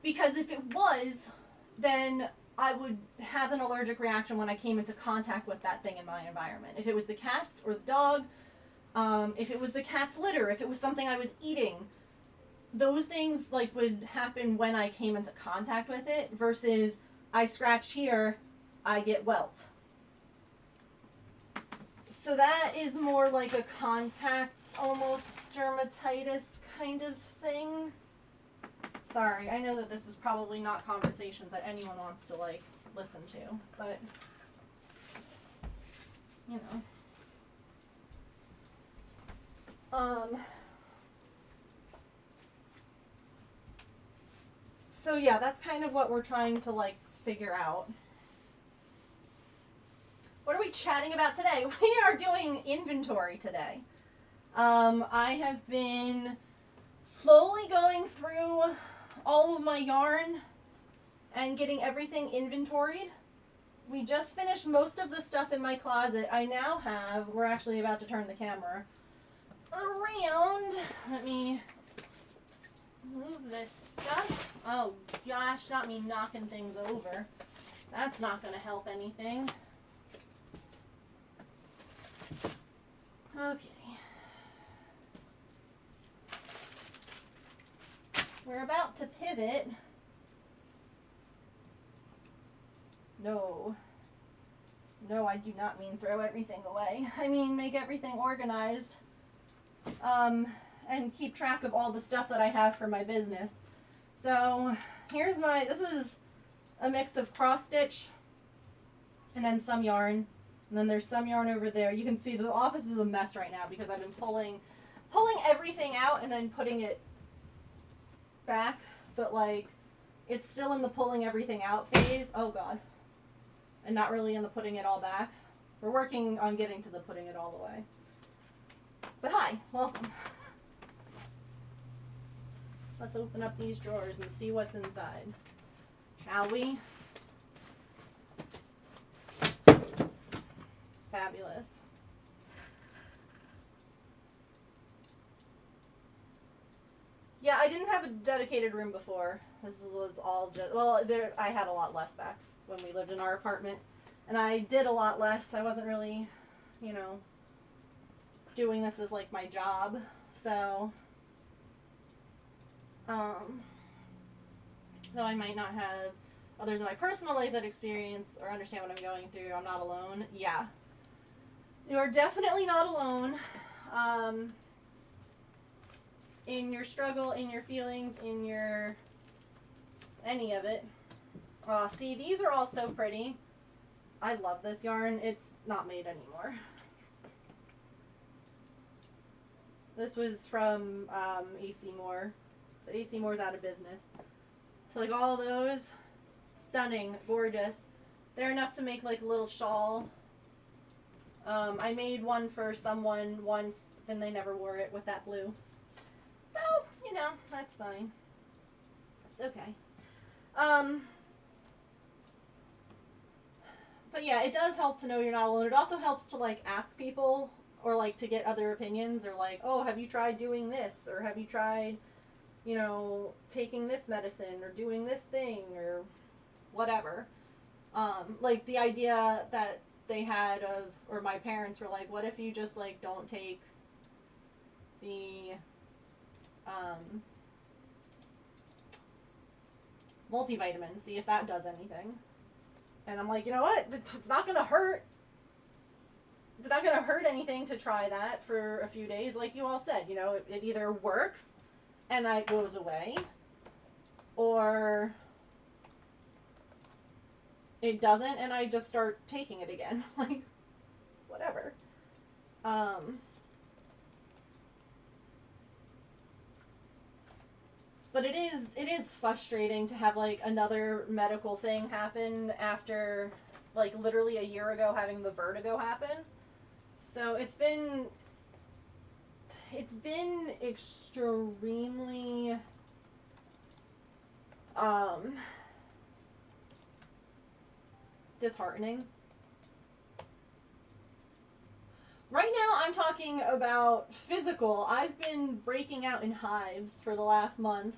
Because if it was, then I would have an allergic reaction when I came into contact with that thing in my environment. If it was the cats or the dog, if it was the cat's litter, if it was something I was eating, those things like would happen when I came into contact with it versus I scratch here, I get welt. So that is more like a contact, almost dermatitis kind of thing. Sorry, I know that this is probably not conversations that anyone wants to, like, listen to, but, you know. So yeah, that's kind of what we're trying to, like, figure out. What are we chatting about today? We are doing inventory today. I have been slowly going through all of my yarn and getting everything inventoried. We just finished most of the stuff in my closet. I now have, we're actually about to turn the camera around. Let me move this stuff. Oh gosh, not me knocking things over. That's not going to help anything. Okay. We're about to pivot. No. No, I do not mean throw everything away. I mean make everything organized. And keep track of all the stuff that I have for my business. So, here's my, this is a mix of cross stitch and then some yarn. And then there's some yarn over there. You can see the office is a mess right now because I've been pulling everything out and then putting it back, but like it's still in the pulling everything out phase. Oh god. And not really in the putting it all back. We're working on getting to the putting it all away. But hi, welcome. Let's open up these drawers and see what's inside. Shall we? Fabulous. Yeah, I didn't have a dedicated room before. This was all just, well, there, I had a lot less back when we lived in our apartment. And I did a lot less. I wasn't really, you know, doing this as like my job. So, Though I might not have others in my personal life that experience or understand what I'm going through, I'm not alone. Yeah. You are definitely not alone. In your struggle, in your feelings, in your any of it. See, these are all so pretty. I love this yarn. It's not made anymore. This was from AC Moore. But AC Moore's out of business. So like all those, stunning, gorgeous. They're enough to make like a little shawl. I made one for someone once, and they never wore it with that blue. So, you know, that's fine. It's okay. But yeah, it does help to know you're not alone. It also helps to like ask people or like to get other opinions or like, oh, have you tried doing this? Or have you tried, you know, taking this medicine or doing this thing or whatever. Like the idea that they had of, or my parents were like, what if you just like don't take the multivitamin, see if that does anything. And I'm like, you know what? It's not going to hurt. It's not going to hurt anything to try that for a few days. Like you all said, you know, it either works and it goes away, or it doesn't and I just start taking it again. Like, whatever. But it is frustrating to have like another medical thing happen after like literally a year ago having the vertigo happen. So it's been extremely disheartening. Right now I'm talking about physical. I've been breaking out in hives for the last month.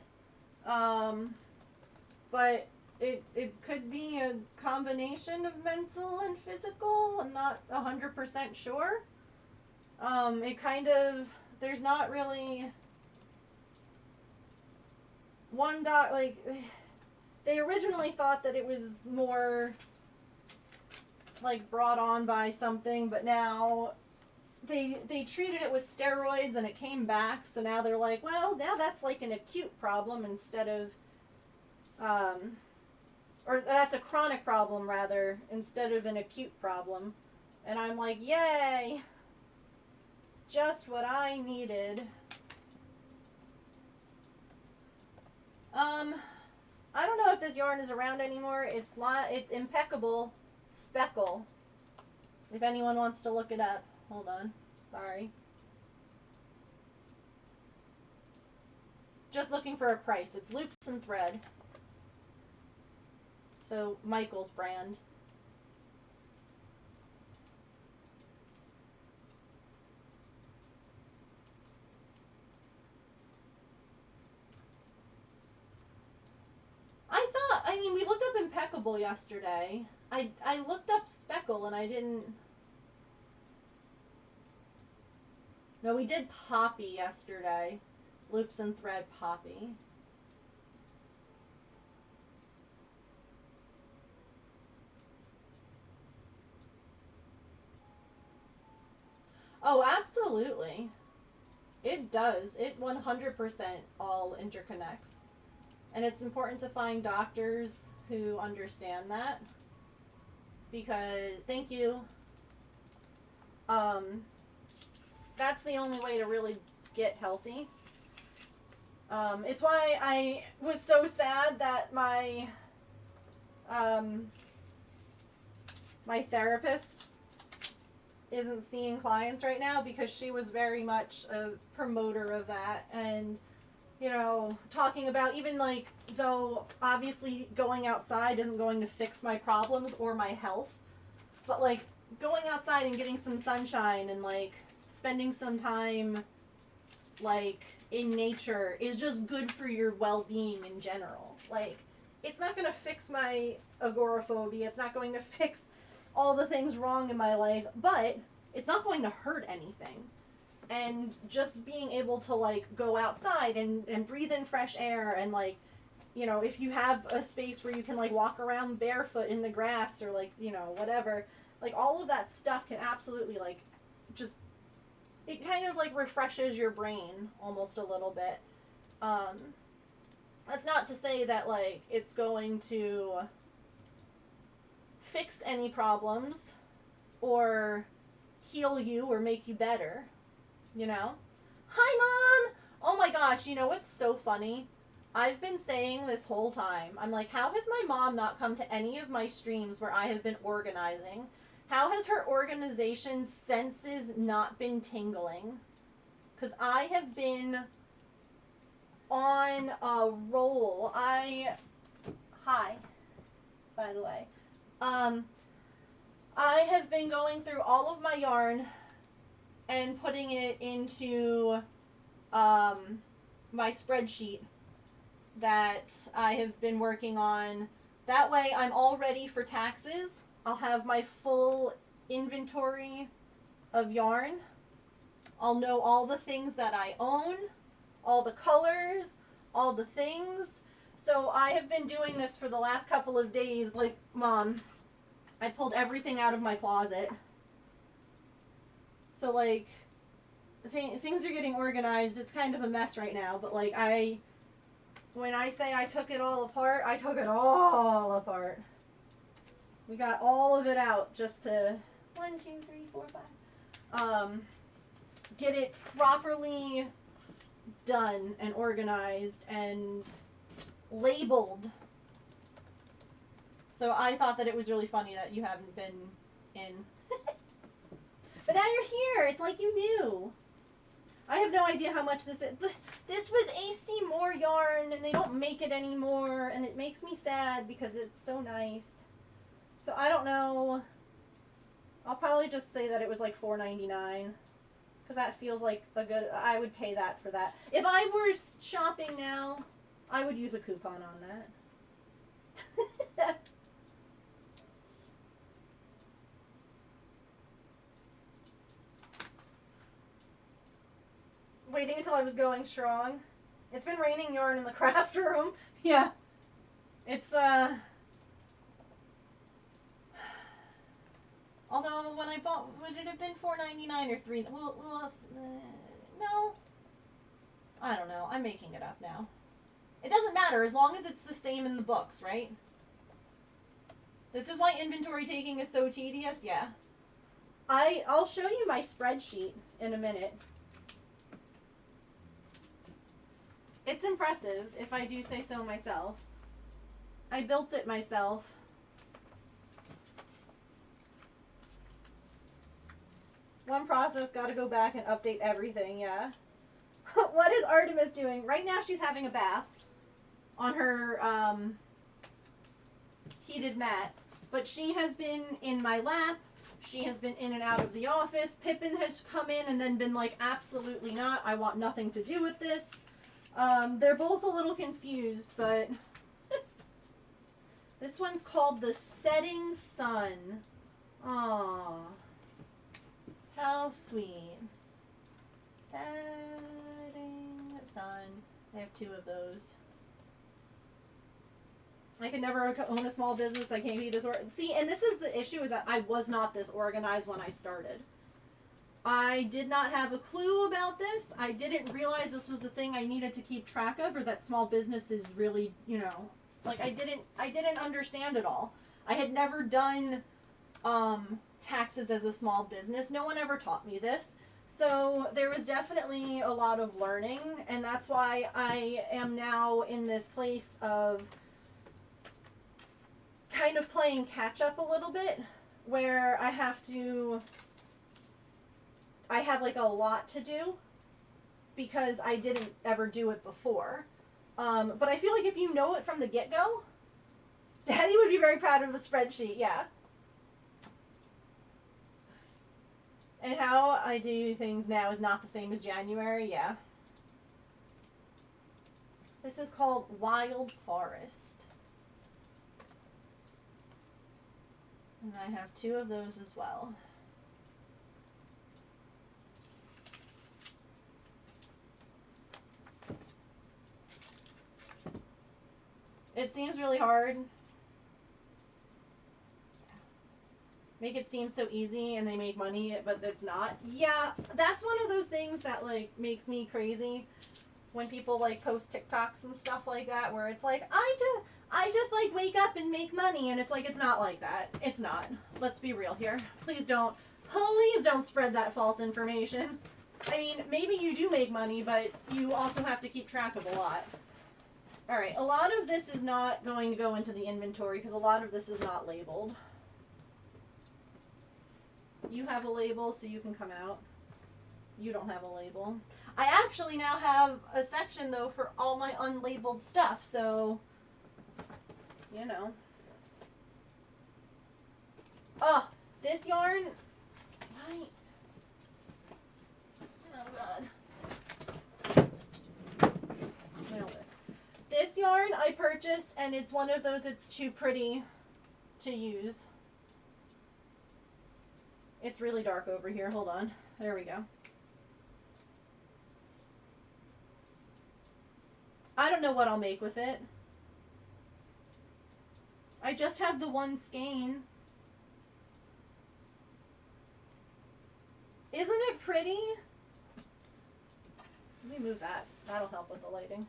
But it could be a combination of mental and physical. I'm not 100% sure. It kind of, there's not really one like, they originally thought that it was more like brought on by something, but now they treated it with steroids and it came back, so now they're like, well, now that's like an acute problem instead of, or that's a chronic problem rather, instead of an acute problem. And I'm like, yay! Just what I needed. I don't know if this yarn is around anymore. It's Impeccable Speckle. If anyone wants to look it up. Hold on. Sorry. Just looking for a price. It's Loops and Thread. So, Michael's brand. I mean, we looked up Impeccable yesterday. I looked up Speckle and I didn't... No, we did Poppy yesterday. Loops and Thread Poppy. Oh, absolutely. It does. It 100% all interconnects. And it's important to find doctors who understand that. Because, thank you. That's the only way to really get healthy. It's why I was so sad that my my therapist isn't seeing clients right now, because she was very much a promoter of that, and you know, talking about, even like, though obviously going outside isn't going to fix my problems or my health, but like going outside and getting some sunshine and like spending some time like in nature is just good for your well-being in general. Like, it's not going to fix my agoraphobia, it's not going to fix all the things wrong in my life, but it's not going to hurt anything. and just being able to like go outside and breathe in fresh air, and like, you know, if you have a space where you can like walk around barefoot in the grass, or like, you know, whatever, like all of that stuff can absolutely like just, it kind of like refreshes your brain almost a little bit. That's not to say that like it's going to fix any problems or heal you or make you better, you know? Hi, Mom! Oh my gosh, you know what's so funny? I've been saying this whole time, I'm like, how has my mom not come to any of my streams where I have been organizing? How has her organization senses not been tingling? Because I have been on a roll. Hi, by the way. I have been going through all of my yarn and putting it into my spreadsheet that I have been working on. That way I'm all ready for taxes. I'll have my full inventory of yarn. I'll know all the things that I own, all the colors, all the things. So I have been doing this for the last couple of days. Like, Mom, I pulled everything out of my closet. So like, things are getting organized. It's kind of a mess right now, but like when I say I took it all apart, I took it all apart. We got all of it out just to 1, 2, 3, 4, 5. Get it properly done and organized and labeled. So I thought that it was really funny that you haven't been in. But now you're here. It's like you knew. I have no idea how much this is. This was AC Moore yarn, and they don't make it anymore, and it makes me sad because it's so nice. So I don't know. I'll probably just say that it was like $4.99, because that feels like a good. I would pay that for that. If I were shopping now, I would use a coupon on that. Waiting until I was going strong. It's been raining yarn in the craft room. Yeah. It's, although when I bought, would it have been $4.99 or $3? Well, no. I don't know. I'm making it up now. It doesn't matter as long as it's the same in the books, right? This is why inventory taking is so tedious. Yeah. I'll show you my spreadsheet in a minute. It's impressive, if I do say so myself. I built it myself. One process, gotta go back and update everything, yeah. What is Artemis doing? Right now she's having a bath on her heated mat. But she has been in my lap. She has been in and out of the office. Pippin has come in and then been like, absolutely not. I want nothing to do with this. They're both a little confused, but this one's called The Setting Sun. Aww. How sweet. Setting Sun. I have 2 of those. I could never own a small business. I can't be this See, and this is the issue, is that I was not this organized when I started. I did not have a clue about this. I didn't realize this was the thing I needed to keep track of, or that small business is really, you know, like I didn't understand it all. I had never done taxes as a small business. No one ever taught me this. So there was definitely a lot of learning, and that's why I am now in this place of kind of playing catch up a little bit, where I have like a lot to do because I didn't ever do it before. But I feel like if you know it from the get-go, Daddy would be very proud of the spreadsheet, yeah. And how I do things now is not the same as January, yeah. This is called Wild Forest. And I have 2 of those as well. It seems really hard. Make it seem so easy and they make money, but it's not. Yeah, that's one of those things that like makes me crazy when people like post TikToks and stuff like that where it's like I just like wake up and make money, and it's like it's not like that. It's not. Let's be real here. Please don't spread that false information. I mean, maybe you do make money, but you also have to keep track of a lot. Alright, a lot of this is not going to go into the inventory because a lot of this is not labeled. You have a label, so you can come out. You don't have a label. I actually now have a section, though, for all my unlabeled stuff, so, you know. Oh, this yarn, oh God. This yarn I purchased, and it's one of those it's too pretty to use. It's really dark over here. Hold on. There we go. I don't know what I'll make with it. I just have the one skein. Isn't it pretty? Let me move that. That'll help with the lighting.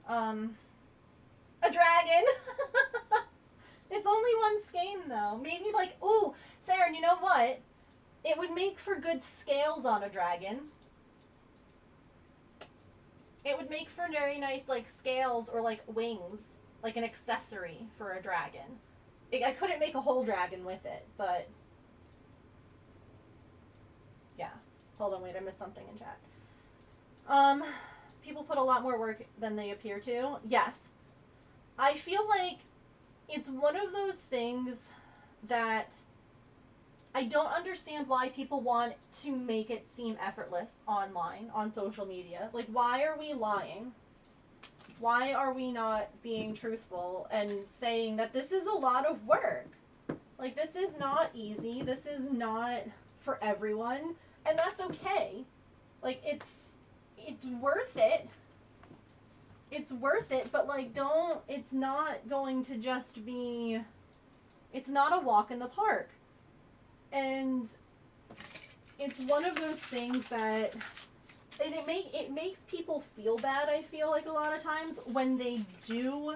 A dragon. It's only one skein though. Maybe like, ooh, Sarah, you know what? It would make for good scales on a dragon. It would make for very nice like scales or like wings, like an accessory for a dragon. I couldn't make a whole dragon with it, but yeah. Hold on, wait, I missed something in chat. People put a lot more work than they appear to. Yes. I feel like it's one of those things that I don't understand why people want to make it seem effortless online, on social media. Like, why are we lying? Why are we not being truthful and saying that this is a lot of work? Like, this is not easy. This is not for everyone. And that's okay. Like, it's worth it. It's worth it, but like it's not going to just be, it's not a walk in the park. And it's one of those things that, and it makes people feel bad, I feel like a lot of times, when they do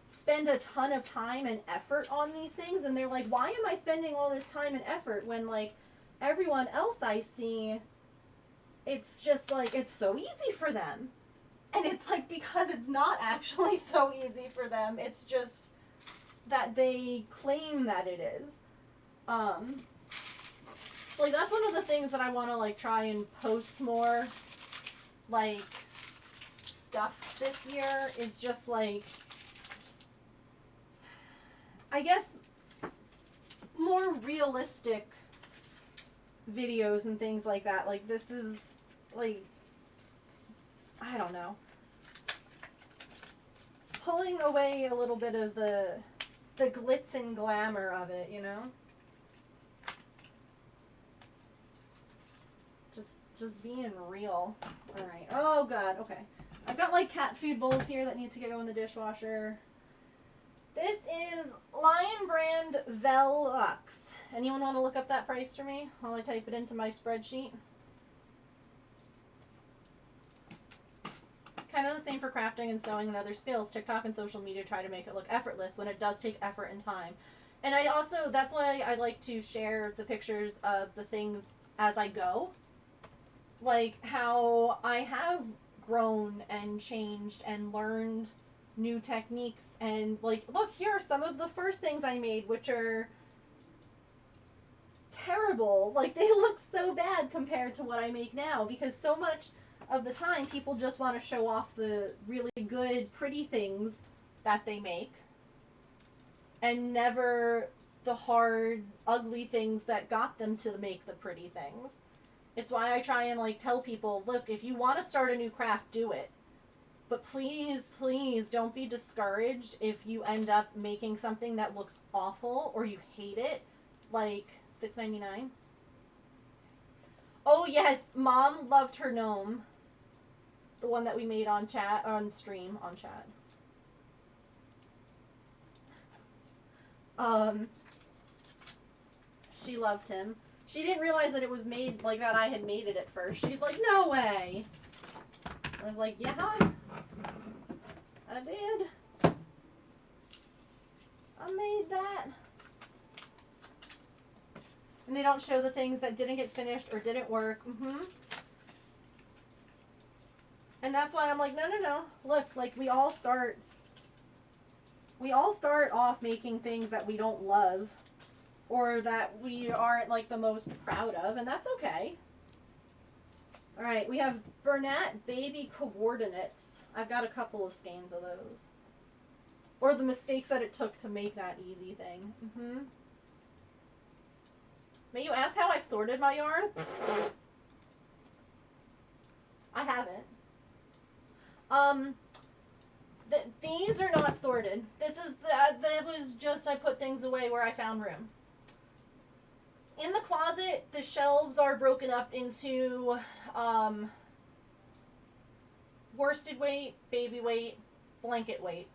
spend a ton of time and effort on these things, and they're like, why am I spending all this time and effort when like everyone else I see, it's just like, it's so easy for them. And it's like, because it's not actually so easy for them. It's just that they claim that it is. Like, that's one of the things that I want to, like, try and post more, like, stuff this year is just, like, I guess, more realistic videos and things like that. Like, this is, like, I don't know. Pulling away a little bit of the glitz and glamour of it, you know? Just being real. Alright. Oh god, okay. I've got like cat food bowls here that need to go in the dishwasher. This is Lion Brand Velux. Anyone want to look up that price for me while I type it into my spreadsheet? Kind of the same for crafting and sewing and other skills. TikTok and social media try to make it look effortless when it does take effort and time. And I also, that's why I like to share the pictures of the things as I go. Like how I have grown and changed and learned new techniques. And like, look, here are some of the first things I made, which are terrible. Like, they look so bad compared to what I make now, because so much of the time people just want to show off the really good, pretty things that they make, and never the hard, ugly things that got them to make the pretty things. It's why I try and like tell people, look, if you want to start a new craft, do it. But please, please don't be discouraged if you end up making something that looks awful or you hate it. Like $6.99. Oh yes, Mom loved her gnome. The one that we made on chat, on stream, on chat. She loved him. She didn't realize that it was made, like, that I had made it at first. She's like, no way. I was like, yeah, I did. I made that. And they don't show the things that didn't get finished or didn't work. And that's why I'm like, no. Look, like, we all start off making things that we don't love or that we aren't, like, the most proud of, and that's okay. All right, we have Bernat Baby Coordinates. I've got a couple of skeins of those. Or the mistakes that it took to make that easy thing. May you ask how I've sorted my yarn? I haven't. These are not sorted. This is that was just I put things away where I found room. In the closet, the shelves are broken up into worsted weight, baby weight, blanket weight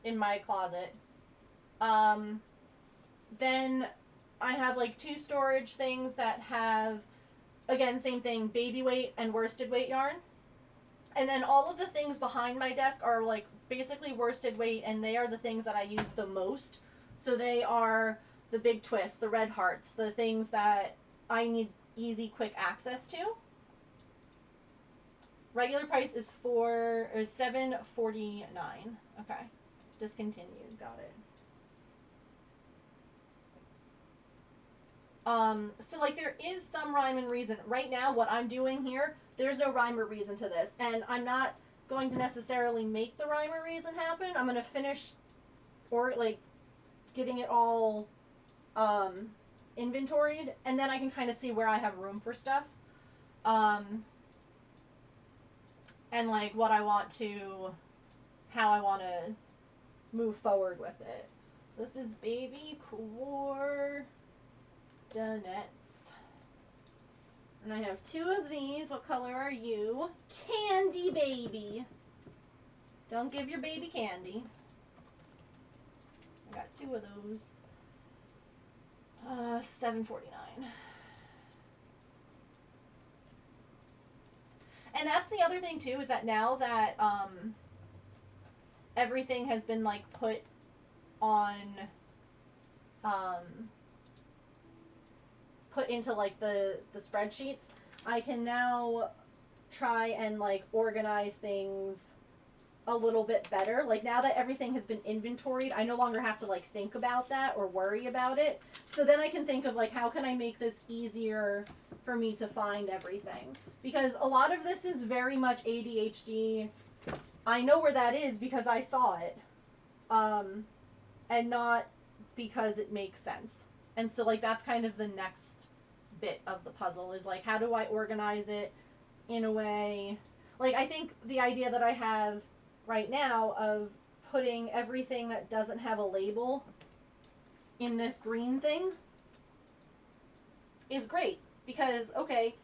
in my closet. Then I have like 2 storage things that have, again, same thing, baby weight and worsted weight yarn. And then all of the things behind my desk are like basically worsted weight, and they are the things that I use the most. So they are the big twists, the red hearts, the things that I need easy, quick access to. Regular price is $7.49. Okay. Discontinued. Got it. So like there is some rhyme and reason. Right now, what I'm doing here, there's no rhyme or reason to this. And I'm not going to necessarily make the rhyme or reason happen. I'm going to finish or like getting it all inventoried, and then I can kind of see where I have room for stuff. And like what I want to, how I want to move forward with it. So this is Baby Coordinates. And I have 2 of these. What color are you? Candy Baby. Don't give your baby candy. I got 2 of those. $7.49. And that's the other thing too, is that now that everything has been like put on put into like the spreadsheets, I can now try and like organize things a little bit better. Like now that everything has been inventoried, I no longer have to like think about that or worry about it. So then I can think of like, how can I make this easier for me to find everything? Because a lot of this is very much ADHD. I know where that is because I saw it. And not because it makes sense. And so like that's kind of the next bit of the puzzle, is like, how do I organize it in a way? Like I think the idea that I have right now of putting everything that doesn't have a label in this green thing is great, because okay,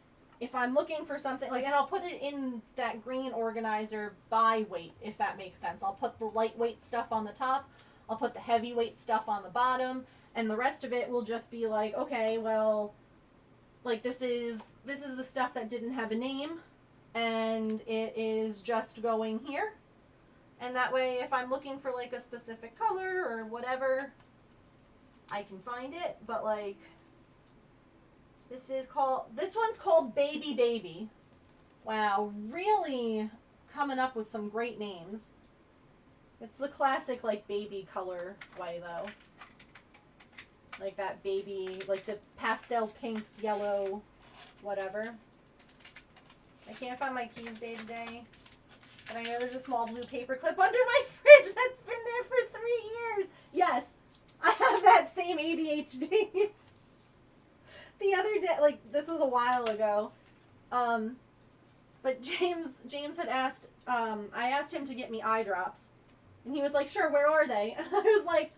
if I'm looking for something like, and I'll put it in that green organizer by weight, if that makes sense. I'll put the lightweight stuff on the top, I'll put the heavyweight stuff on the bottom, and the rest of it will just be like, okay, well, like this is the stuff that didn't have a name, and it is just going here. And that way, if I'm looking for like a specific color or whatever, I can find it. But like, this one's called Baby Baby. Wow, really coming up with some great names. It's the classic like baby color way though. Like that baby, like the pastel pinks, yellow, whatever. I can't find my keys day to day. But I know there's a small blue paper clip under my fridge that's been there for 3 years. Yes, I have that same ADHD. The other day, like this was a while ago, but James had asked, I asked him to get me eye drops. And he was like, sure, where are they? And I was like,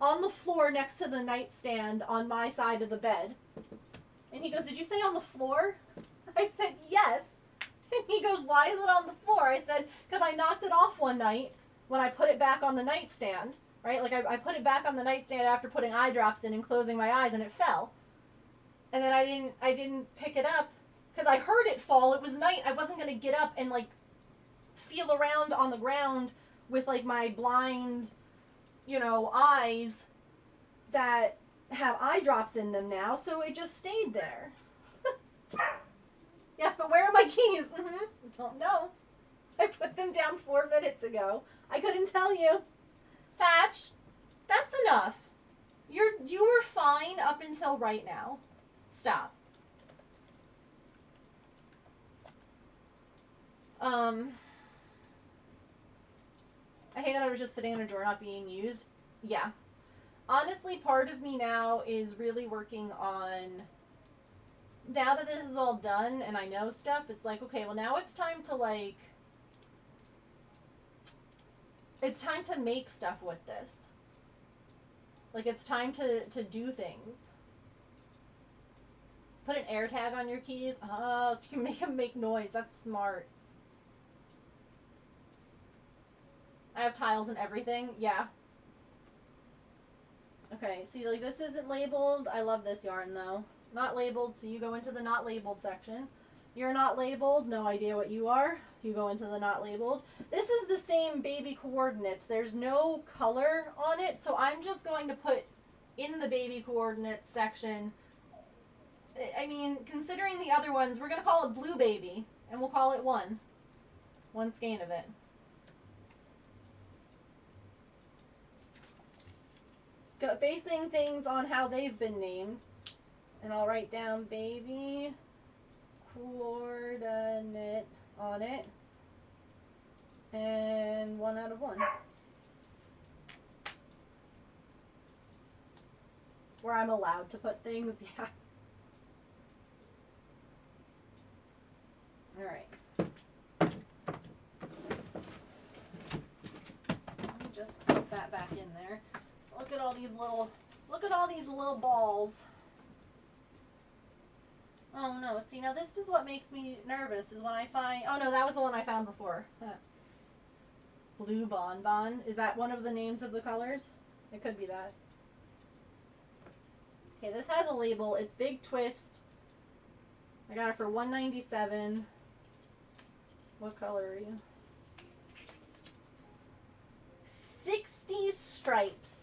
on the floor next to the nightstand on my side of the bed. And he goes, did you say on the floor? I said, yes. And he goes, why is it on the floor? I said, because I knocked it off one night when I put it back on the nightstand. right? Like I put it back on the nightstand after putting eye drops in and closing my eyes, and it fell. And then I didn't pick it up because I heard it fall. It was night. I wasn't gonna get up and like feel around on the ground with like my blind, eyes that have eye drops in them now. So it just stayed there. Yes, but where are my keys? Don't know. I put them down 4 minutes ago. I couldn't tell you. Patch, that's enough. You were fine up until right now. Stop. I hate how it was just sitting in a drawer not being used. Yeah. Honestly, part of me now is really working on, now that this is all done and I know stuff, it's like, okay, well now it's time to like, it's time to make stuff with this. Like it's time to do things. Put an air tag on your keys. Oh, you can make them make noise. That's smart. I have tiles and everything. Yeah. Okay, see, like this isn't labeled. I love this yarn though. Not labeled, so you go into the not labeled section. You're not labeled, no idea what you are. You go into the not labeled. This is the same baby coordinates. There's no color on it, so I'm just going to put in the baby coordinates section. I mean, considering the other ones, we're going to call it Blue Baby, and we'll call it one skein of it. Basing things on how they've been named, and I'll write down baby coordinate on it, and 1 out of 1. Where I'm allowed to put things, yeah. Alright. Let me just put that back in there. Look at all these little balls. Oh no, see now this is what makes me nervous is when I find, oh no, that was the one I found before. Blue Bonbon. Is that one of the names of the colors? It could be that. Okay, this has a label. It's Big Twist. I got it for $1.97. What color are you? 60 stripes.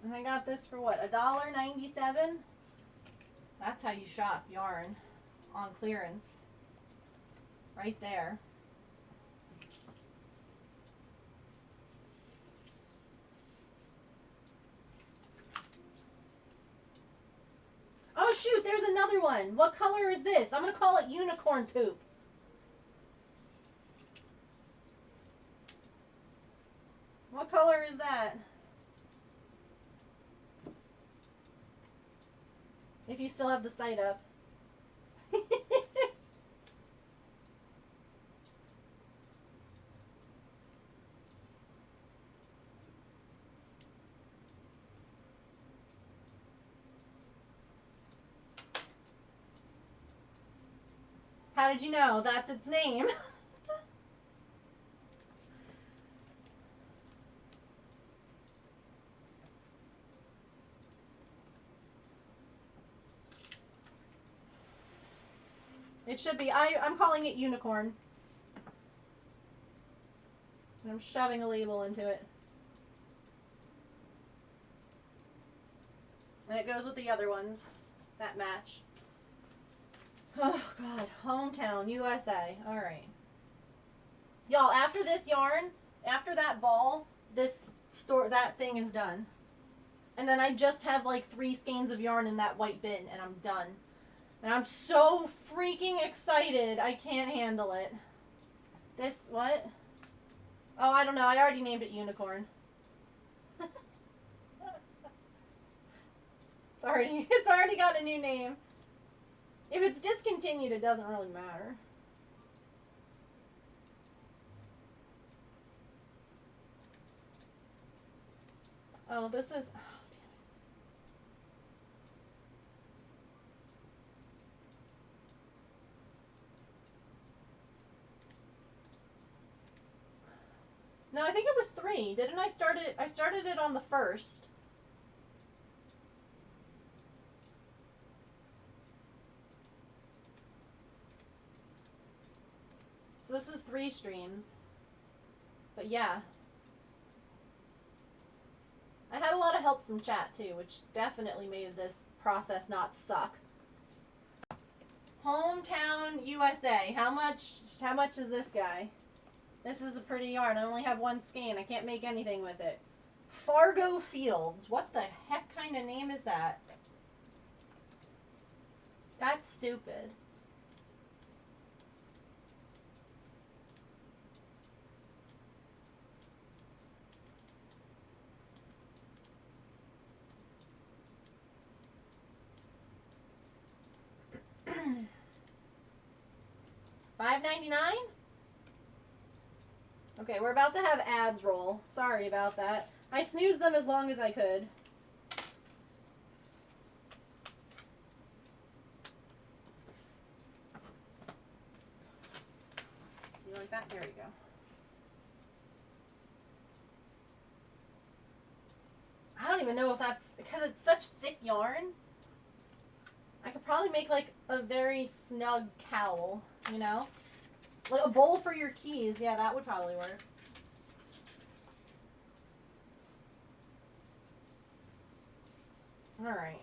And I got this for what, $1.97? That's how you shop yarn on clearance. Right there. Oh shoot, there's another one. What color is this? I'm going to call it Unicorn Poop. What color is that? If you still have the site up. How did you know? That's its name. It should be. I'm calling it Unicorn. And I'm shoving a label into it. And it goes with the other ones that match. Oh, God. Hometown, USA. Alright. Y'all, after this yarn, after that ball, that thing is done. And then I just have like 3 skeins of yarn in that white bin, and I'm done. And I'm so freaking excited. I can't handle it. This, what? Oh, I don't know. I already named it Unicorn. It's already got a new name. If it's discontinued, it doesn't really matter. Oh, this is. Oh, damn it. No, I think it was 3. Didn't I start it? I started it on the 1st. So this is 3 streams. But yeah. I had a lot of help from chat too, which definitely made this process not suck. Hometown USA. How much is this guy? This is a pretty yarn. I only have 1 skein. I can't make anything with it. Fargo Fields. What the heck kind of name is that? That's stupid. $5.99? Okay, we're about to have ads roll. Sorry about that. I snoozed them as long as I could. See, like that? There we go. I don't even know if that's because it's such thick yarn. I could probably make like a very snug cowl, you know? Like a bowl for your keys. Yeah, that would probably work. All right.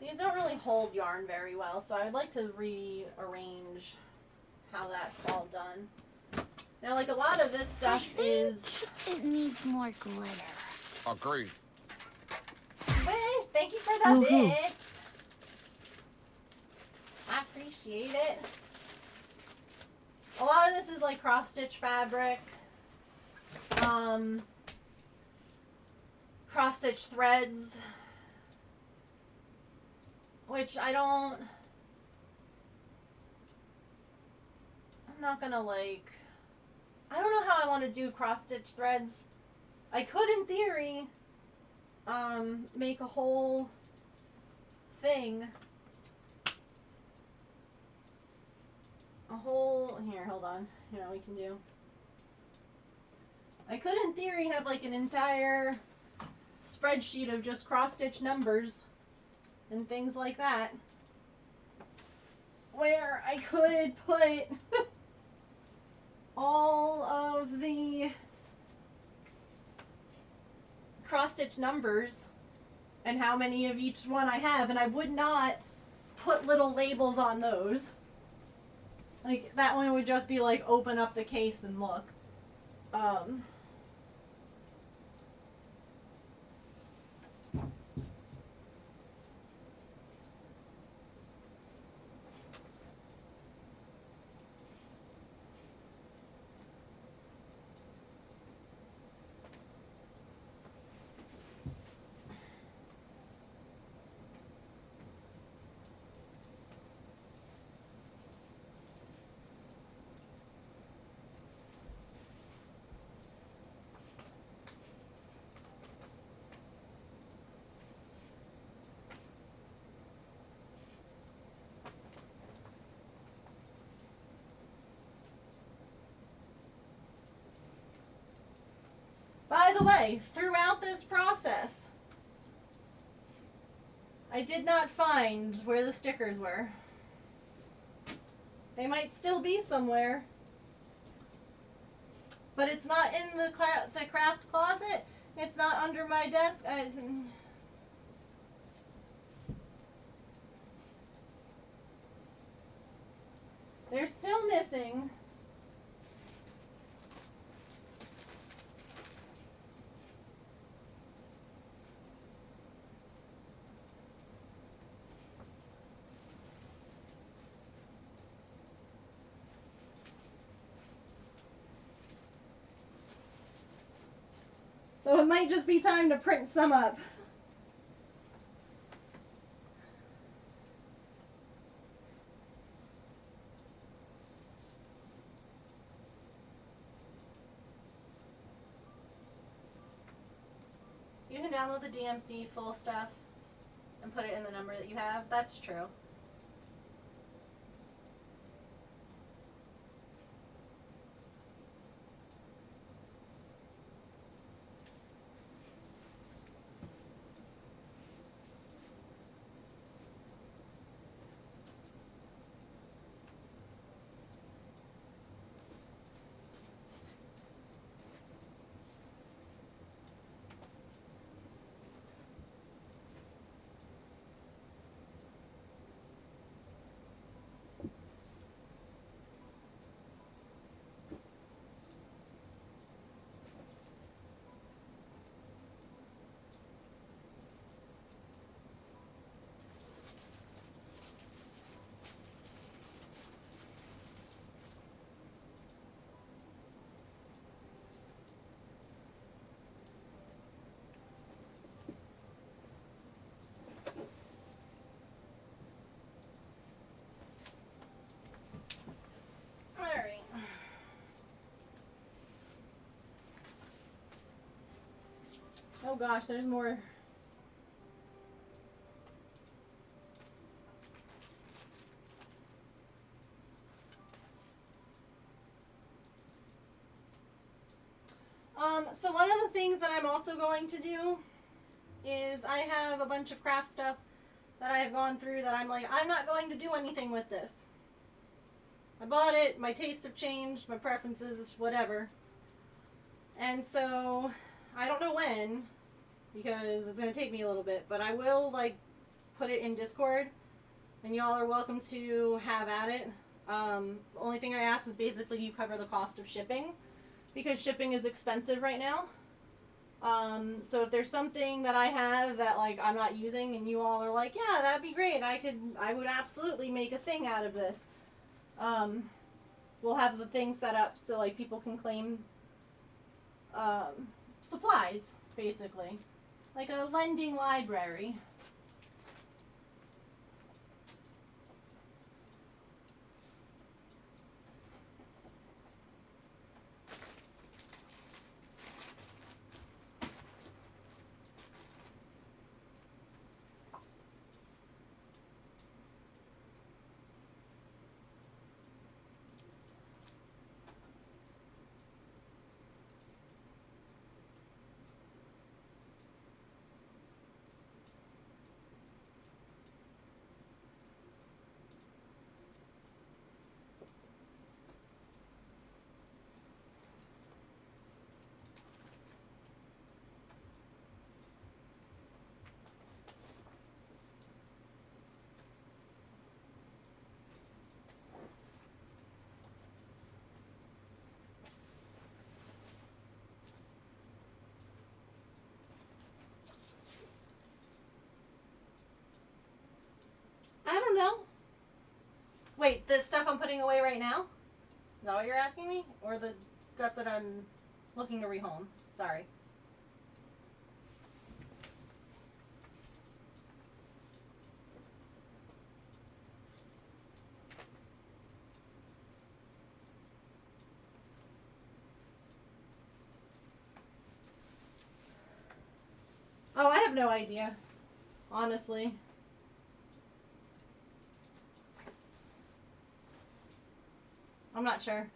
These don't really hold yarn very well, so I'd like to rearrange how that's all done. Now, like a lot of this stuff is... It needs more glitter. Agreed. Wish, thank you for the bit. I appreciate it. A lot of this is like cross-stitch fabric. Cross-stitch threads. Which I'm not gonna like... I don't know how I want to do cross-stitch threads. I could, in theory, make a whole thing. Here, hold on. You know, we can do. I could, in theory, have like an entire spreadsheet of just cross-stitch numbers and things like that. Where I could put all of the cross-stitch numbers and how many of each one I have, and I would not put little labels on those. Like, that one would just be like, open up the case and look. By the way, throughout this process, I did not find where the stickers were. They might still be somewhere, but it's not in the craft closet. It's not under my desk. They're still missing. So it might just be time to print some up. can download the DMC full stuff and put it in the number that you have. That's true. Alright. Oh gosh, there's more. So one of the things that I'm also going to do is I have a bunch of craft stuff that I have gone through that I'm like, I'm not going to do anything with this. I bought it, my tastes have changed, my preferences, whatever. And so, I don't know when, because it's going to take me a little bit, but I will, like, put it in Discord, and y'all are welcome to have at it. The only thing I ask is basically you cover the cost of shipping, because shipping is expensive right now. So if there's something that I have that, like, I'm not using, and you all are like, yeah, that'd be great, I would absolutely make a thing out of this. We'll have the thing set up so, like, people can claim supplies, basically. Like a lending library. I don't know. Wait, the stuff I'm putting away right now? Is that what you're asking me? Or the stuff that I'm looking to rehome? Sorry. Oh, I have no idea. Honestly. I'm not sure.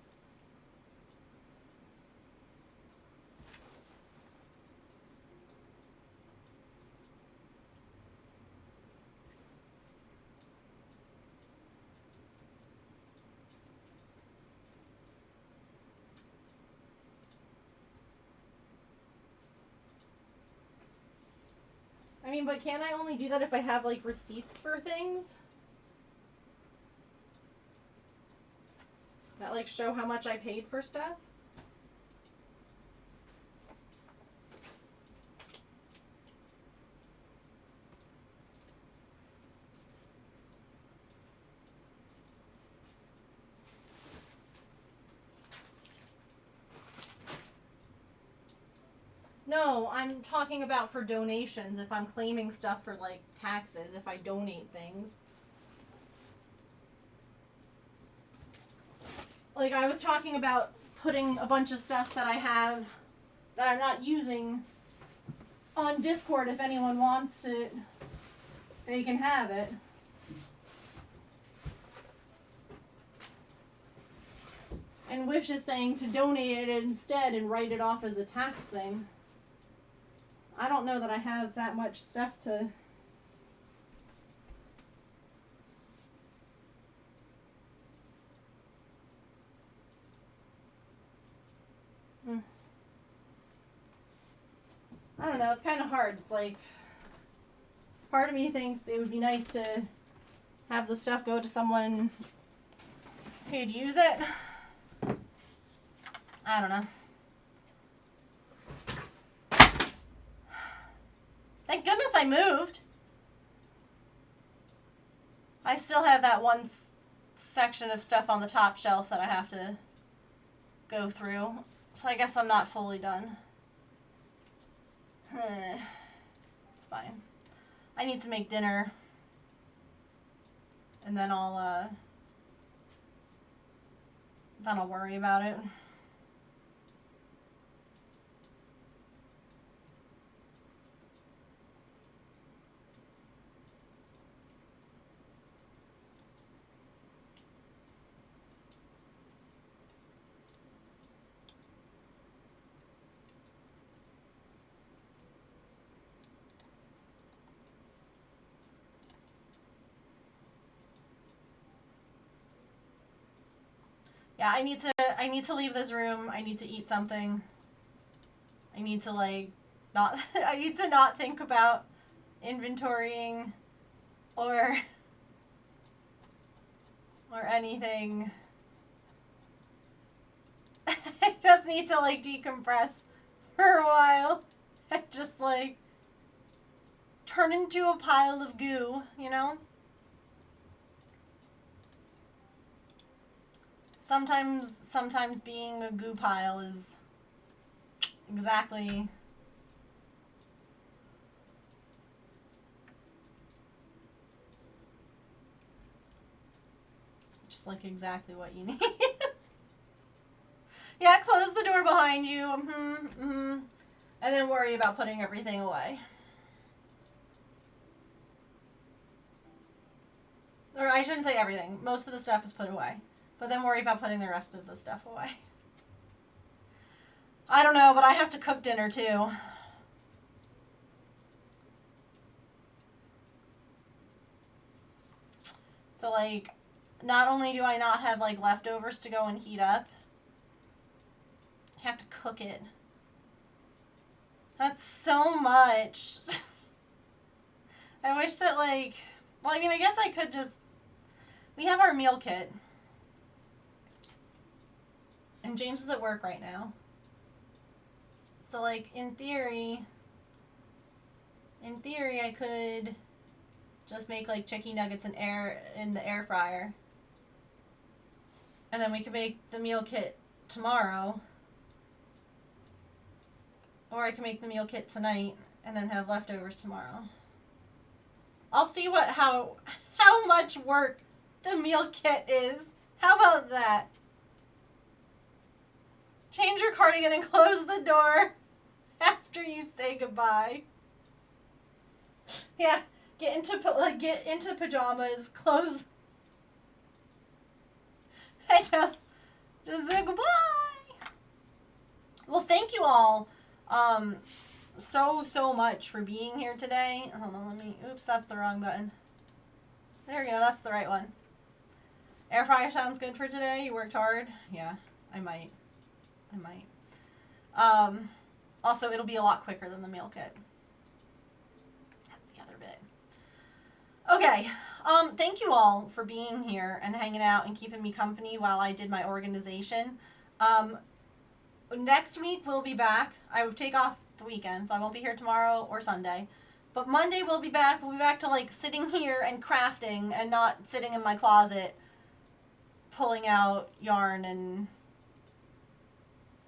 I mean, but can't I only do that if I have, like, receipts for things? That, like, show how much I paid for stuff? No, I'm talking about for donations, if I'm claiming stuff for, like, taxes, if I donate things. Like, I was talking about putting a bunch of stuff that I have that I'm not using on Discord if anyone wants it. They can have it. And Wish is saying to donate it instead and write it off as a tax thing. I don't know that I have that much stuff to... I don't know, it's kind of hard. It's like, part of me thinks it would be nice to have the stuff go to someone who'd use it. I don't know. Thank goodness I moved. I still have that one section of stuff on the top shelf that I have to go through. So I guess I'm not fully done. It's fine. I need to make dinner. And then I'll worry about it. Yeah, I need to leave this room. I need to eat something. I need to not I need to not think about inventorying or anything. I just need to decompress for a while and just turn into a pile of goo, you know? Sometimes being a goo pile is exactly just exactly what you need. Yeah, close the door behind you. And then worry about putting everything away. Or I shouldn't say everything. Most of the stuff is put away. But then worry about putting the rest of the stuff away. I don't know, but I have to cook dinner too. So not only do I not have leftovers to go and heat up, I have to cook it. That's so much. I wish that well, I mean, I guess I could just, we have our meal kit. And James is at work right now. So in theory I could just make chicken nuggets in the air fryer. And then we could make the meal kit tomorrow. Or I can make the meal kit tonight and then have leftovers tomorrow. I'll see how much work the meal kit is. How about that? Change your cardigan and close the door after you say goodbye. Yeah, get into pajamas, close. I just say goodbye. Well, thank you all so much for being here today. Hold on, oops, that's the wrong button. There we go, that's the right one. Air fryer sounds good for today. You worked hard? Yeah, I might. Also, it'll be a lot quicker than the meal kit. That's the other bit. Okay. Thank you all for being here and hanging out and keeping me company while I did my organization. Next week we'll be back. I would take off the weekend, so I won't be here tomorrow or Sunday. But Monday we'll be back. We'll be back to sitting here and crafting and not sitting in my closet pulling out yarn and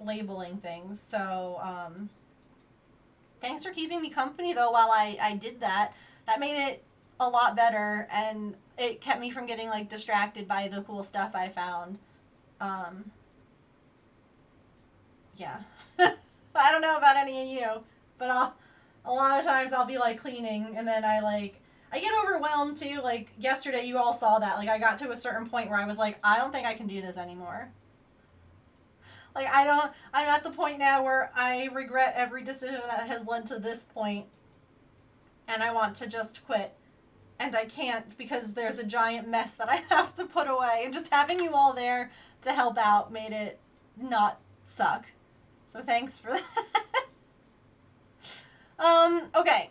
labeling things. So, thanks for keeping me company though while I did that. That made it a lot better and it kept me from getting distracted by the cool stuff I found. Yeah. I don't know about any of you, but A lot of times I'll be like cleaning and then I get overwhelmed too. Like yesterday you all saw that. Like I got to a certain point where I was like, I don't think I can do this anymore. Like I'm at the point now where I regret every decision that has led to this point and I want to just quit. And I can't because there's a giant mess that I have to put away. And just having you all there to help out made it not suck. So thanks for that. Okay.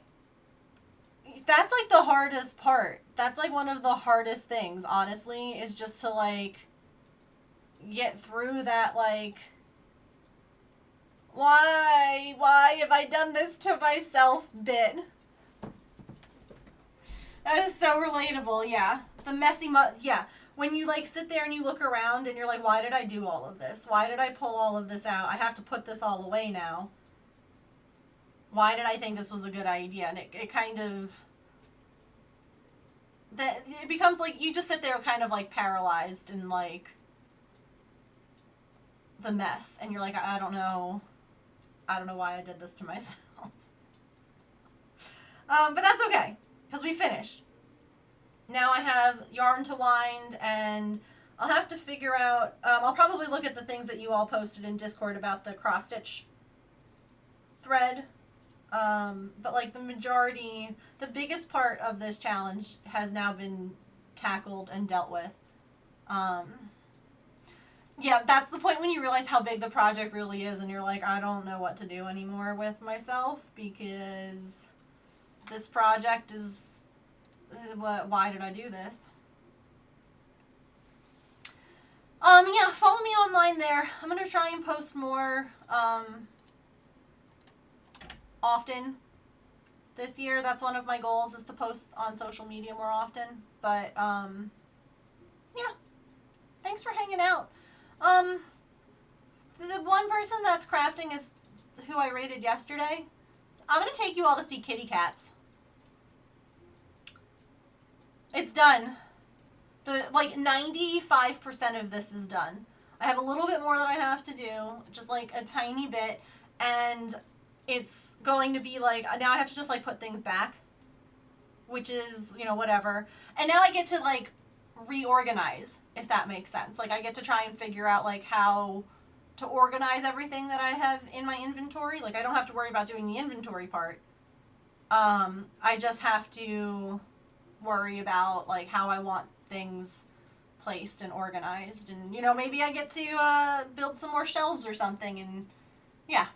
That's like the hardest part. That's like one of the hardest things, honestly, is just to like get through that like why have I done this to myself bit. That is so relatable, yeah. The messy yeah. When you like sit there and you look around and you're like, why did I do all of this? Why did I pull all of this out? I have to put this all away now. Why did I think this was a good idea? And it kind of, it becomes like, you just sit there kind of like paralyzed in like the mess. And you're like, I don't know why I did this to myself. But that's okay. Because we finished. Now I have yarn to wind, and I'll have to figure out, I'll probably look at the things that you all posted in Discord about the cross-stitch thread. But like the biggest part of this challenge has now been tackled and dealt with. Yeah, that's the point when you realize how big the project really is, and you're like, I don't know what to do anymore with myself, because this project is, why did I do this? Yeah, follow me online there. I'm going to try and post more, often this year. That's one of my goals, is to post on social media more often. But, yeah. Thanks for hanging out. The one person that's crafting is who I rated yesterday. I'm going to take you all to see kitty cats. It's done. Like 95% of this is done. I have a little bit more that I have to do, just like a tiny bit, and it's going to be like, now I have to just like put things back, which is, you know, whatever. And now I get to like reorganize, if that makes sense. Like I get to try and figure out like how to organize everything that I have in my inventory. Like I don't have to worry about doing the inventory part. I just have to worry about like how I want things placed and organized, and you know, maybe I get to build some more shelves or something, and yeah,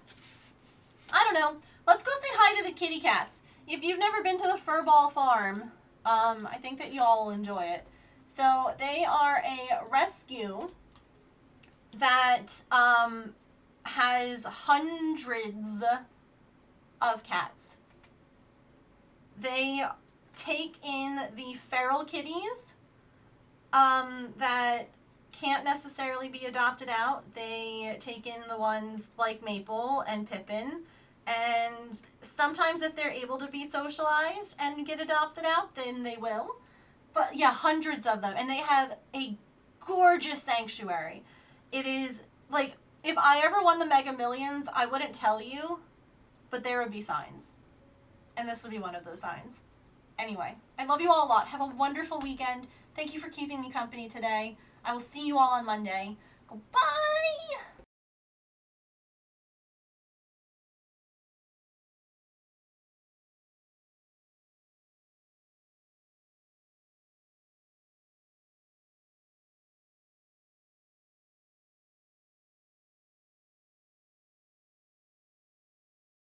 I don't know. Let's go say hi to the kitty cats. If you've never been to the Furball Farm, I think that you all will enjoy it. So they are a rescue that has hundreds of cats. They take in the feral kitties that can't necessarily be adopted out. They take in the ones like Maple and Pippin, and sometimes if they're able to be socialized and get adopted out, then they will. But yeah, hundreds of them, and they have a gorgeous sanctuary. It is like, if I ever won the Mega Millions, I wouldn't tell you, but there would be signs, and this would be one of those signs. Anyway, I love you all a lot. Have a wonderful weekend. Thank you for keeping me company today. I will see you all on Monday. Goodbye!